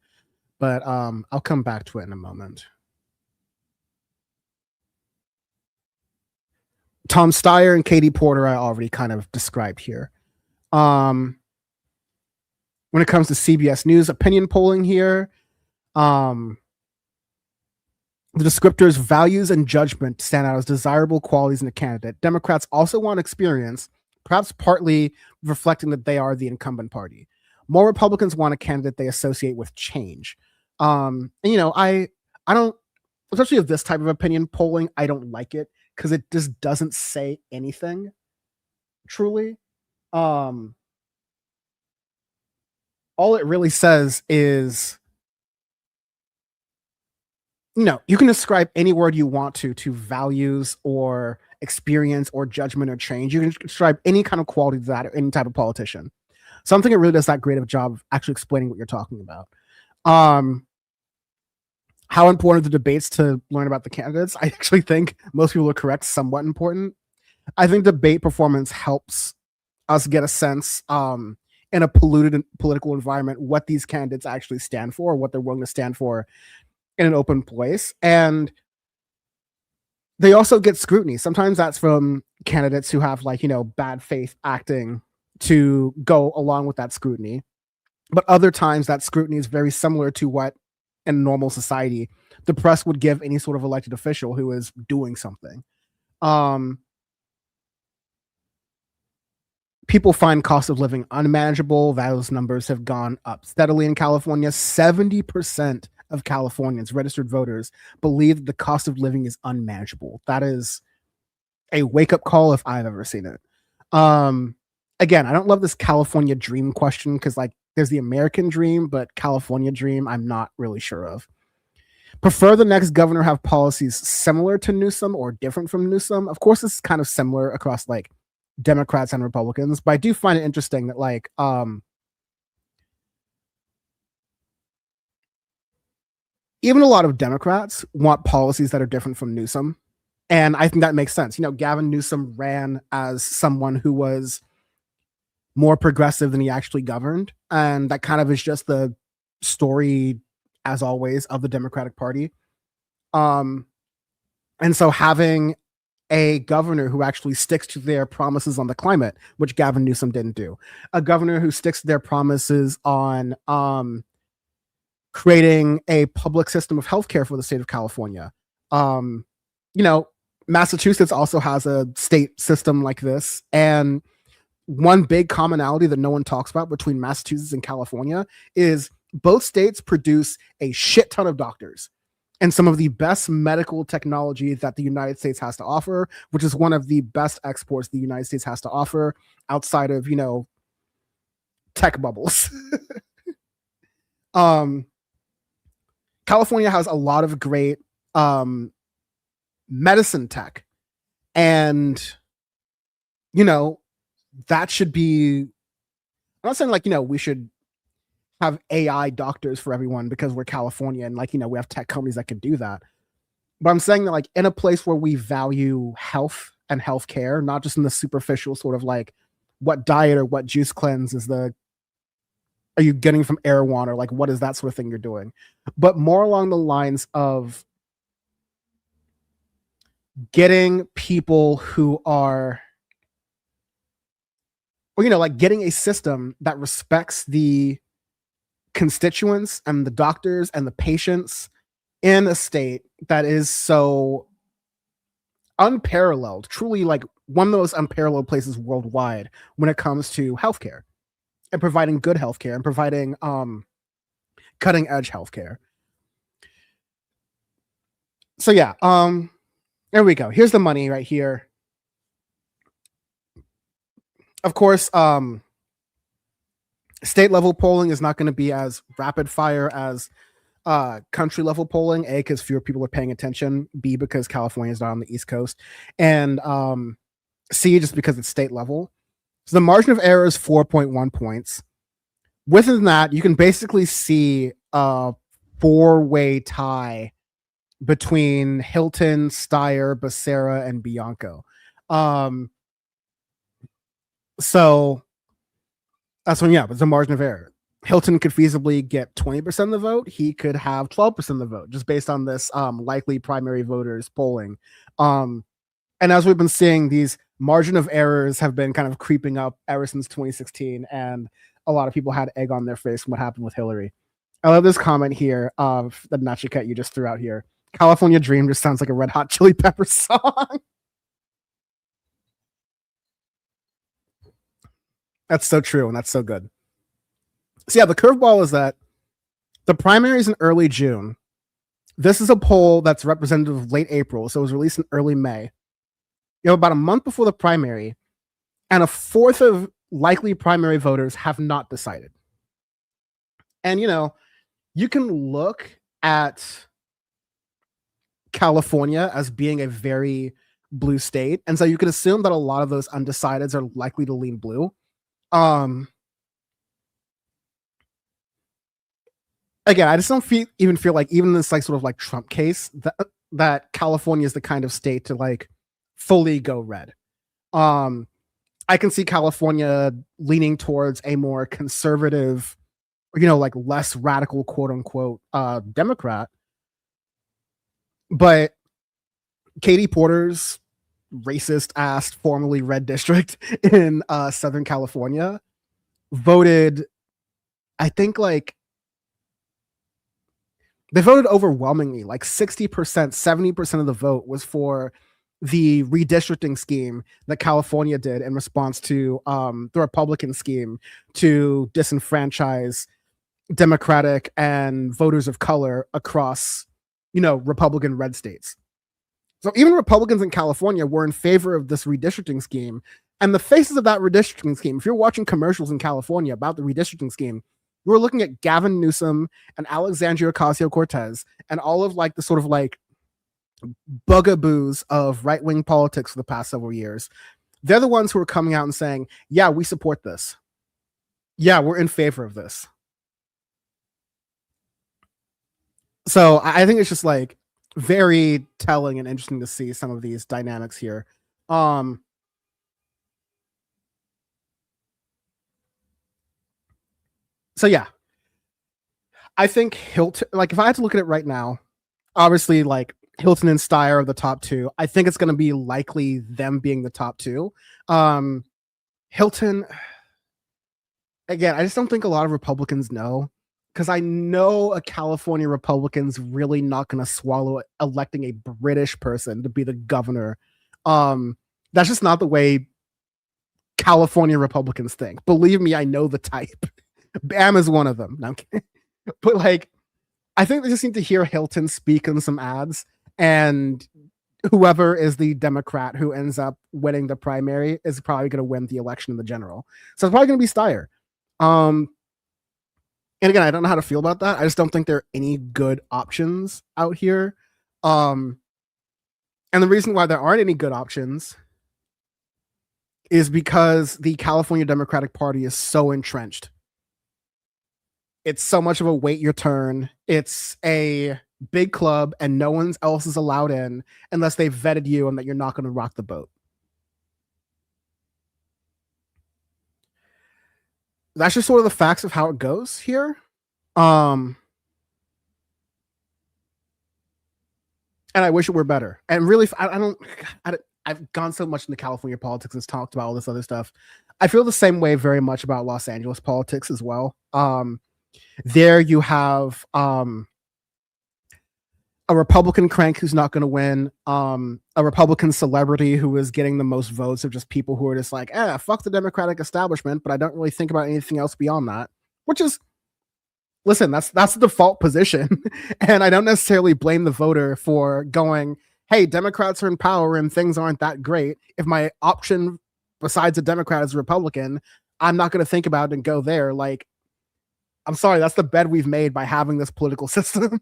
but I'll come back to it in a moment. Tom Steyer and Katie Porter I already kind of described here. When it comes to CBS News opinion polling here, the descriptors values and judgment stand out as desirable qualities in a candidate. Democrats also want experience, perhaps partly reflecting that they are the incumbent party. More Republicans want a candidate they associate with change. I don't, especially of this type of opinion polling, I don't like it because it just doesn't say anything truly. All it really says is you can ascribe any word you want to values or experience or judgment or change. You can ascribe any kind of quality to that or any type of politician. So I don't think it really does that great of a job of actually explaining what you're talking about. How important are the debates to learn about the candidates? I actually think most people are correct, somewhat important. I think debate performance helps us get a sense in a polluted political environment what these candidates actually stand for, what they're willing to stand for in an open place. And they also get scrutiny. Sometimes that's from candidates who have bad faith acting to go along with that scrutiny. But other times that scrutiny is very similar to what in normal society the press would give any sort of elected official who is doing something. People find cost of living unmanageable. Those numbers have gone up steadily in California. 70% of Californians, registered voters, believe the cost of living is unmanageable. That is a wake-up call if I've ever seen it. Again, I don't love this California dream question because there's the American dream, but California dream, I'm not really sure of. Prefer the next governor have policies similar to Newsom or different from Newsom? Of course, this is kind of similar across Democrats and Republicans, but I do find it interesting that even a lot of Democrats want policies that are different from Newsom. And I think that makes sense. Gavin Newsom ran as someone who was more progressive than he actually governed. And that kind of is just the story, as always, of the Democratic Party. And so having a governor who actually sticks to their promises on the climate, which Gavin Newsom didn't do, a governor who sticks to their promises on creating a public system of healthcare for the state of California. Massachusetts also has a state system like this. And one big commonality that no one talks about between Massachusetts and California is both states produce a shit ton of doctors and some of the best medical technology that the United States has to offer, which is one of the best exports the United States has to offer outside of, tech bubbles. California has a lot of great medicine tech, and that should be, I'm not saying we should have AI doctors for everyone because we're California and we have tech companies that can do that. But I'm saying that in a place where we value health and healthcare, not just in the superficial sort of what diet or what juice cleanse are you getting from Erewhon, or what is that sort of thing you're doing, but more along the lines of getting people who are, getting a system that respects the constituents and the doctors and the patients in a state that is so unparalleled, truly one of those unparalleled places worldwide when it comes to healthcare and providing good healthcare and providing cutting edge healthcare. So yeah, there we go. Here's the money right here. Of course, state level polling is not going to be as rapid fire as country level polling. A, because fewer people are paying attention. B, because California is not on the East Coast. And C, just because it's state level. So the margin of error is 4.1 points. Within that, you can basically see a 4-way tie between Hilton, Steyer, Becerra, and Bianco. So that's when, it's a margin of error. Hilton could feasibly get 20% of the vote. He could have 12% of the vote, just based on this likely primary voters polling. And as we've been seeing, these margin of errors have been kind of creeping up ever since 2016, and a lot of people had egg on their face from what happened with Hillary. I love this comment here of the Nachiket you just threw out here. California Dream just sounds like a Red Hot Chili Peppers song. That's so true, and that's so good. So yeah, the curveball is that the primary is in early June. This is a poll that's representative of late April, so it was released in early May. You have about a month before the primary, and a fourth of likely primary voters have not decided. And you can look at California as being a very blue state, and so you could assume that a lot of those undecideds are likely to lean blue. Again, I just don't even feel like even this like sort of like Trump case that California is the kind of state to like fully go red. I can see California leaning towards a more conservative, like less radical, quote unquote, Democrat. But Katie Porter's racist ass formerly red district in Southern California voted, I think like they voted overwhelmingly, like 60%, 70% of the vote was for the redistricting scheme that California did in response to the Republican scheme to disenfranchise Democratic and voters of color across, Republican red states. So even Republicans in California were in favor of this redistricting scheme. And the faces of that redistricting scheme, if you're watching commercials in California about the redistricting scheme, you were looking at Gavin Newsom and Alexandria Ocasio-Cortez and all of like the sort of like bugaboos of right-wing politics for the past several years. They're the ones who are coming out and saying, yeah, we support this. Yeah, we're in favor of this. So I think it's just like very telling and interesting to see some of these dynamics here. So yeah, I think Hilton, like if I had to look at it right now, obviously like Hilton and Steyer are the top two. I think it's going to be likely them being the top two. Hilton, again, I just don't think a lot of Republicans know, because I know a California Republican's really not going to swallow electing a British person to be the governor. That's just not the way California Republicans think. Believe me, I know the type. Bam is one of them. No, I'm kidding. But like, I think they just need to hear Hilton speak in some ads, and whoever is the Democrat who ends up winning the primary is probably going to win the election in the general. So it's probably going to be Steyer. And again, I don't know how to feel about that. I just don't think there are any good options out here. And the reason why there aren't any good options is because the California Democratic Party is so entrenched. It's so much of a wait your turn. It's a big club and no one else is allowed in unless they've vetted you and that you're not going to rock the boat. That's just sort of the facts of how it goes here. And I wish it were better. And really, I've gone so much into California politics and talked about all this other stuff. I feel the same way very much about Los Angeles politics as well. There you have a Republican crank who's not going to win, a Republican celebrity who is getting the most votes of just people who are just like, fuck the Democratic establishment, but I don't really think about anything else beyond that, which is, listen, that's the default position. And I don't necessarily blame the voter for going, hey, Democrats are in power and things aren't that great. If my option besides a Democrat is a Republican, I'm not going to think about it and go there. Like, I'm sorry, that's the bed we've made by having this political system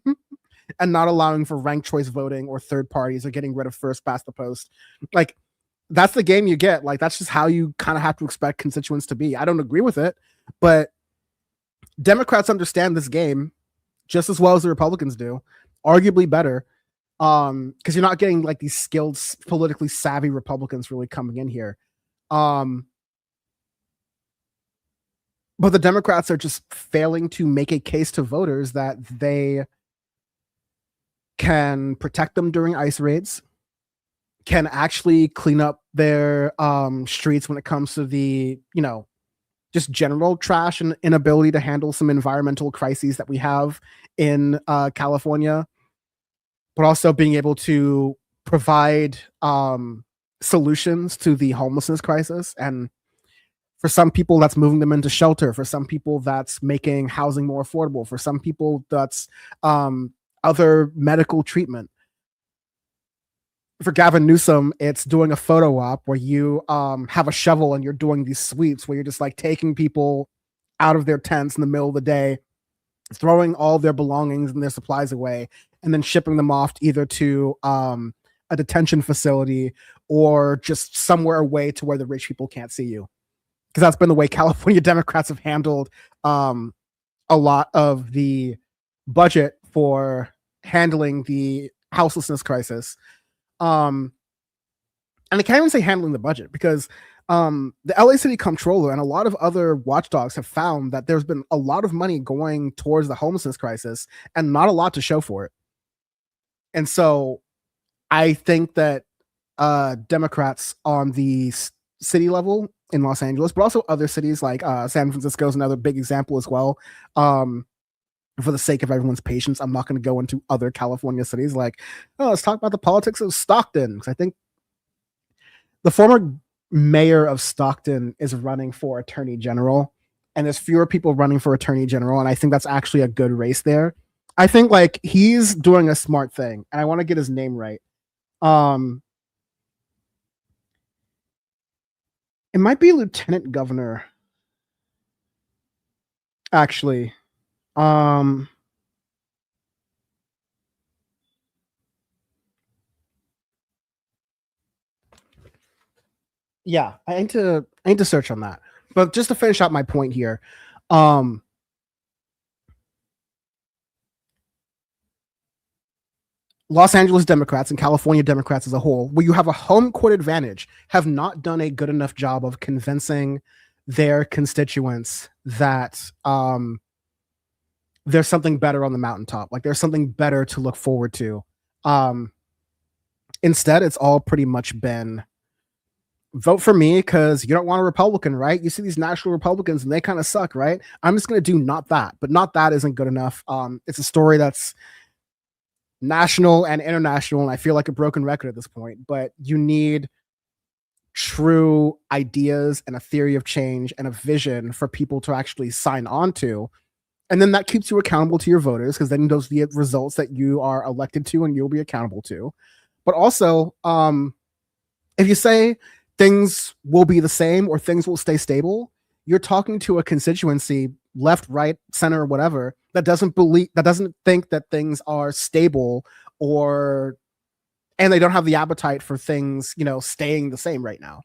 and not allowing for ranked choice voting or third parties or getting rid of first past the post. Like, that's the game you get. Like, that's just how you kind of have to expect constituents to be. I don't agree with it, but Democrats understand this game just as well as the Republicans do, arguably better, because you're not getting like these skilled, politically savvy Republicans really coming in here. But the Democrats are just failing to make a case to voters that they can protect them during ICE raids, can actually clean up their streets when it comes to the, just general trash and inability to handle some environmental crises that we have in California, but also being able to provide solutions to the homelessness crisis. And for some people, that's moving them into shelter. For some people, that's making housing more affordable. For some people, that's other medical treatment. For Gavin Newsom, it's doing a photo op where you have a shovel and you're doing these sweeps where you're just like taking people out of their tents in the middle of the day, throwing all their belongings and their supplies away, and then shipping them off either to a detention facility or just somewhere away to where the rich people can't see you. Because that's been the way California Democrats have handled a lot of the budget for handling the houselessness crisis. And I can't even say handling the budget, because the LA City Comptroller and a lot of other watchdogs have found that there's been a lot of money going towards the homelessness crisis and not a lot to show for it. And so I think that Democrats on the city level in Los Angeles, but also other cities like San Francisco is another big example as well. For the sake of everyone's patience, I'm not going to go into other California cities like, oh, let's talk about the politics of Stockton. Because I think the former mayor of Stockton is running for attorney general, and there's fewer people running for attorney general. And I think that's actually a good race there. I think like he's doing a smart thing, and I want to get his name right. It might be lieutenant governor, actually. Yeah, I need to search on that. But just to finish out my point here, Los Angeles Democrats and California Democrats as a whole, where you have a home court advantage, have not done a good enough job of convincing their constituents that there's something better on the mountaintop. Like there's something better to look forward to. Instead, it's all pretty much been vote for me because you don't want a Republican, right? You see these national Republicans and they kind of suck, right? I'm just going to do not that, but not that isn't good enough. It's a story that's national and international, and I feel like a broken record at this point, but you need true ideas and a theory of change and a vision for people to actually sign on to. And then that keeps you accountable to your voters, because then those are the results that you are elected to and you'll be accountable to. But also, if you say things will be the same or things will stay stable, you're talking to a constituency, left, right, center, whatever, that doesn't think that things are stable, and they don't have the appetite for things, staying the same right now.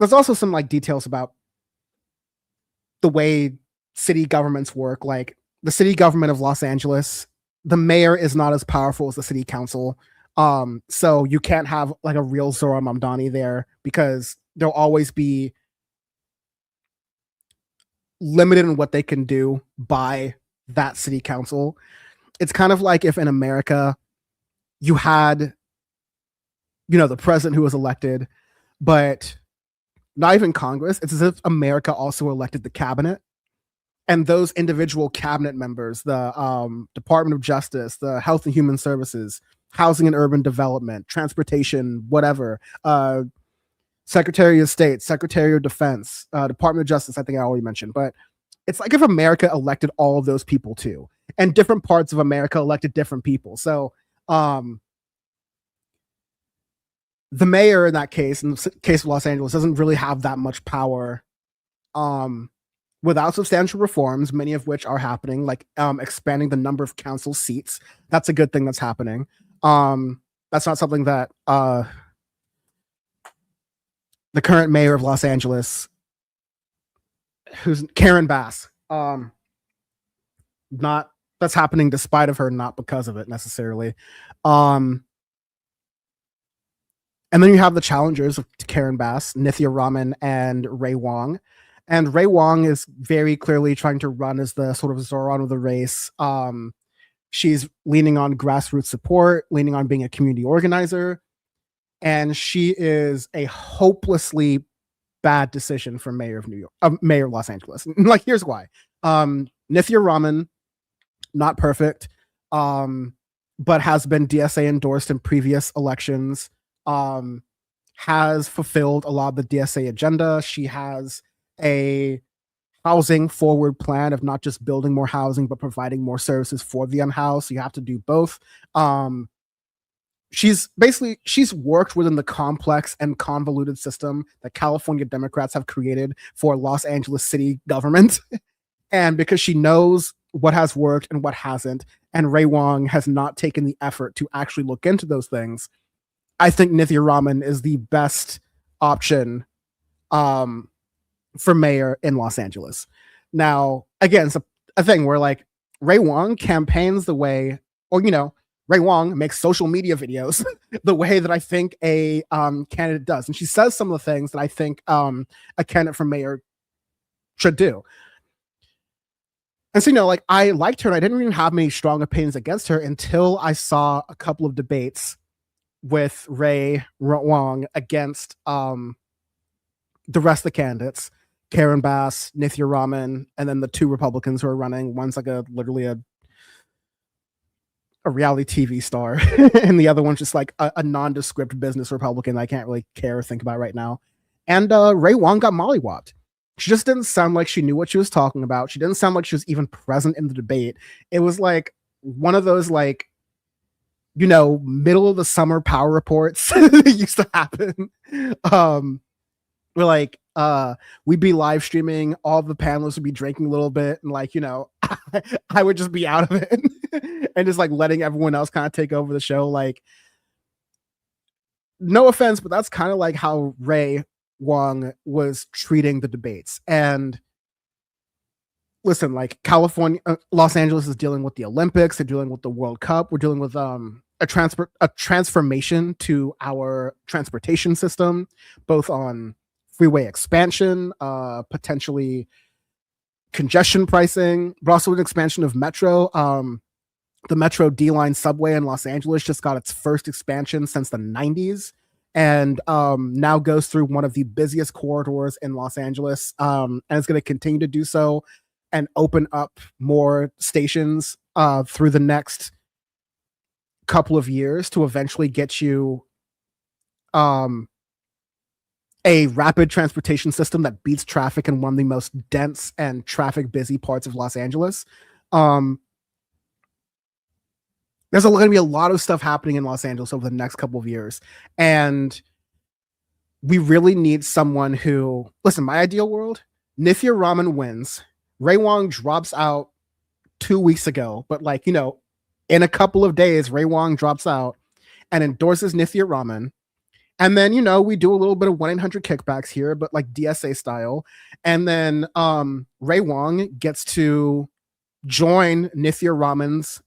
There's also some details about the way city governments work. Like the city government of Los Angeles, the mayor is not as powerful as the city council. So you can't have a real Zohran Mamdani there, because there'll always be limited in what they can do by that city council. It's kind of like if in America you had, the president who was elected, but not even Congress. It's as if America also elected the cabinet, and those individual cabinet members, the Department of Justice, the Health and Human Services, Housing and Urban Development, Transportation, whatever, Secretary of State, Secretary of Defense, Department of Justice, I think I already mentioned. But it's like if America elected all of those people too, and different parts of America elected different people. So the mayor in that case, in the case of Los Angeles, doesn't really have that much power without substantial reforms, many of which are happening, like expanding the number of council seats. That's a good thing that's happening. That's not something that the current mayor of Los Angeles, who's Karen Bass, that's happening despite of her, not because of it necessarily. And then you have the challengers of Karen Bass, Nithya Raman and Ray Wong. And Ray Wong is very clearly trying to run as the sort of Zohran of the race. She's leaning on grassroots support, leaning on being a community organizer. And she is a hopelessly bad decision for mayor of mayor of Los Angeles. Here's why. Nithya Raman, not perfect, but has been DSA endorsed in previous elections, has fulfilled a lot of the DSA agenda. She has a housing forward plan of not just building more housing, but providing more services for the unhoused. So you have to do both. She's worked within the complex and convoluted system that California Democrats have created for Los Angeles city government. And because she knows what has worked and what hasn't, and Ray Wong has not taken the effort to actually look into those things, I think Nithya Raman is the best option for mayor in Los Angeles. Now, again, it's a thing where like Ray Wong campaigns the way, or Ray Wong makes social media videos the way that I think a candidate does, and she says some of the things that I think a candidate for mayor should do. And so, like, I liked her, and I didn't even have many strong opinions against her until I saw a couple of debates with Ray Wong against the rest of the candidates, Karen Bass, Nithya Raman, and then the two Republicans who are running. One's like literally a reality TV star, and the other one's just like a nondescript business Republican I can't really care or think about right now. And Ray Wong got mollywopped. She just didn't sound like she knew what she was talking about. She didn't sound like she was even present in the debate. It was like one of those like, middle of the summer power reports that used to happen. We're like, we'd be live streaming, all the panelists would be drinking a little bit, and like, I would just be out of it and just like letting everyone else kind of take over the show. Like, no offense, but that's kind of like how Ray Wong was treating the debates. And listen, like California, Los Angeles is dealing with the Olympics, they're dealing with the World Cup, we're dealing with a transformation to our transportation system, both on freeway expansion, potentially congestion pricing, but also an expansion of metro. The Metro D-Line subway in Los Angeles just got its first expansion since the 90s, and now goes through one of the busiest corridors in Los Angeles, and it's going to continue to do so and open up more stations through the next couple of years to eventually get you a rapid transportation system that beats traffic in one of the most dense and traffic busy parts of Los Angeles. There's going to be a lot of stuff happening in Los Angeles over the next couple of years. And we really need someone who, listen, my ideal world, Nithya Raman wins. Ray Wong drops out 2 weeks ago, but like, in a couple of days, Ray Wong drops out and endorses Nithya Raman. And then, we do a little bit of 1-800 kickbacks here, but like DSA style. And then Ray Wong gets to join Nithya Raman's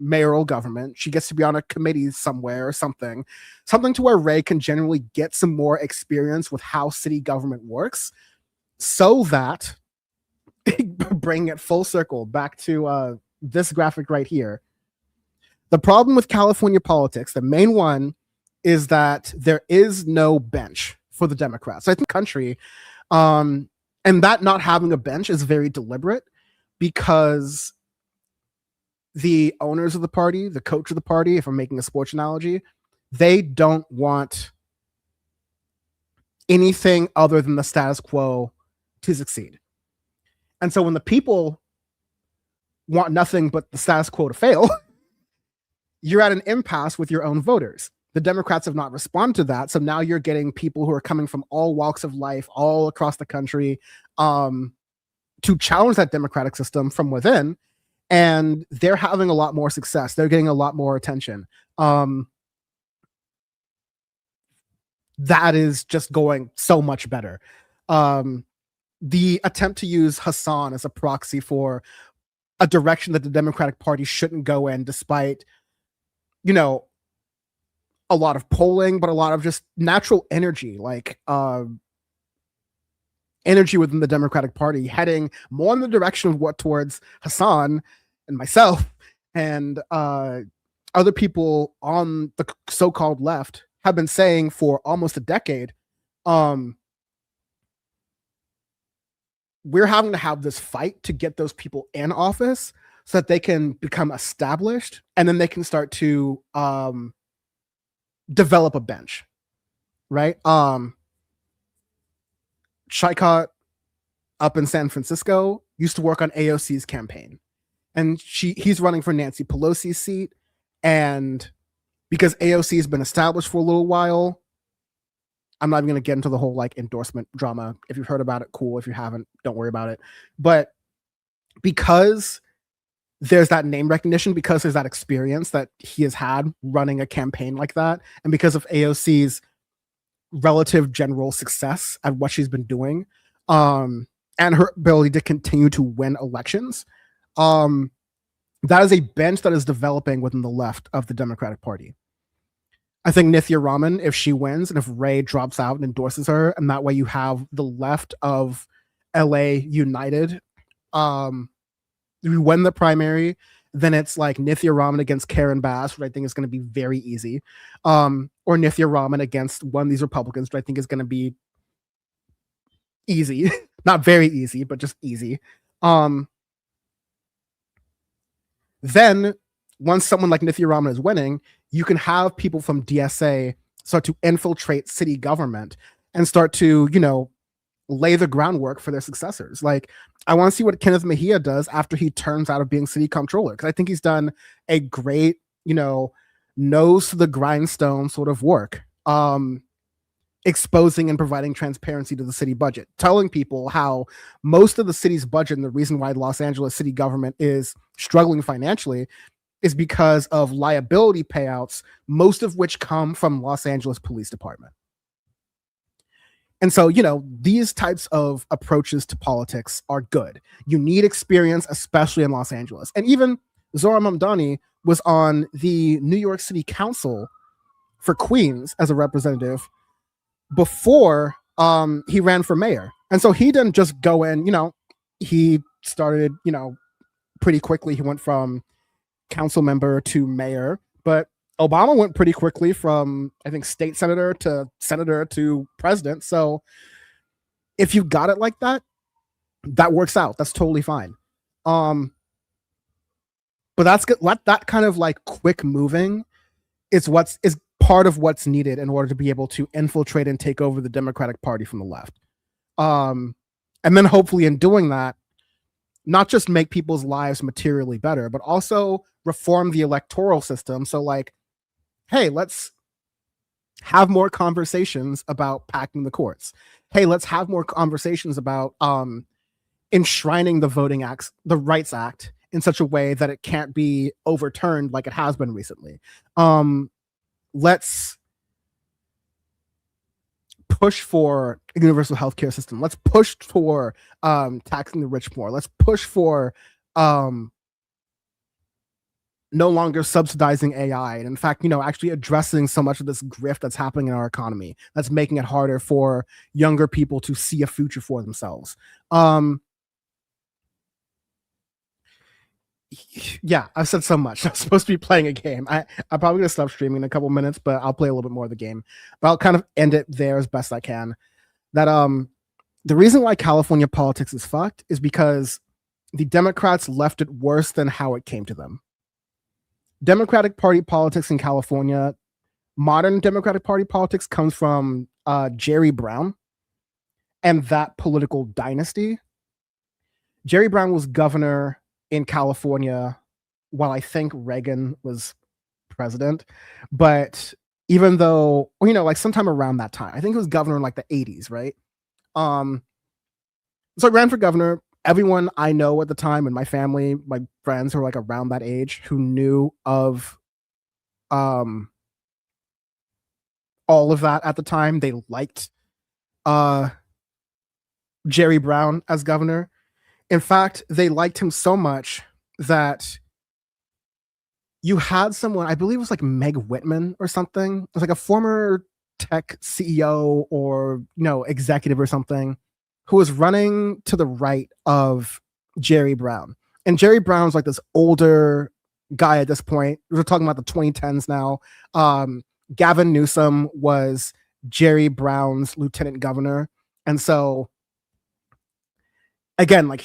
mayoral government. She gets to be on a committee somewhere or something to where Ray can generally get some more experience with how city government works, so that bring it full circle back to this graphic right here. The problem with California politics, the main one, is that there is no bench for the Democrats. I think country, and that not having a bench is very deliberate, because the owners of the party, the coach of the party, if I'm making a sports analogy, they don't want anything other than the status quo to succeed. And so when the people want nothing but the status quo to fail, you're at an impasse with your own voters. The Democrats have not responded to that. So now you're getting people who are coming from all walks of life, all across the country, to challenge that democratic system from within. And they're having a lot more success. They're getting a lot more attention. That is just going so much better. The attempt to use Hassan as a proxy for a direction that the Democratic Party shouldn't go in, despite, a lot of polling, but a lot of just natural energy, like energy within the Democratic Party heading more in the direction of what towards Hassan and myself and other people on the so-called left have been saying for almost a decade. We're having to have this fight to get those people in office so that they can become established, and then they can start to develop a bench, right? Shaikot up in San Francisco used to work on AOC's campaign, and he's running for Nancy Pelosi's seat. And because AOC has been established for a little while, I'm not even going to get into the whole like endorsement drama. If you've heard about it, cool. If you haven't, don't worry about it. But because there's that name recognition, because there's that experience that he has had running a campaign like that, and because of AOC's relative general success at what she's been doing, and her ability to continue to win elections, that is a bench that is developing within the left of the Democratic Party. I think Nithya Raman, if she wins and if Ray drops out and endorses her, and that way you have the left of LA united, you win the primary, then it's like Nithya Raman against Karen Bass, which I think is going to be very easy, or Nithya Raman against one of these Republicans, which I think is going to be easy. Not very easy, but just easy. Then once someone like Nithya Raman is winning, you can have people from DSA start to infiltrate city government and start to, lay the groundwork for their successors. Like, I want to see what Kenneth Mejia does after he turns out of being city comptroller, because I think he's done a great, nose to the grindstone sort of work, exposing and providing transparency to the city budget, telling people how most of the city's budget and the reason why Los Angeles city government is struggling financially is because of liability payouts, most of which come from Los Angeles Police Department. And so, these types of approaches to politics are good. You need experience, especially in Los Angeles. And even Zohran Mamdani was on the New York City Council for Queens as a representative before he ran for mayor. And so he didn't just go in, he started, pretty quickly. He went from council member to mayor, but Obama went pretty quickly from, I think, state senator to president. So if you got it like that, that works out. That's totally fine. But that's good. That kind of like quick moving is part of what's needed in order to be able to infiltrate and take over the Democratic Party from the left. And then hopefully in doing that, not just make people's lives materially better, but also reform the electoral system. So like, hey, let's have more conversations about packing the courts. Hey, let's have more conversations about enshrining the Rights Act in such a way that it can't be overturned like it has been recently. Let's push for a universal healthcare system. Let's push for taxing the rich more. Let's push for no longer subsidizing AI. And in fact, actually addressing so much of this grift that's happening in our economy, that's making it harder for younger people to see a future for themselves. Yeah, I've said so much. I'm supposed to be playing a game. I'm probably gonna stop streaming in a couple minutes, but I'll play a little bit more of the game. But I'll kind of end it there as best I can. That the reason why California politics is fucked is because the Democrats left it worse than how it came to them. Democratic Party politics in California, modern Democratic Party politics comes from Jerry Brown and that political dynasty. Jerry Brown was governor in California while I think Reagan was president. But even though, like sometime around that time, I think it was governor in like the 80s, right? So I ran for governor. Everyone I know at the time in my family, my friends who were like around that age who knew of all of that at the time, they liked Jerry Brown as governor. In fact, they liked him so much that you had someone, I believe it was like Meg Whitman or something. It was like a former tech CEO or executive or something, who was running to the right of Jerry Brown. And Jerry Brown's like this older guy at this point. We're talking about the 2010s now. Gavin Newsom was Jerry Brown's lieutenant governor. And so again, like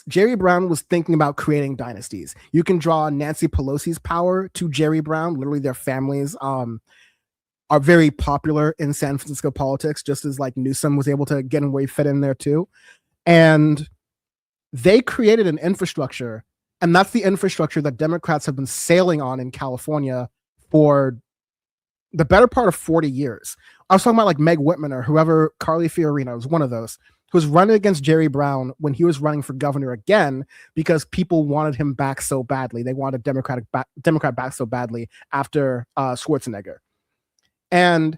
Jerry Brown was thinking about creating dynasties. You can draw Nancy Pelosi's power to Jerry Brown. Literally their families are very popular in San Francisco politics, just as like Newsom was able to get away fit in there too. And they created an infrastructure, and that's the infrastructure that Democrats have been sailing on in California for the better part of 40 years. I was talking about like Meg Whitman or whoever, Carly Fiorina was one of those, who was running against Jerry Brown when he was running for governor again because people wanted him back so badly. They wanted Democrat back so badly after Schwarzenegger. And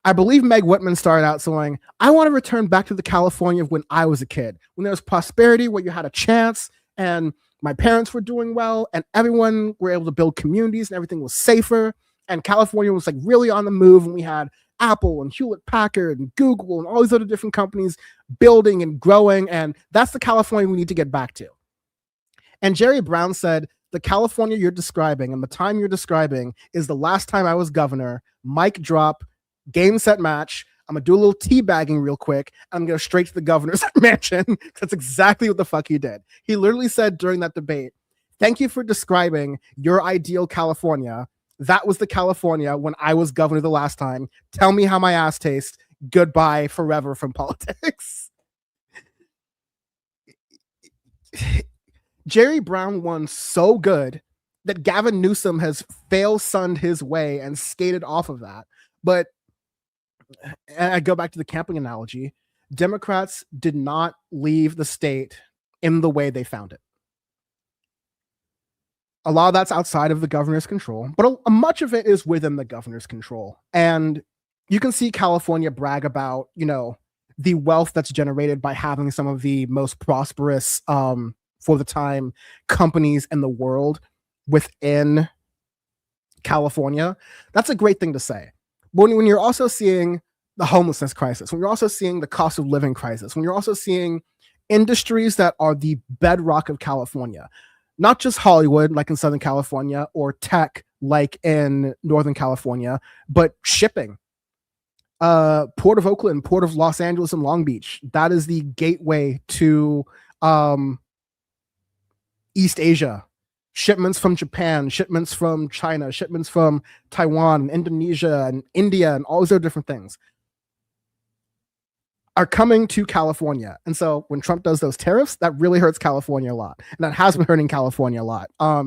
I believe Meg Whitman started out saying, I want to return back to the California of when I was a kid, when there was prosperity, where you had a chance, and my parents were doing well, and everyone were able to build communities, and everything was safer, and California was like really on the move, and we had Apple and Hewlett Packard and Google and all these other different companies building and growing, and that's the California we need to get back to. And Jerry Brown said, the California you're describing and the time you're describing is the last time I was governor. Mic drop, game, set, match. I'm gonna do a little teabagging real quick. I'm gonna go straight to the governor's mansion. That's exactly what the fuck he did. He literally said during that debate, thank you for describing your ideal California. That was the California when I was governor the last time. Tell me how my ass tastes. Goodbye forever from politics. Jerry Brown won so good that Gavin Newsom has fail-sunned his way and skated off of that. But and I go back to the camping analogy. Democrats did not leave the state in the way they found it. A lot of that's outside of the governor's control, but much of it is within the governor's control. And you can see California brag about, the wealth that's generated by having some of the most prosperous, for the time, companies in the world within California. That's a great thing to say. But when you're also seeing the homelessness crisis, when you're also seeing the cost of living crisis, when you're also seeing industries that are the bedrock of California, not just Hollywood, like in Southern California, or tech, like in Northern California, but shipping. Port of Oakland, Port of Los Angeles, and Long Beach. That is the gateway to East Asia. Shipments from Japan, shipments from China, shipments from Taiwan, Indonesia, and India, and all those other different things are coming to California. And so when Trump does those tariffs, that really hurts California a lot. And that has been hurting California a lot. A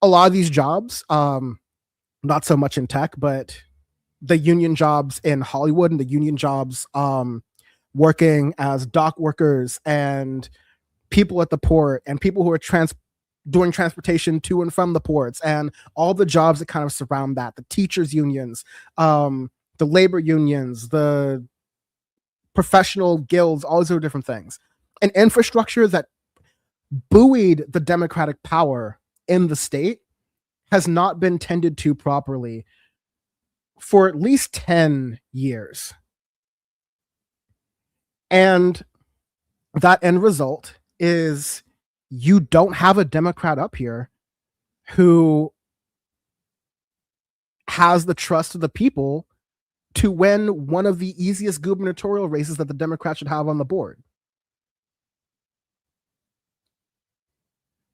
lot of these jobs, not so much in tech, but the union jobs in Hollywood and the union jobs working as dock workers and people at the port and people who are doing transportation to and from the ports and all the jobs that kind of surround that, the teachers unions, the labor unions, the professional guilds, all those other different things. An infrastructure that buoyed the Democratic power in the state has not been tended to properly for at least 10 years. And that end result is you don't have a Democrat up here who has the trust of the people to win one of the easiest gubernatorial races that the Democrats should have on the board.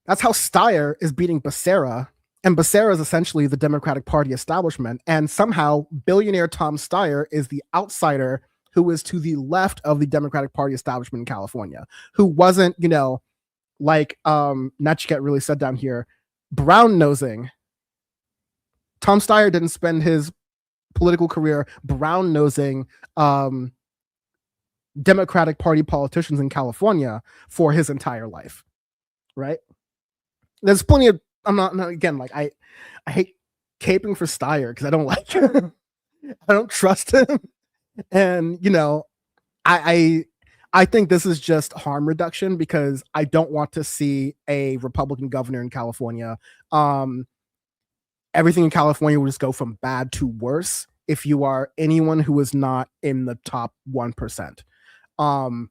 That's how Steyer is beating Becerra, and Becerra is essentially the Democratic Party establishment, and somehow billionaire Tom Steyer is the outsider who is to the left of the Democratic Party establishment in California, who wasn't, like Natchiket really said down here, brown-nosing. Tom Steyer didn't spend his political career brown-nosing Democratic Party politicians in California for his entire life, right? There's plenty of, I hate caping for Steyer because I don't like him. I don't trust him. And, I think this is just harm reduction because I don't want to see a Republican governor in California. Everything in California will just go from bad to worse if you are anyone who is not in the top 1%,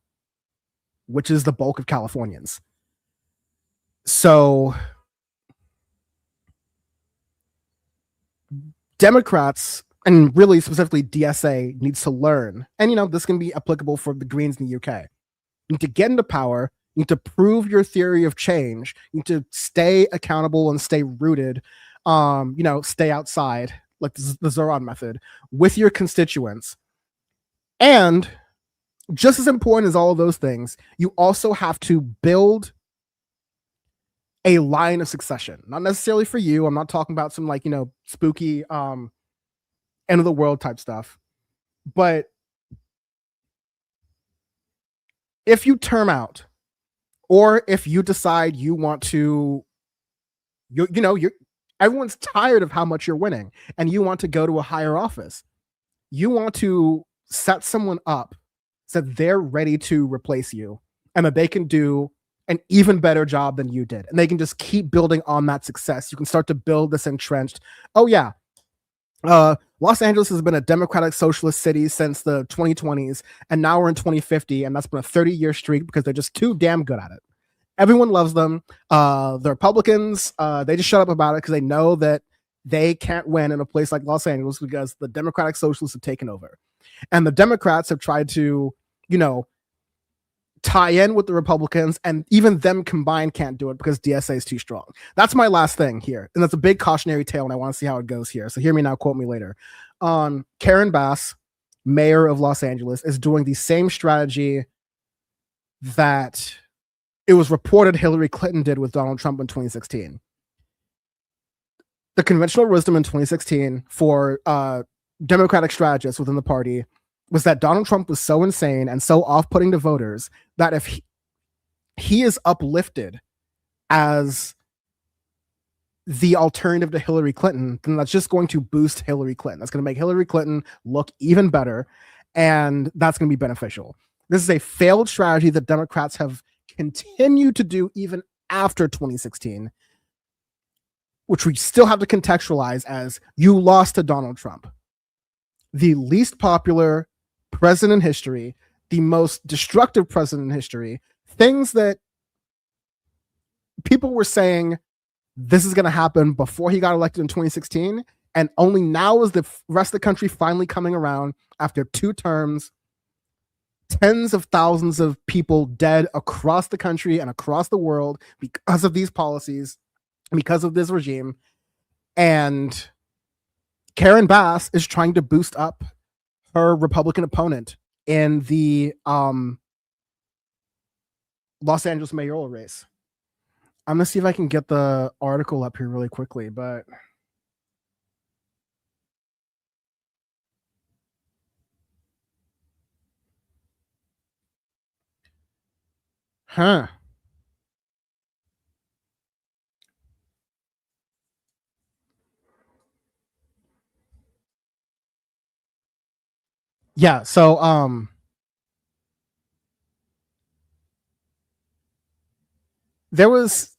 which is the bulk of Californians. So Democrats, and really specifically DSA, needs to learn, and this can be applicable for the Greens in the UK. You need to get into power, you need to prove your theory of change, you need to stay accountable and stay rooted, stay outside, like the Zoran method, with your constituents. And just as important as all of those things, you also have to build a line of succession. Not necessarily for you. I'm not talking about some spooky end of the world type stuff. But if you term out, or if you decide you want to, everyone's tired of how much you're winning and you want to go to a higher office. You want to set someone up so that they're ready to replace you and that they can do an even better job than you did. And they can just keep building on that success. You can start to build this entrenched. Oh, yeah. Los Angeles has been a democratic socialist city since the 2020s. And now we're in 2050. And that's been a 30-year streak because they're just too damn good at it. Everyone loves them. The Republicans, they just shut up about it because they know that they can't win in a place like Los Angeles because the democratic socialists have taken over. And the Democrats have tried to, tie in with the Republicans, and even them combined can't do it because DSA is too strong. That's my last thing here. And that's a big cautionary tale, and I want to see how it goes here. So hear me now, quote me later. Karen Bass, mayor of Los Angeles, is doing the same strategy that it was reported Hillary Clinton did with Donald Trump in 2016. The conventional wisdom in 2016 for Democratic strategists within the party was that Donald Trump was so insane and so off-putting to voters that if he is uplifted as the alternative to Hillary Clinton, then that's just going to boost Hillary Clinton. That's going to make Hillary Clinton look even better, and that's going to be beneficial. This is a failed strategy that Democrats have continued to do even after 2016, which we still have to contextualize as you lost to Donald Trump, the least popular president in history, the most destructive president in history, things that people were saying this is going to happen before he got elected in 2016. And only now is the rest of the country finally coming around after 2 terms, tens of thousands of people dead across the country and across the world because of these policies, because of this regime. And Karen Bass is trying to boost up her Republican opponent in the Los Angeles mayoral race. I'm going to see if I can get the article up here really quickly, but yeah, so there was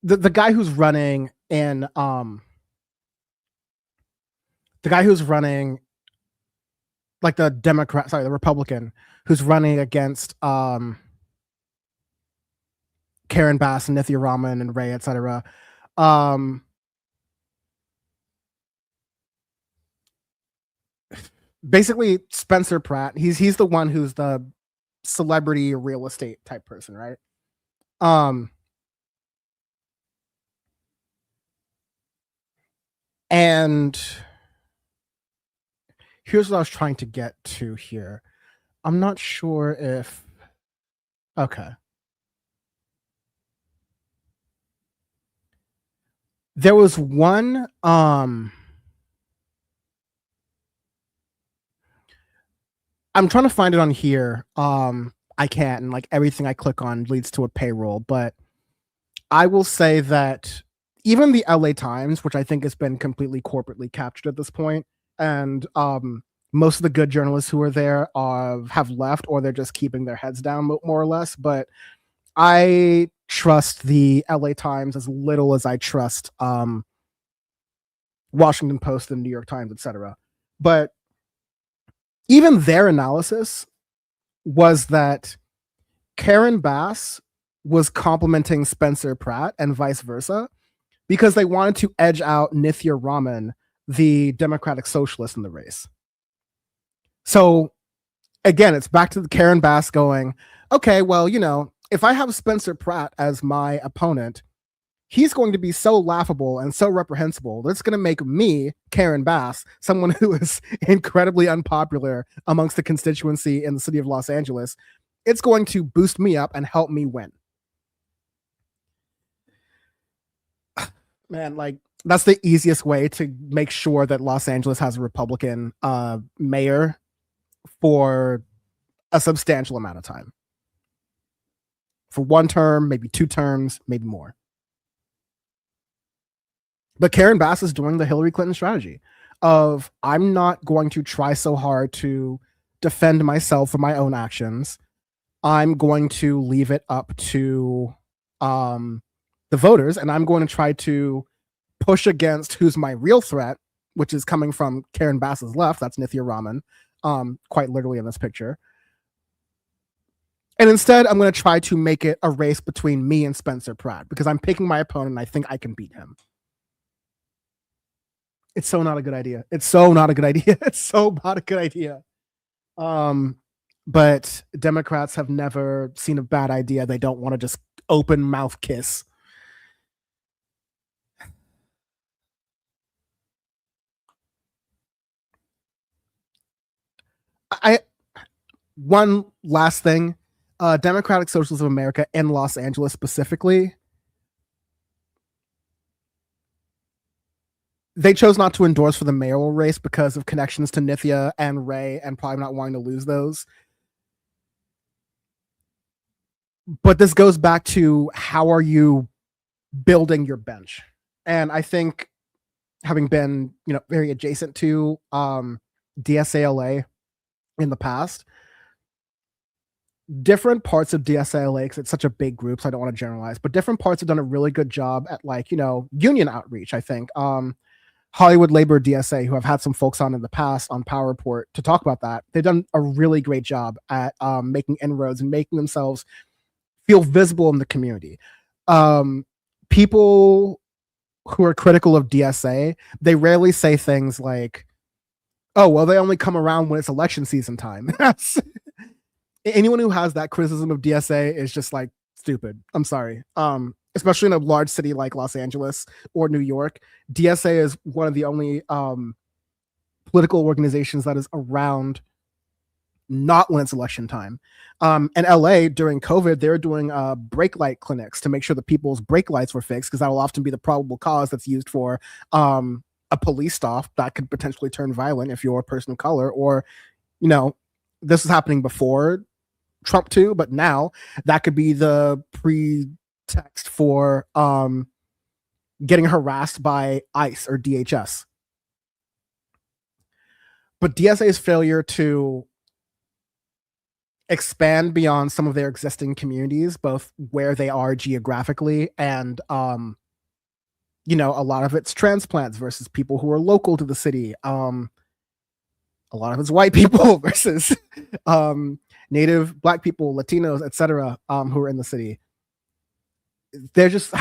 the guy who's running in like the Republican who's running against Karen Bass and Nithya Raman and Ray, etc. Basically Spencer Pratt. He's the one who's the celebrity real estate type person, right? And here's what I was trying to get to here. I'm not sure if okay. There was one I'm trying to find it on here. I can't, and like everything I click on leads to a payroll, but I will say that even the LA Times, which I think has been completely corporately captured at this point, and most of the good journalists who are there have left, or they're just keeping their heads down more or less. But I trust the LA Times as little as I trust Washington Post and New York Times, etc. But even their analysis was that Karen Bass was complimenting Spencer Pratt and vice versa because they wanted to edge out Nithya Raman, the Democratic Socialist, in the race. So again, it's back to the Karen Bass going, okay, well, if I have Spencer Pratt as my opponent, he's going to be so laughable and so reprehensible that it's going to make me, Karen Bass, someone who is incredibly unpopular amongst the constituency in the city of Los Angeles, it's going to boost me up and help me win. Man, like, that's the easiest way to make sure that Los Angeles has a Republican mayor for a substantial amount of time. For 1 term, maybe 2 terms, maybe more. But Karen Bass is doing the Hillary Clinton strategy of, I'm not going to try so hard to defend myself for my own actions. I'm going to leave it up to the voters, and I'm going to try to push against who's my real threat, which is coming from Karen Bass's left. That's Nithya Raman, quite literally in this picture. And instead, I'm going to try to make it a race between me and Spencer Pratt, because I'm picking my opponent and I think I can beat him. It's so not a good idea. It's so not a good idea. It's so not a good idea. But Democrats have never seen a bad idea. They don't want to just open mouth kiss. One last thing, Democratic Socialists of America in Los Angeles specifically, they chose not to endorse for the mayoral race because of connections to Nithya and Ray and probably not wanting to lose those. But this goes back to, how are you building your bench? And I think, having been, very adjacent to DSALA in the past, different parts of DSALA, because it's such a big group, so I don't want to generalize, but different parts have done a really good job at union outreach, I think. Hollywood Labor DSA, who I've had some folks on in the past on Power Report to talk about that, they've done a really great job at making inroads and making themselves feel visible in the community. People who are critical of DSA, they rarely say things like, oh, well, they only come around when it's election season time. Anyone who has that criticism of DSA is just like stupid. I'm sorry. Especially in a large city like Los Angeles or New York, DSA is one of the only political organizations that is around not when it's election time. In LA during COVID, they were doing brake light clinics to make sure that people's brake lights were fixed, because that will often be the probable cause that's used for a police stop that could potentially turn violent if you're a person of color. Or, this was happening before Trump too, but now that could be the pretext for getting harassed by ICE or DHS. But DSA's failure to expand beyond some of their existing communities, both where they are geographically and a lot of it's transplants versus people who are local to the city. A lot of it's white people versus Native Black people, Latinos, etc., who are in the city. There just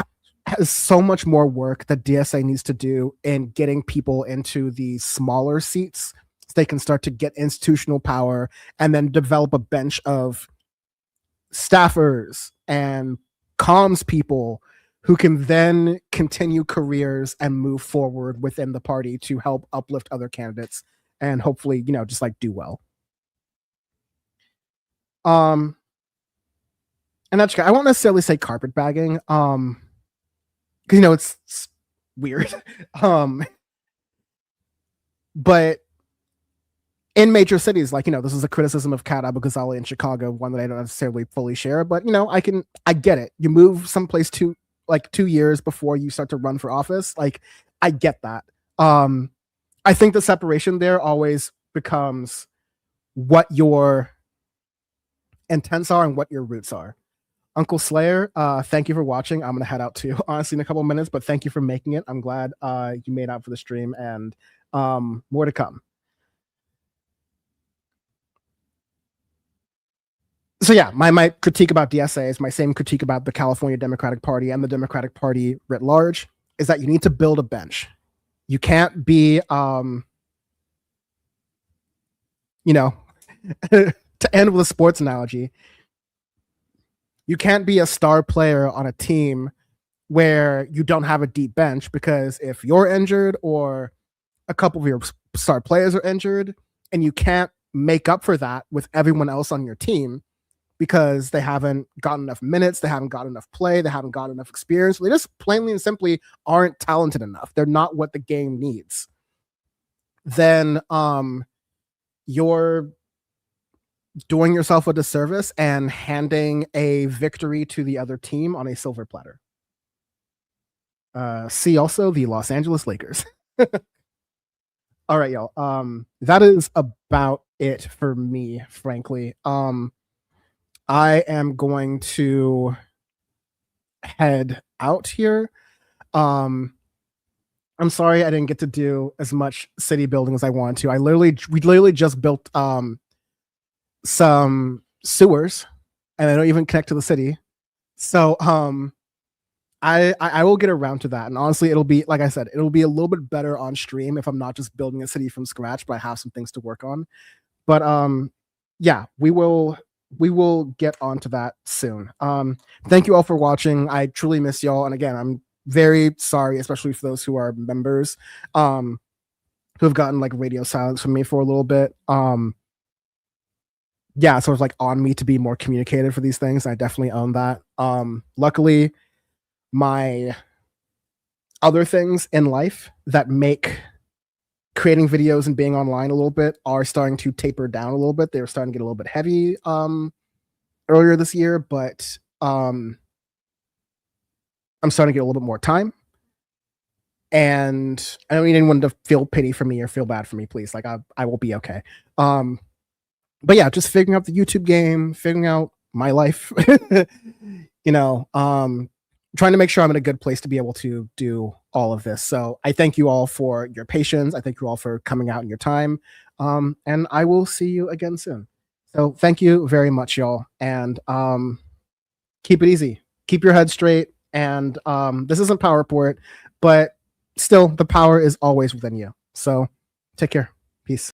has so much more work that DSA needs to do in getting people into the smaller seats, so they can start to get institutional power and then develop a bench of staffers and comms people who can then continue careers and move forward within the party to help uplift other candidates and hopefully, just do well. And that's, I won't necessarily say carpetbagging, because it's weird. But in major cities, this is a criticism of Kat Abu-Ghazali in Chicago, one that I don't necessarily fully share, but I get it. You move someplace 2 years before you start to run for office. I get that. I think the separation there always becomes what your intents are and what your roots are. Uncle Slayer, thank you for watching. I'm going to head out too, honestly, in a couple of minutes, but thank you for making it. I'm glad you made out for the stream, and more to come. So yeah, my critique about DSA is my same critique about the California Democratic Party and the Democratic Party writ large, is that you need to build a bench. You can't be, to end with a sports analogy, you can't be a star player on a team where you don't have a deep bench, because if you're injured or a couple of your star players are injured and you can't make up for that with everyone else on your team because they haven't gotten enough minutes, they haven't got enough play, they haven't got enough experience, they just plainly and simply aren't talented enough, they're not what the game needs, then your doing yourself a disservice and handing a victory to the other team on a silver platter. See also the Los Angeles Lakers. All right, y'all. That is about it for me, frankly. I am going to head out here. I'm sorry I didn't get to do as much city building as I wanted to. We literally just built some sewers, and they don't even connect to the city. So I will get around to that, and honestly, it'll be, like I said, it'll be a little bit better on stream if I'm not just building a city from scratch, but I have some things to work on. But yeah, we will get onto that soon. Thank you all for watching. I truly miss y'all, and again, I'm very sorry, especially for those who are members, who have gotten like radio silence from me for a little bit. Yeah, so it's like on me to be more communicative for these things. I definitely own that. Luckily, my other things in life that make creating videos and being online a little bit are starting to taper down a little bit. They were starting to get a little bit heavy earlier this year, but I'm starting to get a little bit more time. And I don't need anyone to feel pity for me or feel bad for me, please. Like I will be okay. But yeah, just figuring out the YouTube game, figuring out my life, you know, trying to make sure I'm in a good place to be able to do all of this. So I thank you all for your patience. I thank you all for coming out in your time. And I will see you again soon. So thank you very much, y'all. And keep it easy. Keep your head straight. And this isn't PowerPort, but still the power is always within you. So take care. Peace.